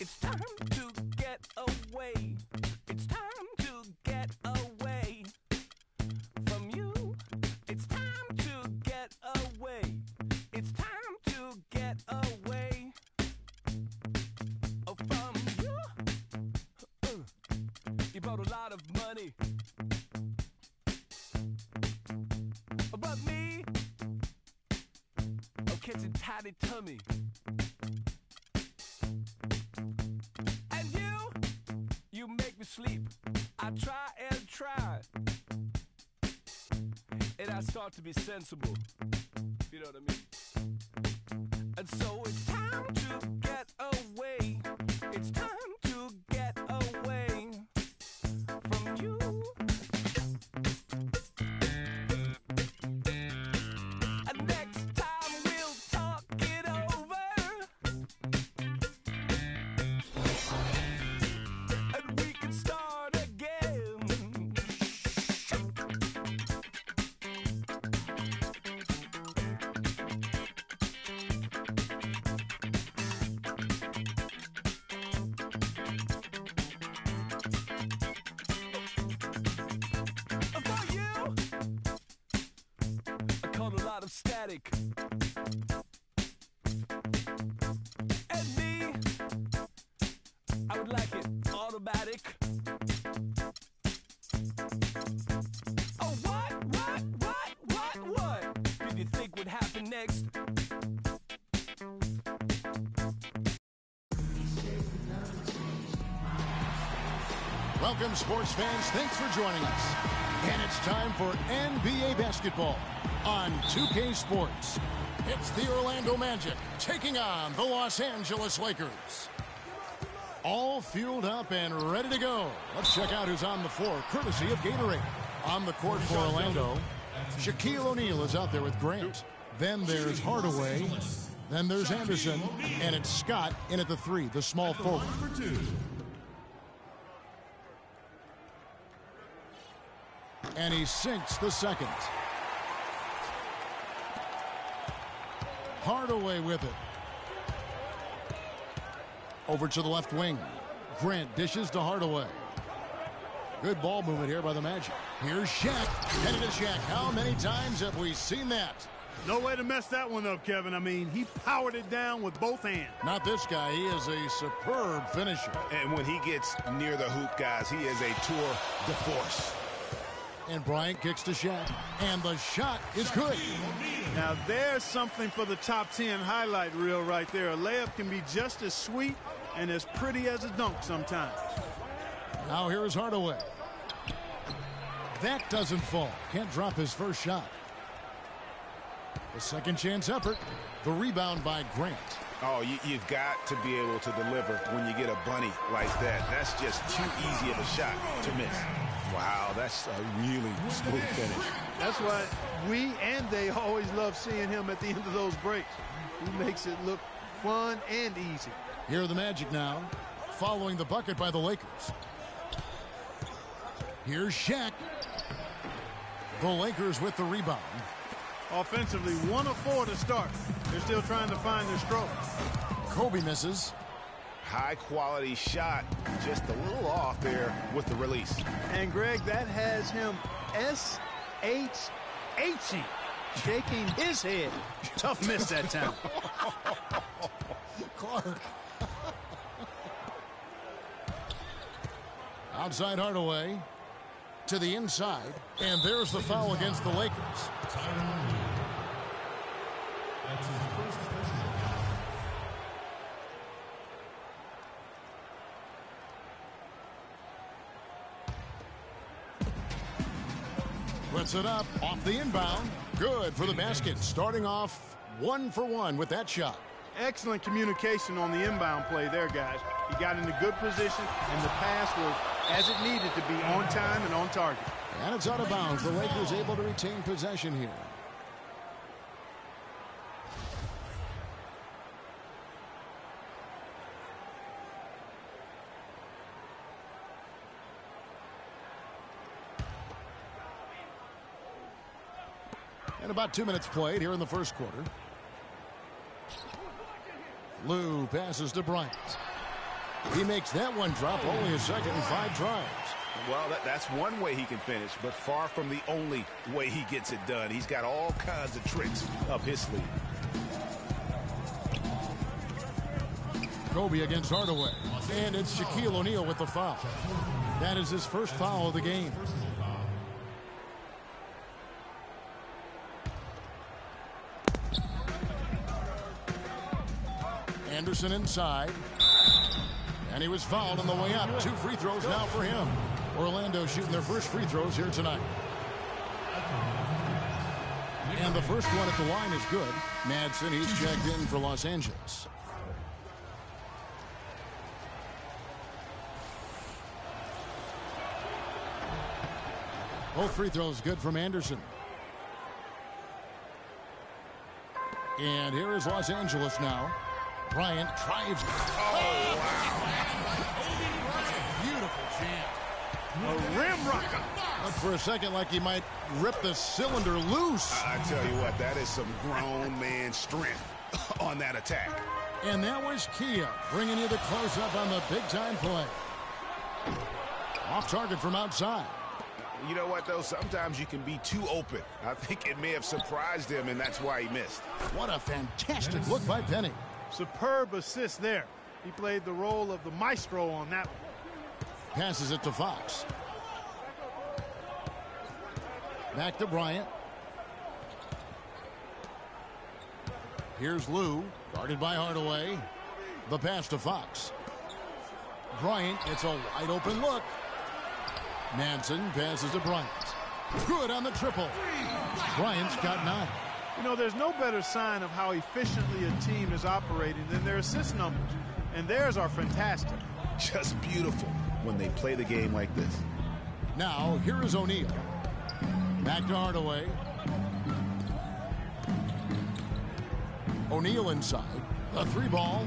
It's time to get away. It's time to get away from you. It's time to get away. It's time to get away from you. You brought a lot of money, but me, I'm catching tiny tummy. Sleep. I try and try, and I start to be sensible. You know what I mean? And so it's time to get away. It's time to get away from you. And next time we'll talk it over. total lot of static. And me, I would like it automatic. Oh, what did you think would happen next? Welcome, sports fans. Thanks for joining us. And it's time for NBA basketball on 2K Sports. It's the Orlando Magic taking on the Los Angeles Lakers. All fueled up and ready to go. Let's check out who's on the floor, courtesy of Gatorade. On the court for Orlando, Shaquille O'Neal is out there with Grant. Then there's Hardaway. Then there's Anderson. And it's Scott in at the 3, the small forward. And he sinks the second. Hardaway with it. Over to the left wing. Grant dishes to Hardaway. Good ball movement here by the Magic. Here's Shaq. Headed to Shaq. How many times have we seen that? No way to mess that one up, Kevin. I mean, he powered it down with both hands. Not this guy. He is a superb finisher. And when he gets near the hoop, guys, he is a tour de force. And Bryant kicks to Shaq. And the shot is good. Now, there's something for the top 10 highlight reel right there. A layup can be just as sweet and as pretty as a dunk sometimes. Now here is Hardaway. That doesn't fall. Can't drop his first shot. The second chance effort. The rebound by Grant. Oh, you've got to be able to deliver when you get a bunny like that. That's just too easy of a shot to miss. Wow, that's a really smooth finish. That's why we and they always love seeing him at the end of those breaks. He makes it look fun and easy. Here are the Magic now, following the bucket by the Lakers. Here's Shaq. The Lakers with the rebound. Offensively, 1 of 4 to start. They're still trying to find their stroke. Kobe misses. High quality shot, just a little off there with the release. And Greg, that has him SHHing, shaking his head. Tough miss that time. Clark. Outside Hardaway to the inside, and there's the foul against the Lakers. That's his first personal foul. Puts it up off the inbound. Good for the basket. Starting off 1 for 1 with that shot. Excellent communication on the inbound play there, guys. He got in a good position, and the pass was as it needed to be, on time and on target. And it's out of bounds. The Lakers able to retain possession here. And about 2 minutes played here in the first quarter. Lou passes to Bryant. He makes that one drop, only a second and 5 tries. Well, that's one way he can finish, but far from the only way he gets it done. He's got all kinds of tricks up his sleeve. Kobe against Hardaway. And it's Shaquille O'Neal with the foul. That is his first foul of the game. Anderson inside. And he was fouled on the way up. 2 free throws now for him. Orlando shooting their first free throws here tonight. And the first one at the line is good. Madsen, he's checked in for Los Angeles. Both free throws good from Anderson. And here is Los Angeles now. Bryant drives. Oh, wow. Beautiful jam. A rim rocker. Looked for a second like he might rip the cylinder loose. I tell you what, that is some grown man strength on that attack. And that was Kia bringing you the close-up on the big-time play. Off target from outside. You know what, though? Sometimes you can be too open. I think it may have surprised him, and that's why he missed. What a fantastic look by Penny. Superb assist there. He played the role of the maestro on that one. Passes it to Fox. Back to Bryant. Here's Lou, guarded by Hardaway. The pass to Fox. Bryant gets a wide open look. Manson passes to Bryant. Good on the triple. Bryant's got 9. You know, there's no better sign of how efficiently a team is operating than their assist numbers. And theirs are fantastic. Just beautiful when they play the game like this. Now, here is O'Neal. Back to Hardaway. O'Neal inside. A 3-ball.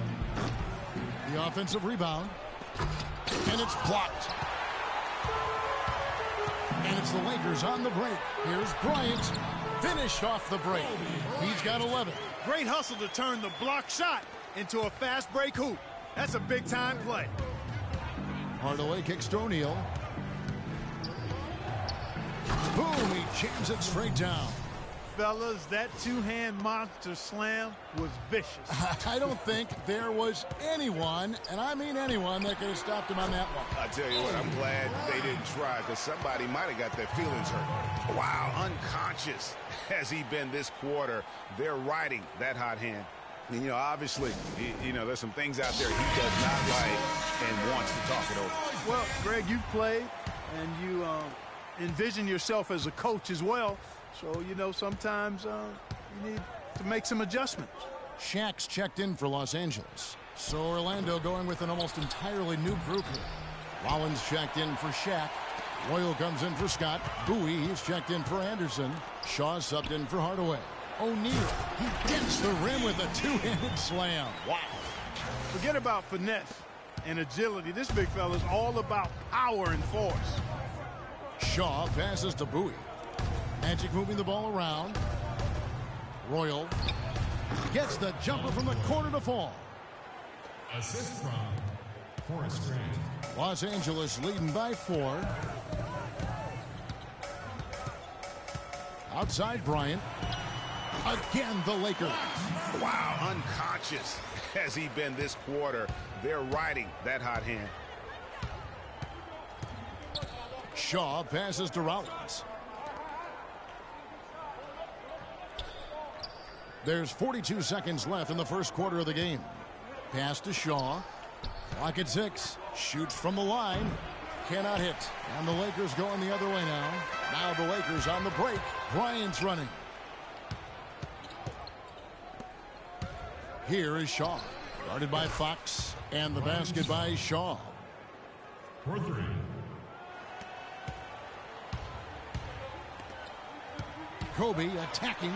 The offensive rebound. And it's blocked. And it's the Lakers on the break. Here's Bryant. Finished off the break. He's got 11. Great hustle to turn the block shot into a fast break hoop. That's a big-time play. Hardaway kicks to O'Neal. Boom, he jams it straight down. Fellas, that two-hand monster slam was vicious. I don't think there was anyone, and I mean anyone, that could have stopped him on that one. I tell you what, I'm glad they didn't try, because somebody might have got their feelings hurt. Wow, unconscious has he been this quarter. They're riding that hot hand. And, you know, obviously, you know, there's some things out there he does not like and wants to talk it over. Well, Greg, you've played, and you envision yourself as a coach as well. So, you know, sometimes you need to make some adjustments. Shaq's checked in for Los Angeles. So Orlando going with an almost entirely new group here. Rollins checked in for Shaq. Royal comes in for Scott. Bowie, he's checked in for Anderson. Shaw subbed in for Hardaway. O'Neal, he gets the rim with a two-handed slam. Wow. Forget about finesse and agility. This big fella is all about power and force. Shaw passes to Bowie. Magic moving the ball around. Royal gets the jumper from the corner to fall. Assist from Forrest Grant. Los Angeles leading by 4. Outside Bryant. Again, the Lakers. Wow, unconscious has he been this quarter. They're riding that hot hand. Shaw passes to Rollins. There's 42 seconds left in the first quarter of the game. Pass to Shaw. Clock at 6. Shoots from the line. Cannot hit. And the Lakers going the other way now. Now the Lakers on the break. Bryant's running. Here is Shaw. Guarded by Fox. And the basket by Shaw. For 3. Kobe attacking.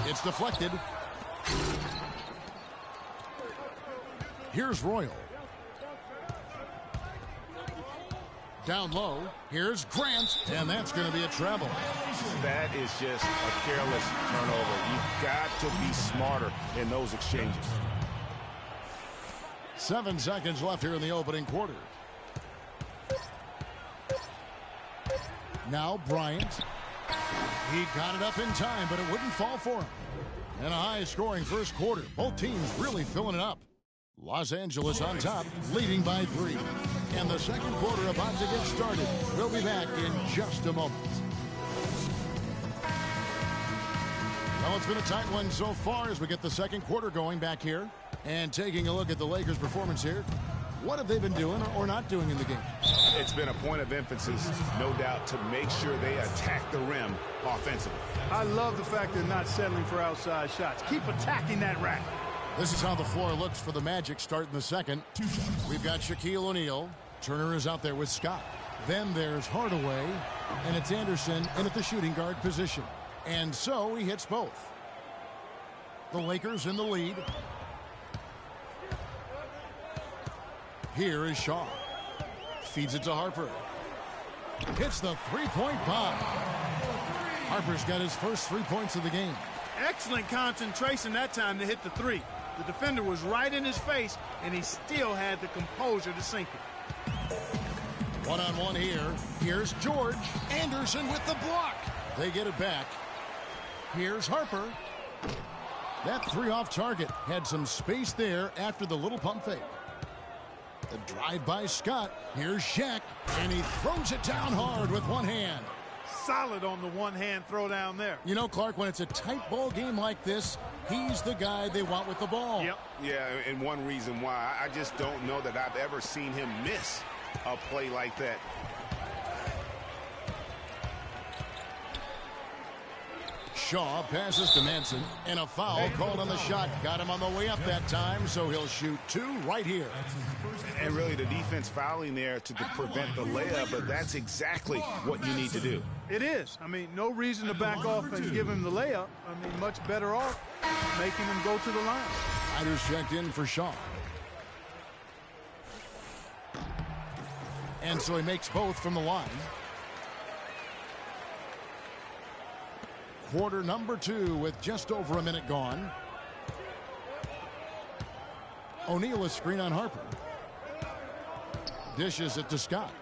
It's deflected. Here's Royal. Down low. Here's Grant. And that's going to be a travel. That is just a careless turnover. You've got to be smarter in those exchanges. 7 seconds left here in the opening quarter. Now Bryant. He got it up in time, but it wouldn't fall for him. And a high-scoring first quarter. Both teams really filling it up. Los Angeles on top, leading by 3. And the second quarter about to get started. We'll be back in just a moment. Well, it's been a tight one so far as we get the second quarter going back here. And taking a look at the Lakers' performance here. What have they been doing or not doing in the game? It's been a point of emphasis, no doubt, to make sure they attack the rim offensively. I love the fact they're not settling for outside shots. Keep attacking that rack. This is how the floor looks for the Magic starting the second. We've got Shaquille O'Neal. Turner is out there with Scott. Then there's Hardaway. And it's Anderson in at the shooting guard position. And so he hits both. The Lakers in the lead. Here is Shaw. Feeds it to Harper. Hits the three-point bomb. Harper's got his first 3 points of the game. Excellent concentration that time to hit the 3. The defender was right in his face, and he still had the composure to sink it. One-on-one here. Here's George. Anderson with the block. They get it back. Here's Harper. That three off target. Had some space there after the little pump fake. The drive by Scott. Here's Shaq. And he throws it down hard with one hand. Solid on the one-hand throw down there. You know, Clark, when it's a tight ball game like this, he's the guy they want with the ball. Yep. Yeah, and one reason why, I just don't know that I've ever seen him miss a play like that. Shaw passes to Manson, and a foul called on the shot. Got him on the way up that time, so he'll shoot two right here. And really the defense fouling there to prevent the layup, but that's exactly what you need to do. It is. I mean, no reason to back off and give him the layup. I mean, much better off making him go to the line. Riders checked in for Shaw. And so he makes both from the line. Quarter number 2 with just over a minute gone. O'Neal a screen on Harper. Dishes it to Scott.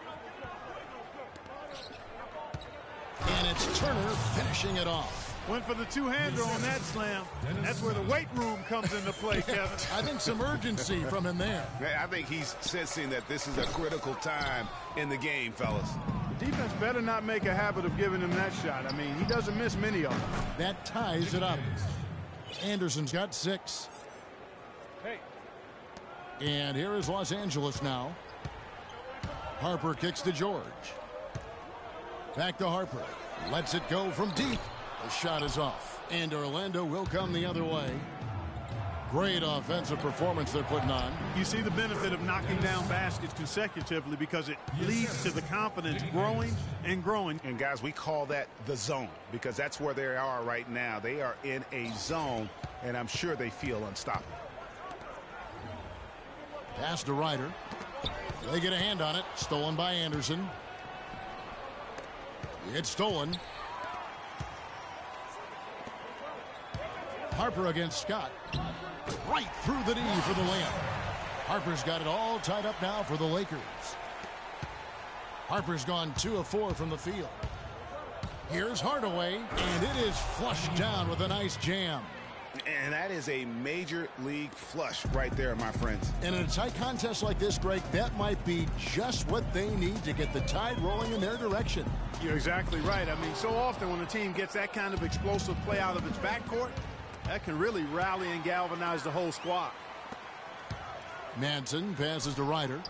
And it's Turner finishing it off. Went for the two-hander on that slam. That's where the weight room comes into play, Kevin. I think some urgency from him there. I think he's sensing that this is a critical time in the game, fellas. The defense better not make a habit of giving him that shot. I mean, he doesn't miss many of them. That ties it up. Anderson's got 6. Hey. And here is Los Angeles now. Harper kicks to George. Back to Harper. Lets it go from deep. The shot is off. And Orlando will come the other way. Great offensive performance they're putting on. You see the benefit of knocking down baskets consecutively because it leads to the confidence growing and growing. And guys, we call that the zone because that's where they are right now. They are in a zone, and I'm sure they feel unstoppable. Pass to Ryder. They get a hand on it. Stolen by Anderson. It's stolen. Harper against Scott. Right through the knee for the layup. Harper's got it all tied up now for the Lakers. Harper's gone 2 of 4 from the field. Here's Hardaway, and it is flushed down with a nice jam. And that is a major league flush right there, my friends. And in a tight contest like this, Greg, that might be just what they need to get the tide rolling in their direction. You're exactly right. I mean, so often when a team gets that kind of explosive play out of its backcourt, that can really rally and galvanize the whole squad. Manson passes to Ryder.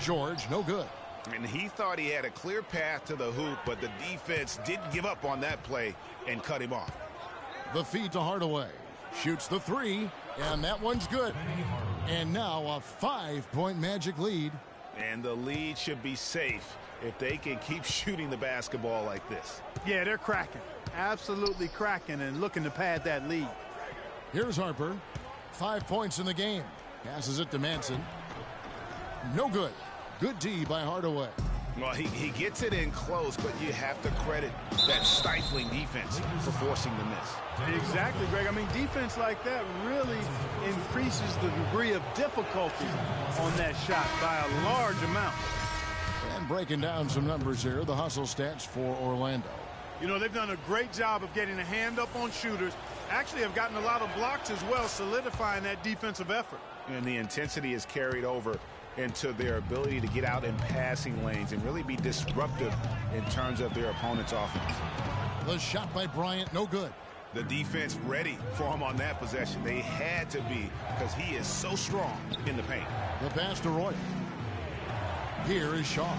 George, no good. And he thought he had a clear path to the hoop, but the defense didn't give up on that play and cut him off. The feed to Hardaway. Shoots the 3, and that one's good. And now a 5-point Magic lead. And the lead should be safe if they can keep shooting the basketball like this. Yeah, they're cracking. Absolutely cracking and looking to pad that lead. Here's Harper. 5 points in the game. Passes it to Manson. No good. Good D by Hardaway. Well, he gets it in close, but you have to credit that stifling defense for forcing the miss. Exactly, Greg. I mean, defense like that really increases the degree of difficulty on that shot by a large amount. And breaking down some numbers here, the hustle stats for Orlando. You know, they've done a great job of getting a hand up on shooters. Actually have gotten a lot of blocks as well, solidifying that defensive effort. And the intensity is carried over into their ability to get out in passing lanes and really be disruptive in terms of their opponent's offense. The shot by Bryant, no good. The defense ready for him on that possession. They had to be because he is so strong in the paint. The pass to Roy. Here is Shaw.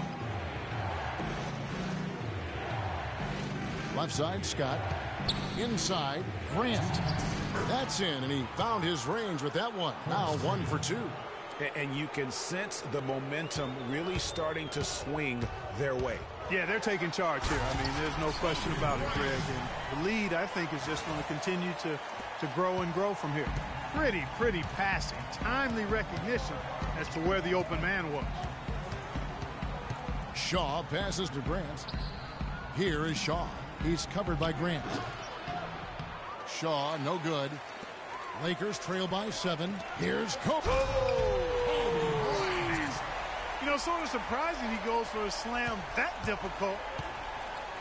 Left side, Scott. Inside, Grant. That's in, and he found his range with that one. Now 1 for 2. And you can sense the momentum really starting to swing their way. Yeah, they're taking charge here. I mean, there's no question about it, Greg. And the lead, I think, is just going to continue to grow and grow from here. Pretty passing. Timely recognition as to where the open man was. Shaw passes to Grant. Here is Shaw. He's covered by Grant. Shaw, no good. Lakers trail by 7. Here's Kobe. know, sort of surprising he goes for a slam that difficult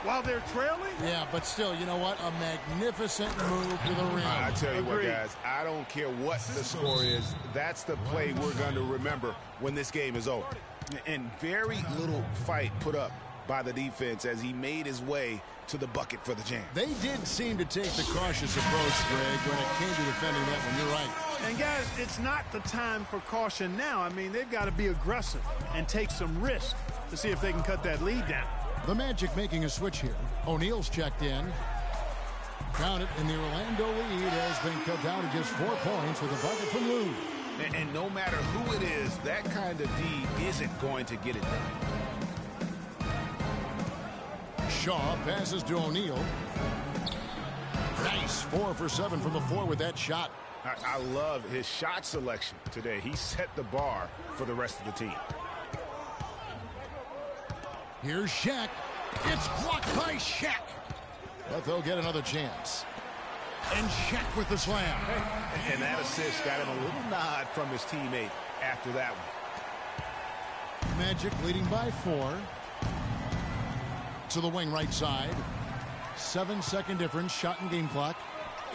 while they're trailing. Yeah, but still, you know what? A magnificent move to the rim. I tell you what, guys, I don't care what the score is. That's the play we're going to remember when this game is over. And very little fight put up by the defense as he made his way to the bucket for the jam. They did seem to take the cautious approach, Greg, when it came to defending that one. You're right. And, guys, it's not the time for caution now. I mean, they've got to be aggressive and take some risk to see if they can cut that lead down. The Magic making a switch here. O'Neal's checked in. Count it, and the Orlando lead has been cut down to just 4 points with a bucket from Lou. And no matter who it is, that kind of D isn't going to get it done. Shaw passes to O'Neal. Nice 4 for 7 from the floor with that shot. I love his shot selection today. He set the bar for the rest of the team. Here's Shaq. It's blocked by Shaq. But they'll get another chance. And Shaq with the slam. And that assist got him a little nod from his teammate after that one. Magic leading by 4. To the wing right side. 7-second difference, shot and game clock.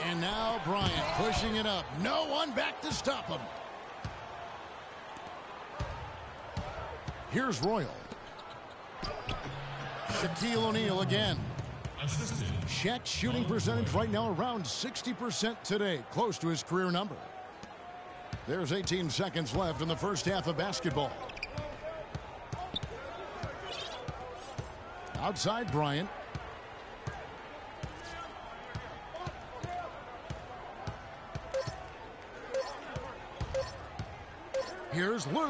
And now Bryant pushing it up. No one back to stop him. Here's Royal. Shaquille O'Neal again. Shaq's shooting percentage right now around 60% today, close to his career number. There's 18 seconds left in the first half of basketball. Outside Bryant. Here's Lou.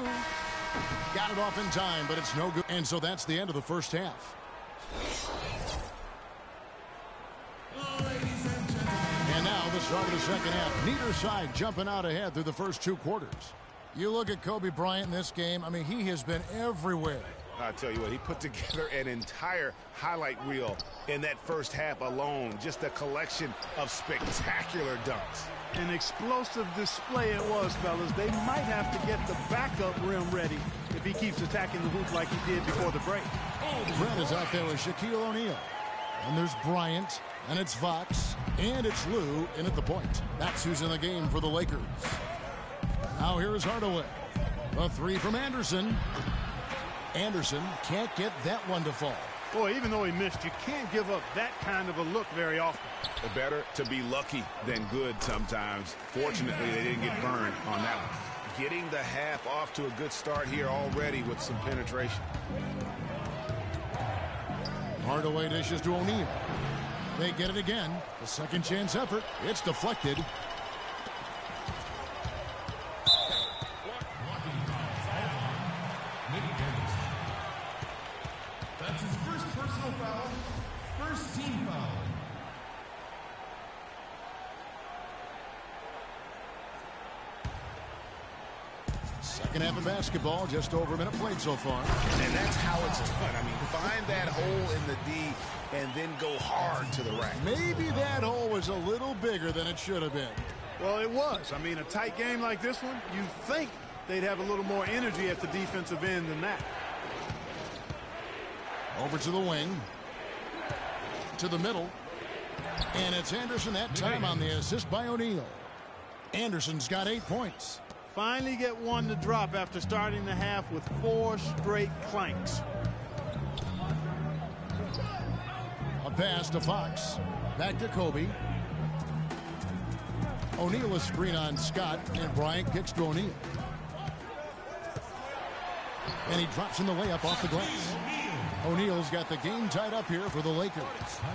Got it off in time, but it's no good. And so that's the end of the first half. And now the start of the second half. Neither side jumping out ahead through the first 2 quarters. You look at Kobe Bryant in this game. I mean, he has been everywhere. I'll tell you what, he put together an entire highlight reel in that first half alone. Just a collection of spectacular dunks. An explosive display it was, fellas. They might have to get the backup rim ready if he keeps attacking the hoop like he did before the break. Brent is out there with Shaquille O'Neal. And there's Bryant, and it's Fox, and it's Lou in at the point. That's who's in the game for the Lakers. Now here's Hardaway. A 3 from Anderson. Anderson can't get that one to fall. Boy, even though he missed, you can't give up that kind of a look very often. Better to be lucky than good sometimes. Fortunately, they didn't get burned on that one. Getting the half off to a good start here already with some penetration. Hardaway dishes to O'Neal. They get it again. The second chance effort. It's deflected. That's his first personal foul. First team foul. Second half of basketball, just over a minute played so far. And that's how it's done. I mean, find that hole in the D and then go hard to the rack. Maybe that hole was a little bigger than it should have been. Well, it was. I mean, a tight game like this one, you'd think they'd have a little more energy at the defensive end than that. Over to the wing. To the middle. And it's Anderson that time on the assist by O'Neal. Anderson's got 8 points. Finally get one to drop after starting the half with 4 straight clanks. A pass to Fox. Back to Kobe. O'Neal a screen on Scott, and Bryant kicks to O'Neal. And he drops in the layup off the glass. O'Neal's got the game tied up here for the Lakers.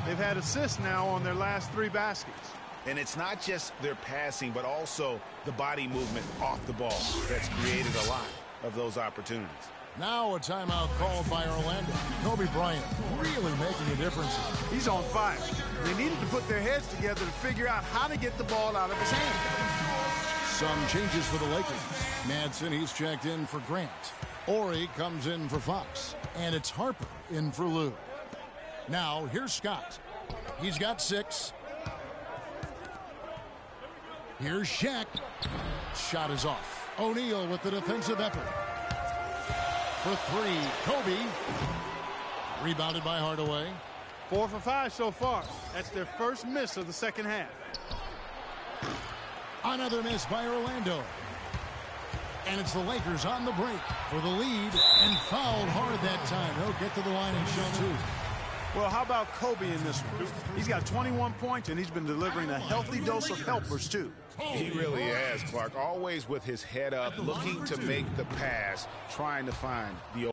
They've had assists now on their last 3 baskets. And it's not just their passing, but also the body movement off the ball that's created a lot of those opportunities. Now a timeout called by Orlando. Kobe Bryant really making a difference. He's on fire. They needed to put their heads together to figure out how to get the ball out of his hand. Some changes for the Lakers. Madsen, he's checked in for Grant. Ori comes in for Fox. And it's Harper in for Lou. Now, here's Scott. He's got 6. Here's Shaq. Shot is off. O'Neal with the defensive effort. for three. Kobe. Rebounded by Hardaway. 4 for 5 so far. That's their first miss of the second half. Another miss by Orlando. And it's the Lakers on the break for the lead and fouled hard that time. They'll get to the line and shoot two. Well, how about Kobe in this one? He's got 21 points, and he's been delivering a healthy dose of helpers, too. He really has, Clark. Always with his head up, looking to make the pass, trying to find the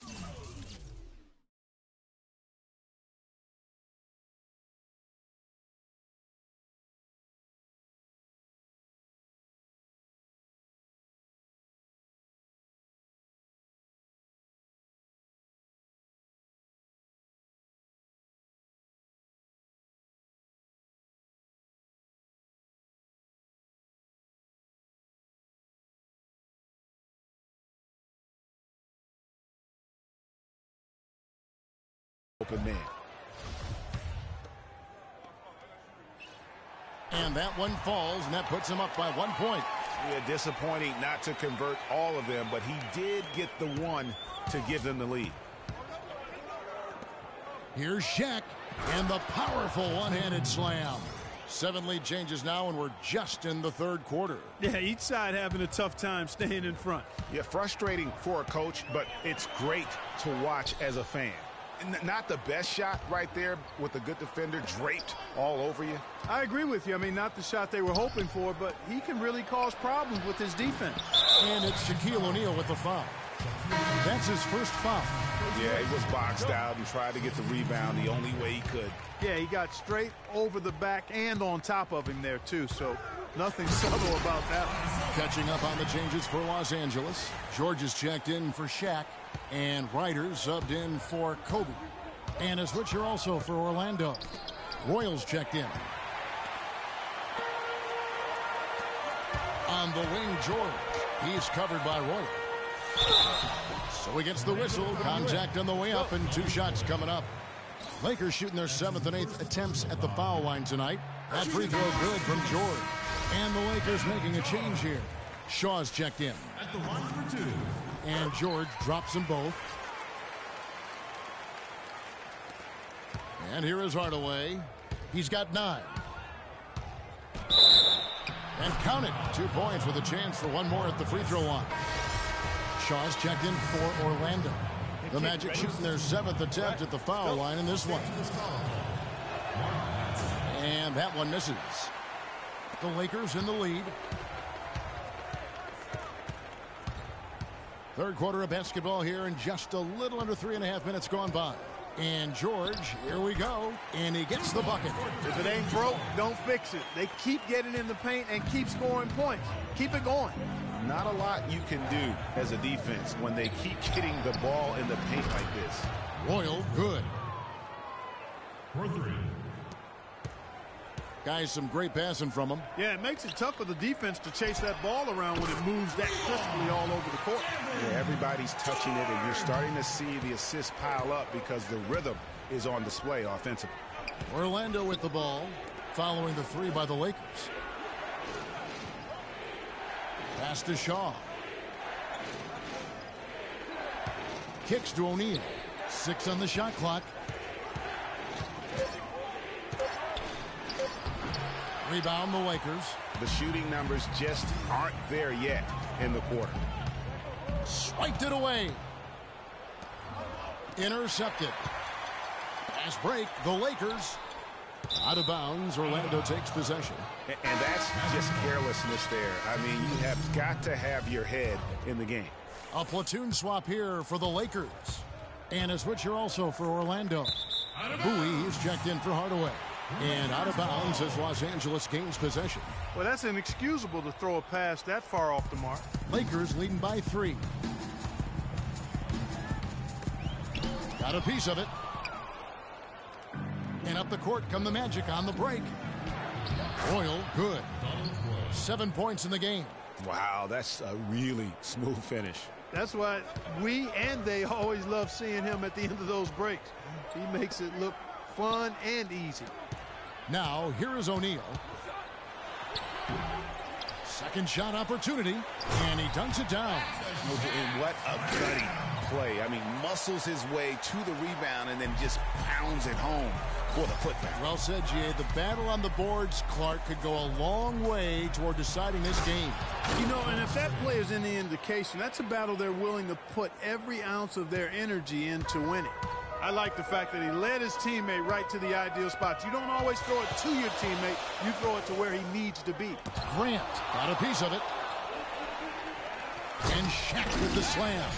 open man. And that one falls, and that puts him up by 1 point. Yeah, disappointing not to convert all of them, but he did get the one to give them the lead. Here's Shaq, and the powerful one-handed slam. 7 lead changes now, and we're just in the third quarter. Yeah, each side having a tough time staying in front. Yeah, frustrating for a coach, but it's great to watch as a fan. Not the best shot right there with a good defender draped all over you. I agree with you. I mean, not the shot they were hoping for, but he can really cause problems with his defense. And it's Shaquille O'Neal with the foul. That's his first foul. Yeah, he was boxed out and tried to get the rebound the only way he could. Yeah, he got straight over the back and on top of him there, too, so nothing subtle about that one. Catching up on the changes for Los Angeles. George is checked in for Shaq. And Ryder subbed in for Kobe. And a switcher also for Orlando. Royals checked in. On the wing, George. He's covered by Royal. So he gets the whistle. Contact on the way up and 2 shots coming up. Lakers shooting their 7th and 8th attempts at the foul line tonight. That free throw good from George. And the Lakers making a change here. Shaw's checked in. At the line for 2. And George drops them both. And here is Hardaway. He's got 9. And count it. 2 points with a chance for one more at the free throw line. Shaw's checked in for Orlando. The Magic shooting their 7th attempt at the foul line in this one. And that one misses. The Lakers in the lead. Third quarter of basketball here, and just a little under 3.5 minutes gone by. And George, here we go, and he gets the bucket. If it ain't broke, don't fix it. They keep getting in the paint and keep scoring points. Keep it going. Not a lot you can do as a defense when they keep getting the ball in the paint like this. Royal, good. For 3. Guys, some great passing from him. Yeah, it makes it tough for the defense to chase that ball around when it moves that crisply all over the court. Yeah, everybody's touching it, and you're starting to see the assists pile up because the rhythm is on display offensively. Orlando with the ball, following the 3 by the Lakers. Pass to Shaw. Kicks to O'Neal. 6 on the shot clock. Rebound the Lakers. The shooting numbers just aren't there yet in the quarter. Swiped it away. Intercepted. Pass break. The Lakers out of bounds. Orlando takes possession. And that's just carelessness there. I mean, you have got to have your head in the game. A platoon swap here for the Lakers. And a switcher also for Orlando. Bowie is checked in for Hardaway. And out of bounds as Los Angeles gains possession. Well, that's inexcusable to throw a pass that far off the mark. Lakers leading by 3. Got a piece of it. And up the court come the Magic on the break. Royal, good. 7 points in the game. Wow, that's a really smooth finish. That's why we and they always love seeing him at the end of those breaks. He makes it look fun and easy. Now, here is O'Neal. Second shot opportunity, and he dunks it down. And what a gutty play. I mean, muscles his way to the rebound and then just pounds it home for the putback. Well said, G.A. The battle on the boards, Clark, could go a long way toward deciding this game. You know, and if that play is any indication, that's a battle they're willing to put every ounce of their energy into winning. I like the fact that he led his teammate right to the ideal spot. You don't always throw it to your teammate. You throw it to where he needs to be. Grant got a piece of it. And Shaq with the slam.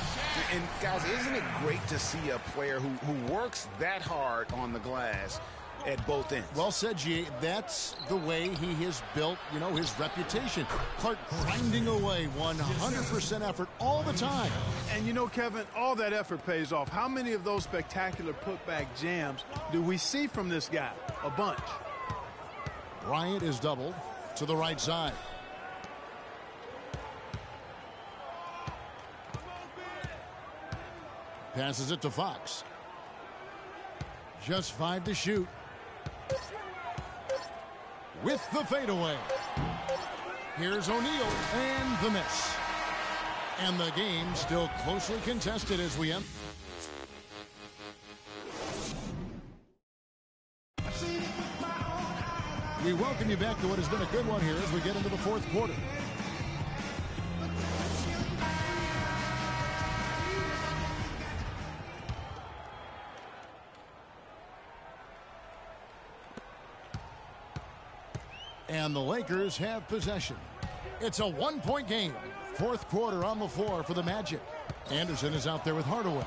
And, guys, isn't it great to see a player who works that hard on the glass at both ends? Well said, G. That's the way he has built, you know, his reputation. Clark grinding away 100% effort all the time. And, you know, Kevin, all that effort pays off. How many of those spectacular putback jams do we see from this guy? A bunch. Bryant is doubled to the right side. Passes it to Fox. Just 5 to shoot. With the fadeaway. Here's O'Neal and the miss. And the game still closely contested as we end. We welcome you back to what has been a good one here as we get into the fourth quarter. And the Lakers have possession. It's a one-point game. Fourth quarter on the floor for the Magic. Anderson is out there with Hardaway.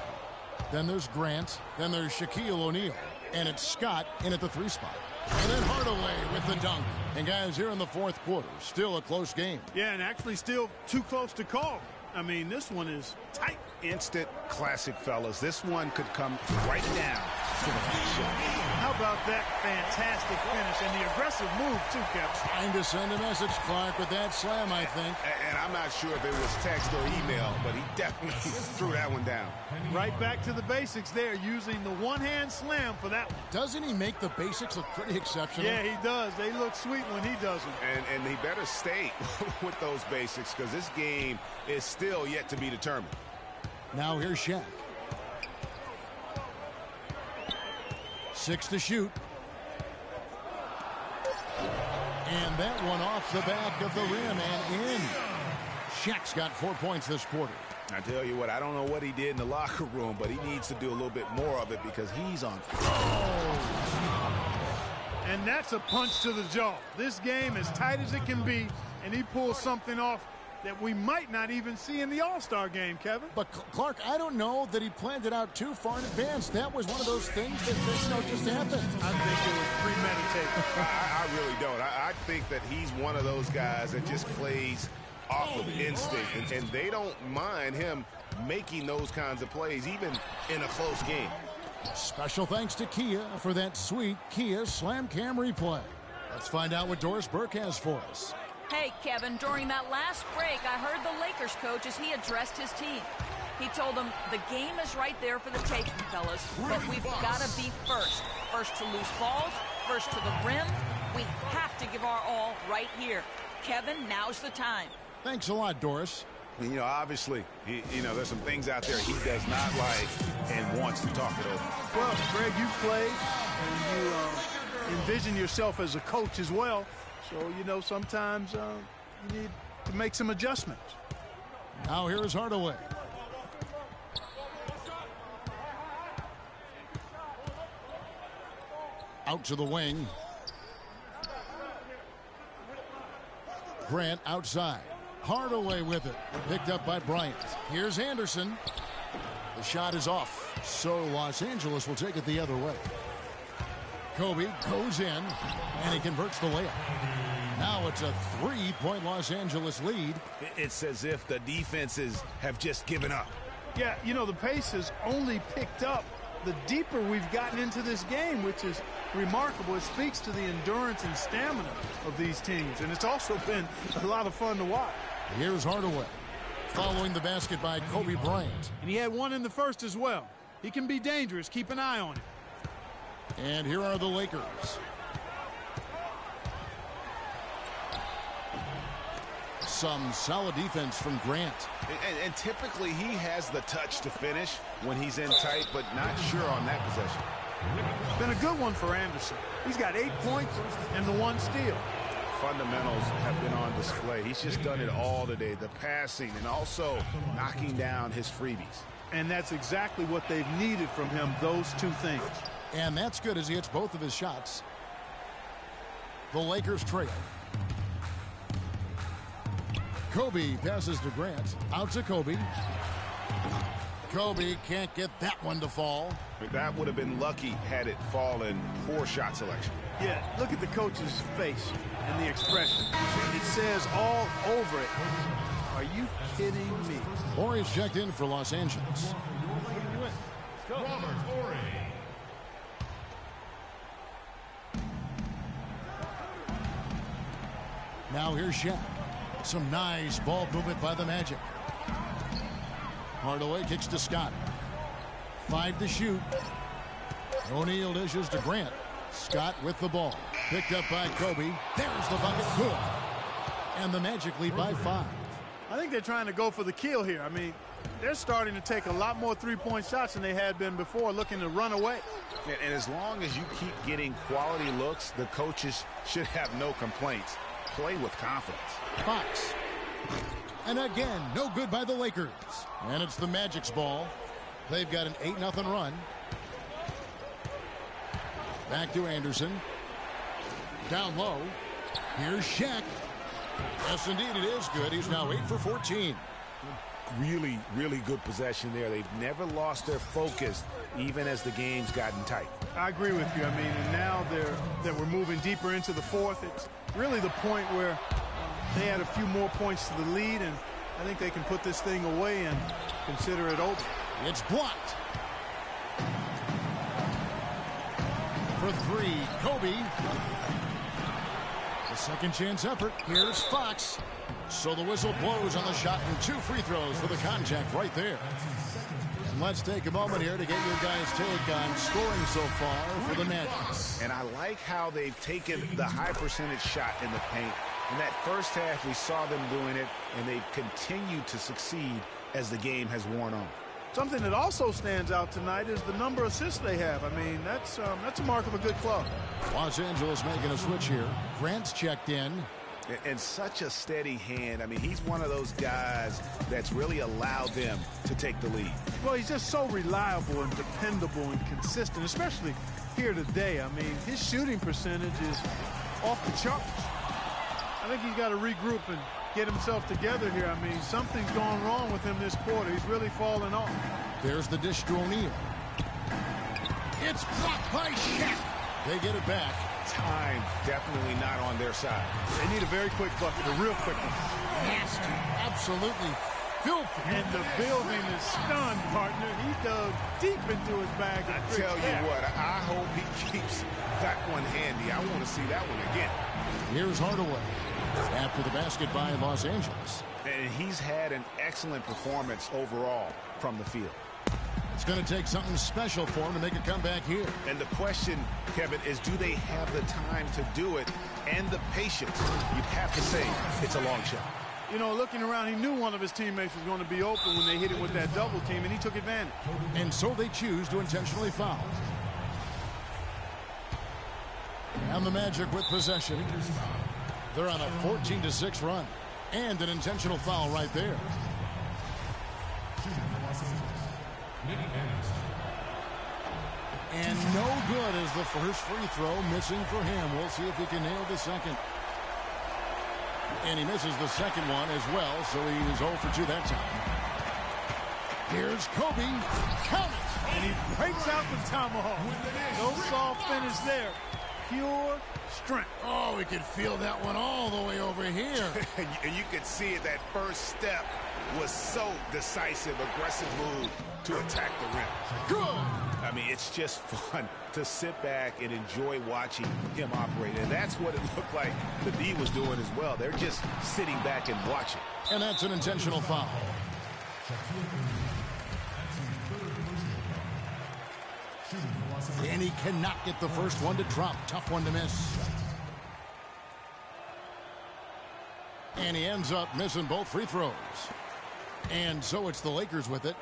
Then there's Grant. Then there's Shaquille O'Neal. And it's Scott in at the 3 spot. And then Hardaway with the dunk. And guys, here in the fourth quarter, still a close game. Yeah, and actually still too close to call. I mean, this one is tight. Instant classic, fellas. This one could come right down to the last shot. How about that fantastic finish and the aggressive move, too, Kevin? Trying to send a message, Clark, with that slam, I think. And I'm not sure if it was text or email, but he definitely threw that one down. Right back to the basics there, using the one-hand slam for that one. Doesn't he make the basics look pretty exceptional? Yeah, he does. They look sweet when he does them. And he better stay with those basics because this game is still yet to be determined. Now here's Shaq. 6 to shoot. And that one off the back of the rim and in. Shaq's got 4 points this quarter. I tell you what, I don't know what he did in the locker room, but he needs to do a little bit more of it because he's on fire. And that's a punch to the jaw. This game as tight as it can be, and he pulls something off that we might not even see in the All-Star game, Kevin. But, Clark, I don't know that he planned it out too far in advance. That was one of those things that just happened. I think it was premeditated. I really don't. I think that he's one of those guys that just plays off of instinct, and they don't mind him making those kinds of plays, even in a close game. Special thanks to Kia for that sweet Kia Slam Cam replay. Let's find out what Doris Burke has for us. Hey, Kevin, during that last break, I heard the Lakers coach as he addressed his team. He told them the game is right there for the taking, fellas, but we've got to be first. First to loose balls, first to the rim. We have to give our all right here. Kevin, now's the time. Thanks a lot, Doris. You know, obviously, there's some things out there he does not like and wants to talk it over. Well, Greg, you've played, and you envision yourself as a coach as well. So, sometimes you need to make some adjustments. Now here is Hardaway. Out to the wing. Grant outside. Hardaway with it. Picked up by Bryant. Here's Anderson. The shot is off. So Los Angeles will take it the other way. Kobe goes in, and he converts the layup. Now it's a 3-point Los Angeles lead. It's as if the defenses have just given up. Yeah, the pace has only picked up the deeper we've gotten into this game, which is remarkable. It speaks to the endurance and stamina of these teams, and it's also been a lot of fun to watch. Here's Hardaway, following the basket by Kobe Bryant. And he had one in the first as well. He can be dangerous. Keep an eye on him. And here are the Lakers. some solid defense from Grant. And typically he has the touch to finish when he's in tight, but not sure on that possession. Been a good one for Anderson. He's got 8 points and the 1 steal. Fundamentals have been on display. He's just done it all today, the passing and also knocking down his freebies. And that's exactly what they've needed from him, those 2 things. And that's good as he hits both of his shots. The Lakers trail. Kobe passes to Grant. Out to Kobe. Kobe can't get that one to fall. That would have been lucky had it fallen. Poor shot selection. Yeah, look at the coach's face and the expression. It says all over it. Are you kidding me? Horry's checked in for Los Angeles. Robert Horry. Now here's Shaq. Some nice ball movement by the Magic. Hardaway kicks to Scott. 5 to shoot. O'Neal dishes to Grant. Scott with the ball. Picked up by Kobe. There's the bucket. Good. And the Magic lead by 5. I think they're trying to go for the kill here. I mean, they're starting to take a lot more three-point shots than they had been before, looking to run away. And as long as you keep getting quality looks, the coaches should have no complaints. Play with confidence. Fox. And again, no good by the Lakers. And it's the Magic's ball. They've got an 8-0 run. Back to Anderson. Down low. Here's Shaq. Yes, indeed, it is good. He's now 8 for 14. Really, really good possession there. They've never lost their focus, even as the game's gotten tight. I agree with you. I mean, and now that we're moving deeper into the fourth, it's really the point where they add a few more points to the lead, and I think they can put this thing away and consider it over. It's blocked. For 3, Kobe. The second chance effort. Here's Fox. So the whistle blows on the shot and 2 free throws for the contact right there. And let's take a moment here to get your guys' take on scoring so far for the Magic. And I like how they've taken the high percentage shot in the paint. In that first half, we saw them doing it, and they've continued to succeed as the game has worn on. Something that also stands out tonight is the number of assists they have. I mean, that's a mark of a good club. Los Angeles making a switch here. Grant's checked in. And such a steady hand. I mean, he's one of those guys that's really allowed them to take the lead. Well, he's just so reliable and dependable and consistent, especially here today. I mean, his shooting percentage is off the charts. I think he's got to regroup and get himself together here. I mean, something's gone wrong with him this quarter. He's really fallen off. There's the dish to O'Neal. It's blocked by Shaq. They get it back. Time definitely not on their side. They need a very quick bucket, a real quick one. Nasty, absolutely filthy. And the building is stunned, partner. He dug deep into his bag. I tell you what, I hope he keeps that one handy. I want to see that one again. Here's Hardaway after the basket by Los Angeles. And he's had an excellent performance overall from the field. It's going to take something special for him to make a comeback here. And the question, Kevin, is do they have the time to do it and the patience? You'd have to say it's a long shot. You know, looking around, he knew one of his teammates was going to be open when they hit it with that double team, and he took advantage. And so they choose to intentionally foul. And the Magic with possession. They're on a 14-6 run. And an intentional foul right there. And no good as the first free throw missing for him. We'll see if he can nail the second. And he misses the second one as well, so he is 0 for 2 that time. Here's Kobe. Count it! And he breaks out the tomahawk. No soft finish there. Pure strength. Oh, we could feel that one all the way over here. And you could see it. That first step was so decisive, aggressive move to attack the rim. Good. I mean, it's just fun to sit back and enjoy watching him operate. And that's what it looked like the D was doing as well. They're just sitting back and watching. And that's an intentional foul. And he cannot get the first one to drop. Tough one to miss. And he ends up missing both free throws. And so it's the Lakers with it.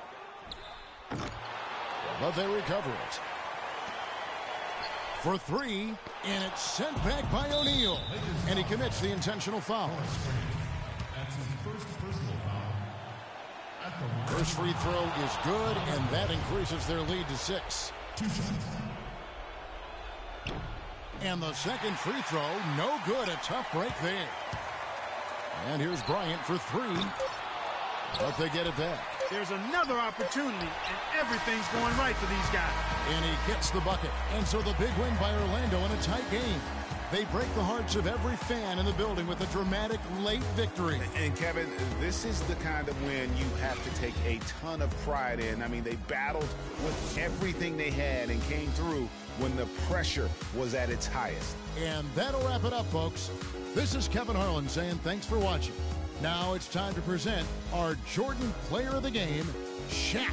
But they recover it. For three, and it's sent back by O'Neal. And he commits the intentional foul. That's his first personal foul. At the line. First free throw is good, and that increases their lead to 6. 2 shots. And the second free throw, no good. A tough break there. And here's Bryant for 3. But they get it back. There's another opportunity, and everything's going right for these guys. And he gets the bucket. And so the big win by Orlando in a tight game. They break the hearts of every fan in the building with a dramatic late victory. And Kevin, this is the kind of win you have to take a ton of pride in. I mean, they battled with everything they had and came through when the pressure was at its highest. And that'll wrap it up, folks. This is Kevin Harlan saying thanks for watching. Now it's time to present our Jordan Player of the Game, Shaq.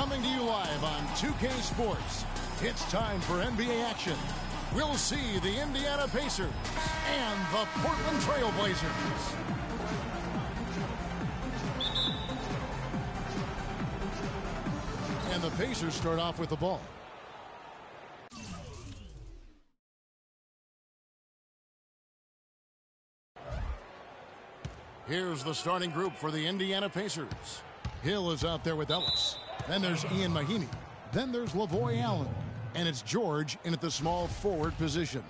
Coming to you live on 2K Sports, it's time for NBA action. We'll see the Indiana Pacers and the Portland Trail Blazers. And the Pacers start off with the ball. Here's the starting group for the Indiana Pacers. Hill is out there with Ellis. Then there's Ian Mahinmi. Then there's Lavoy Allen. And it's George in at the small forward position.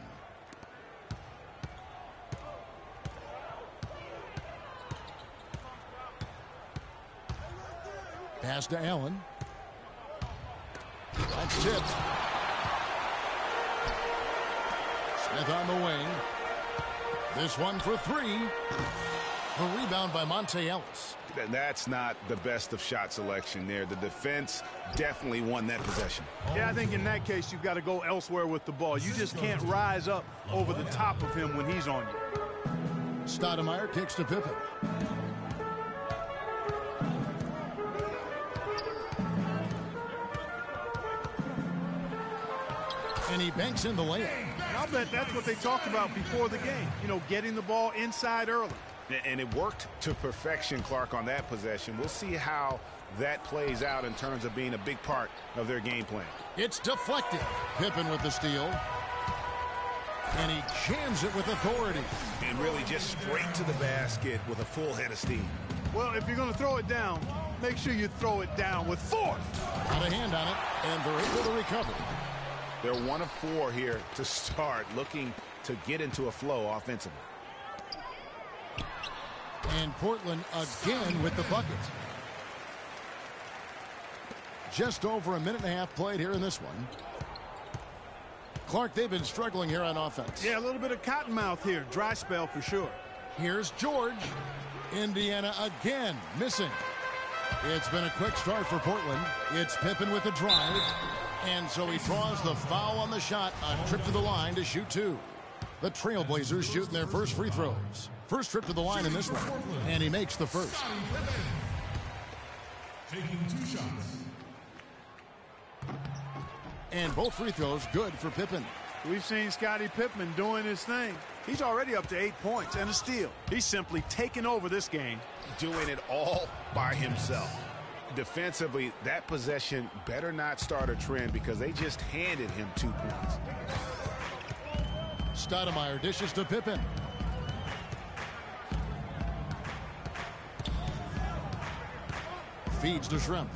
Pass to Allen. That's tipped. Smith on the wing. This one for three. A rebound by Monte Ellis. That's not the best of shot selection there. The defense definitely won that possession. Yeah, I think in that case you've got to go elsewhere with the ball. You just can't rise up over the top of him when he's on you. Stoudemire kicks to Pippen. And he banks in the layup. And I'll bet that's what they talked about before the game. You know, getting the ball inside early. And it worked to perfection, Clark, on that possession. We'll see how that plays out in terms of being a big part of their game plan. It's deflected. Pippen with the steal. And he jams it with authority. And really just straight to the basket with a full head of steam. Well, if you're going to throw it down, make sure you throw it down with force. Got a hand on it, and they're able to recover. They're 1 of 4 here to start, looking to get into a flow offensively. And Portland again with the bucket. Just over a minute and a half played here in this one. Clark, they've been struggling here on offense. Yeah, a little bit of cottonmouth here. Dry spell for sure. Here's George. Indiana again missing. It's been a quick start for Portland. It's Pippen with the drive. And so he draws the foul on the shot. A trip to the line to shoot 2. The Trailblazers shooting their first free throws. First trip to the line in this one. And he makes the first. Taking 2 shots. And both free throws good for Pippen. We've seen Scottie Pippen doing his thing. He's already up to 8 points and a steal. He's simply taken over this game. Doing it all by himself. Defensively, that possession better not start a trend because they just handed him 2 points. Stoudemire dishes to Pippen. Feeds to Shrimp.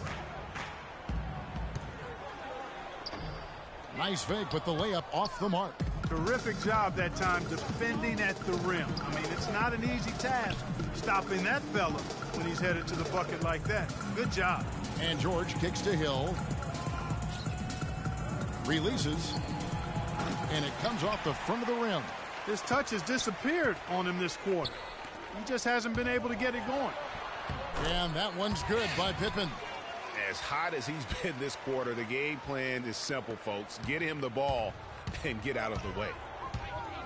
Nice fake, but the layup off the mark. Terrific job that time defending at the rim. I mean, it's not an easy task stopping that fella when he's headed to the bucket like that. Good job. And George kicks to Hill. Releases. And it comes off the front of the rim. His touch has disappeared on him this quarter. He just hasn't been able to get it going. And that one's good by Pippen. As hot as he's been this quarter, the game plan is simple, folks. Get him the ball and get out of the way.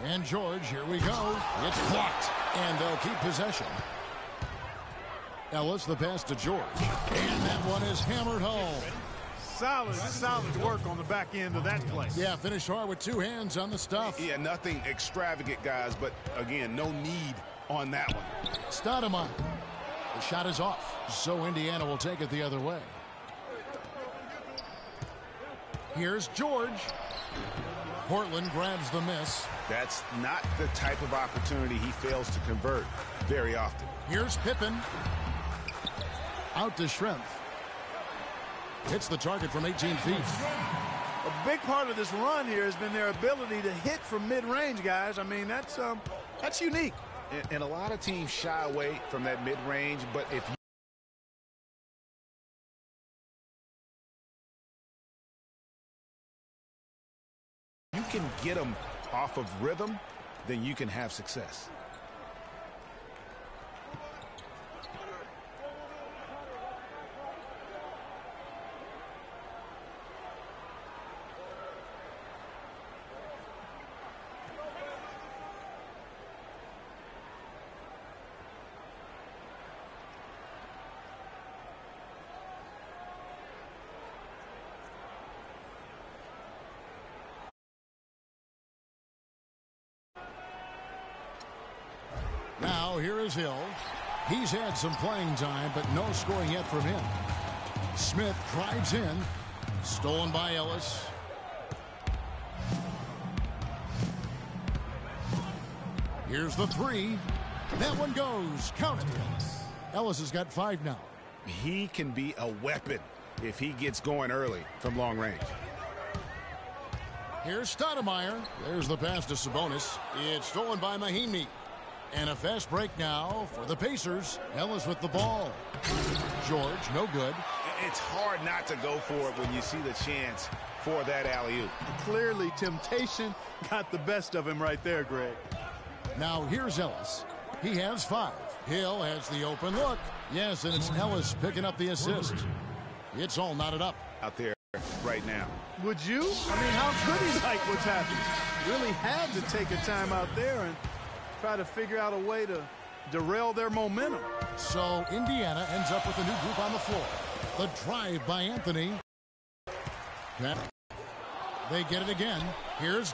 And George, here we go. It's blocked. And they'll keep possession. Ellis, the pass to George. And that one is hammered home. Solid work on the back end of that play. Yeah, finish hard with 2 hands on the stuff. Yeah, nothing extravagant, guys, but again, no need on that one. Stoudemire. The shot is off, so Indiana will take it the other way. Here's George. Portland grabs the miss. That's not the type of opportunity he fails to convert very often. Here's Pippen. Out to Shrimp. Hits the target from 18 feet. A big part of this run here has been their ability to hit from mid-range, guys. I mean, that's unique. And a lot of teams shy away from that mid-range, but if you can get them off of rhythm, then you can have success. Now here is Hill. He's had some playing time, but no scoring yet from him. Smith drives in. Stolen by Ellis. Here's the three. That one goes. Count it. Ellis has got 5 now. He can be a weapon if he gets going early from long range. Here's Stoudemire. There's the pass to Sabonis. It's stolen by Mahinmi. And a fast break now for the Pacers. Ellis with the ball. George, no good. It's hard not to go for it when you see the chance for that alley-oop. Clearly, temptation got the best of him right there, Greg. Now here's Ellis. He has 5. Hill has the open look. Yes, and it's Ellis picking up the assist. It's all knotted up out there right now. Would you? I mean, how could he like what's happening? Really had to take a time out there and try to figure out a way to derail their momentum. So Indiana ends up with a new group on the floor. The drive by Anthony. They get it again. Here's